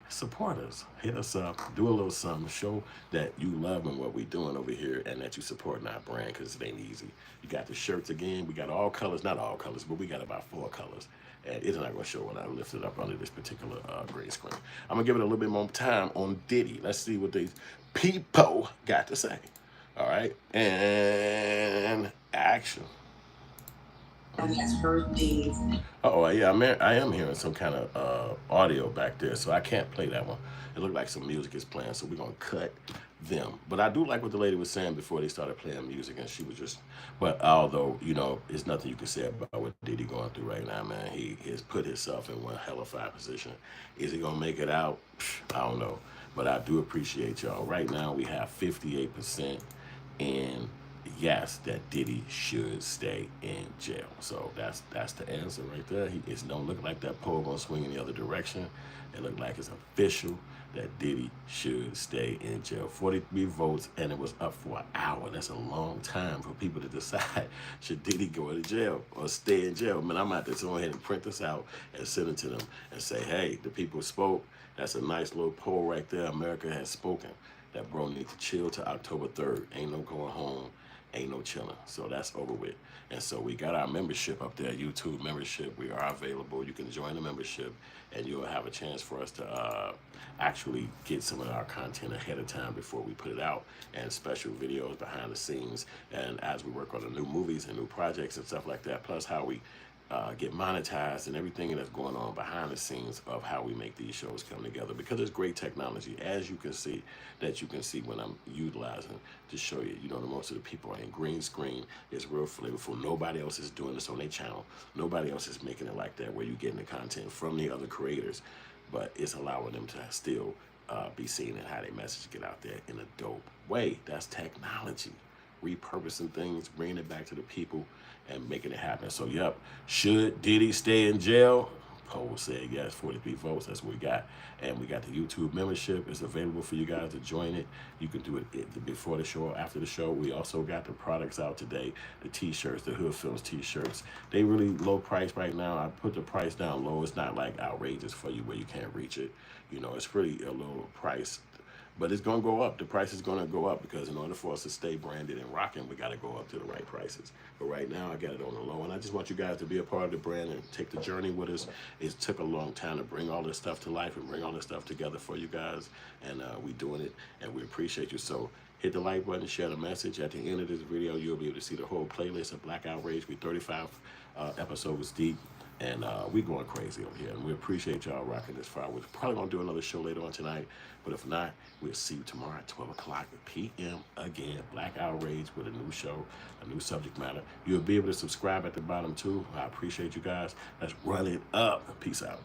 Support us, hit us up, do a little something, show that you loving what we're doing over here and that you supporting our brand because it ain't easy. You got the shirts again. We got all colors, not all colors, but we got about 4 colors. And it's not going to show when I lift it up under this particular green screen. I'm going to give it a little bit more time on Diddy. Let's see what these people got to say. All right, and action. Has heard things. Oh yeah, I am hearing some kind of audio back there, so I can't play that one. It looked like some music is playing, so we're gonna cut them. But I do like what the lady was saying before they started playing music, and she was just. But although you know, there's nothing you can say about what Diddy going through right now, man. He has put himself in one hell of a position. Is he gonna make it out? I don't know. But I do appreciate y'all. Right now we have 58% in yes, that Diddy should stay in jail. So that's the answer right there. It don't look like that poll gonna swing in the other direction. It look like it's official that Diddy should stay in jail. 43 votes, and it was up for an hour. That's a long time for people to decide should Diddy go to jail or stay in jail. Man, I'm out there to go ahead and print this out and send it to them and say, hey, the people spoke. That's a nice little poll right there. America has spoken. That bro needs to chill till October 3rd. Ain't no going home. Ain't no chilling. So that's over with. And so we got our membership up there, YouTube membership. We are available. You can join the membership and you'll have a chance for us to actually get some of our content ahead of time before we put it out, and special videos behind the scenes, and as we work on the new movies and new projects and stuff like that, plus how we get monetized and everything that's going on behind the scenes of how we make these shows come together, because it's great technology, as you can see, when I'm utilizing to show you. You know, the most of the people are in green screen. It's real flavorful. Nobody else is doing this on their channel. Nobody else is making it like that, where you're getting the content from the other creators, but it's allowing them to still be seen and how their message get out there in a dope way. That's technology. Repurposing things, bringing it back to the people, and making it happen. So, yep, should Diddy stay in jail? Poll said yes, 43 votes. That's what we got. And we got the YouTube membership. It's available for you guys to join it. You can do it before the show or after the show. We also got the products out today, the t-shirts, the Hoodfilms t-shirts. They really low price right now. I put the price down low. It's not like outrageous for you where you can't reach it. You know, it's really a low price. But it's going to go up. The price is going to go up, because in order for us to stay branded and rocking, we got to go up to the right prices. But right now, I got it on the low. And I just want you guys to be a part of the brand and take the journey with us. It took a long time to bring all this stuff to life and bring all this stuff together for you guys. And we doing it, and we appreciate you. So hit the like button, share the message. At the end of this video, you'll be able to see the whole playlist of Black Outrage. We 35 episodes deep. And we going crazy over here, and we appreciate y'all rocking this far. We're probably gonna do another show later on tonight, but if not, we'll see you tomorrow at 12 o'clock p.m. again. Black Outrage with a new show, a new subject matter. You'll be able to subscribe at the bottom too. I appreciate you guys. Let's run it up. Peace out.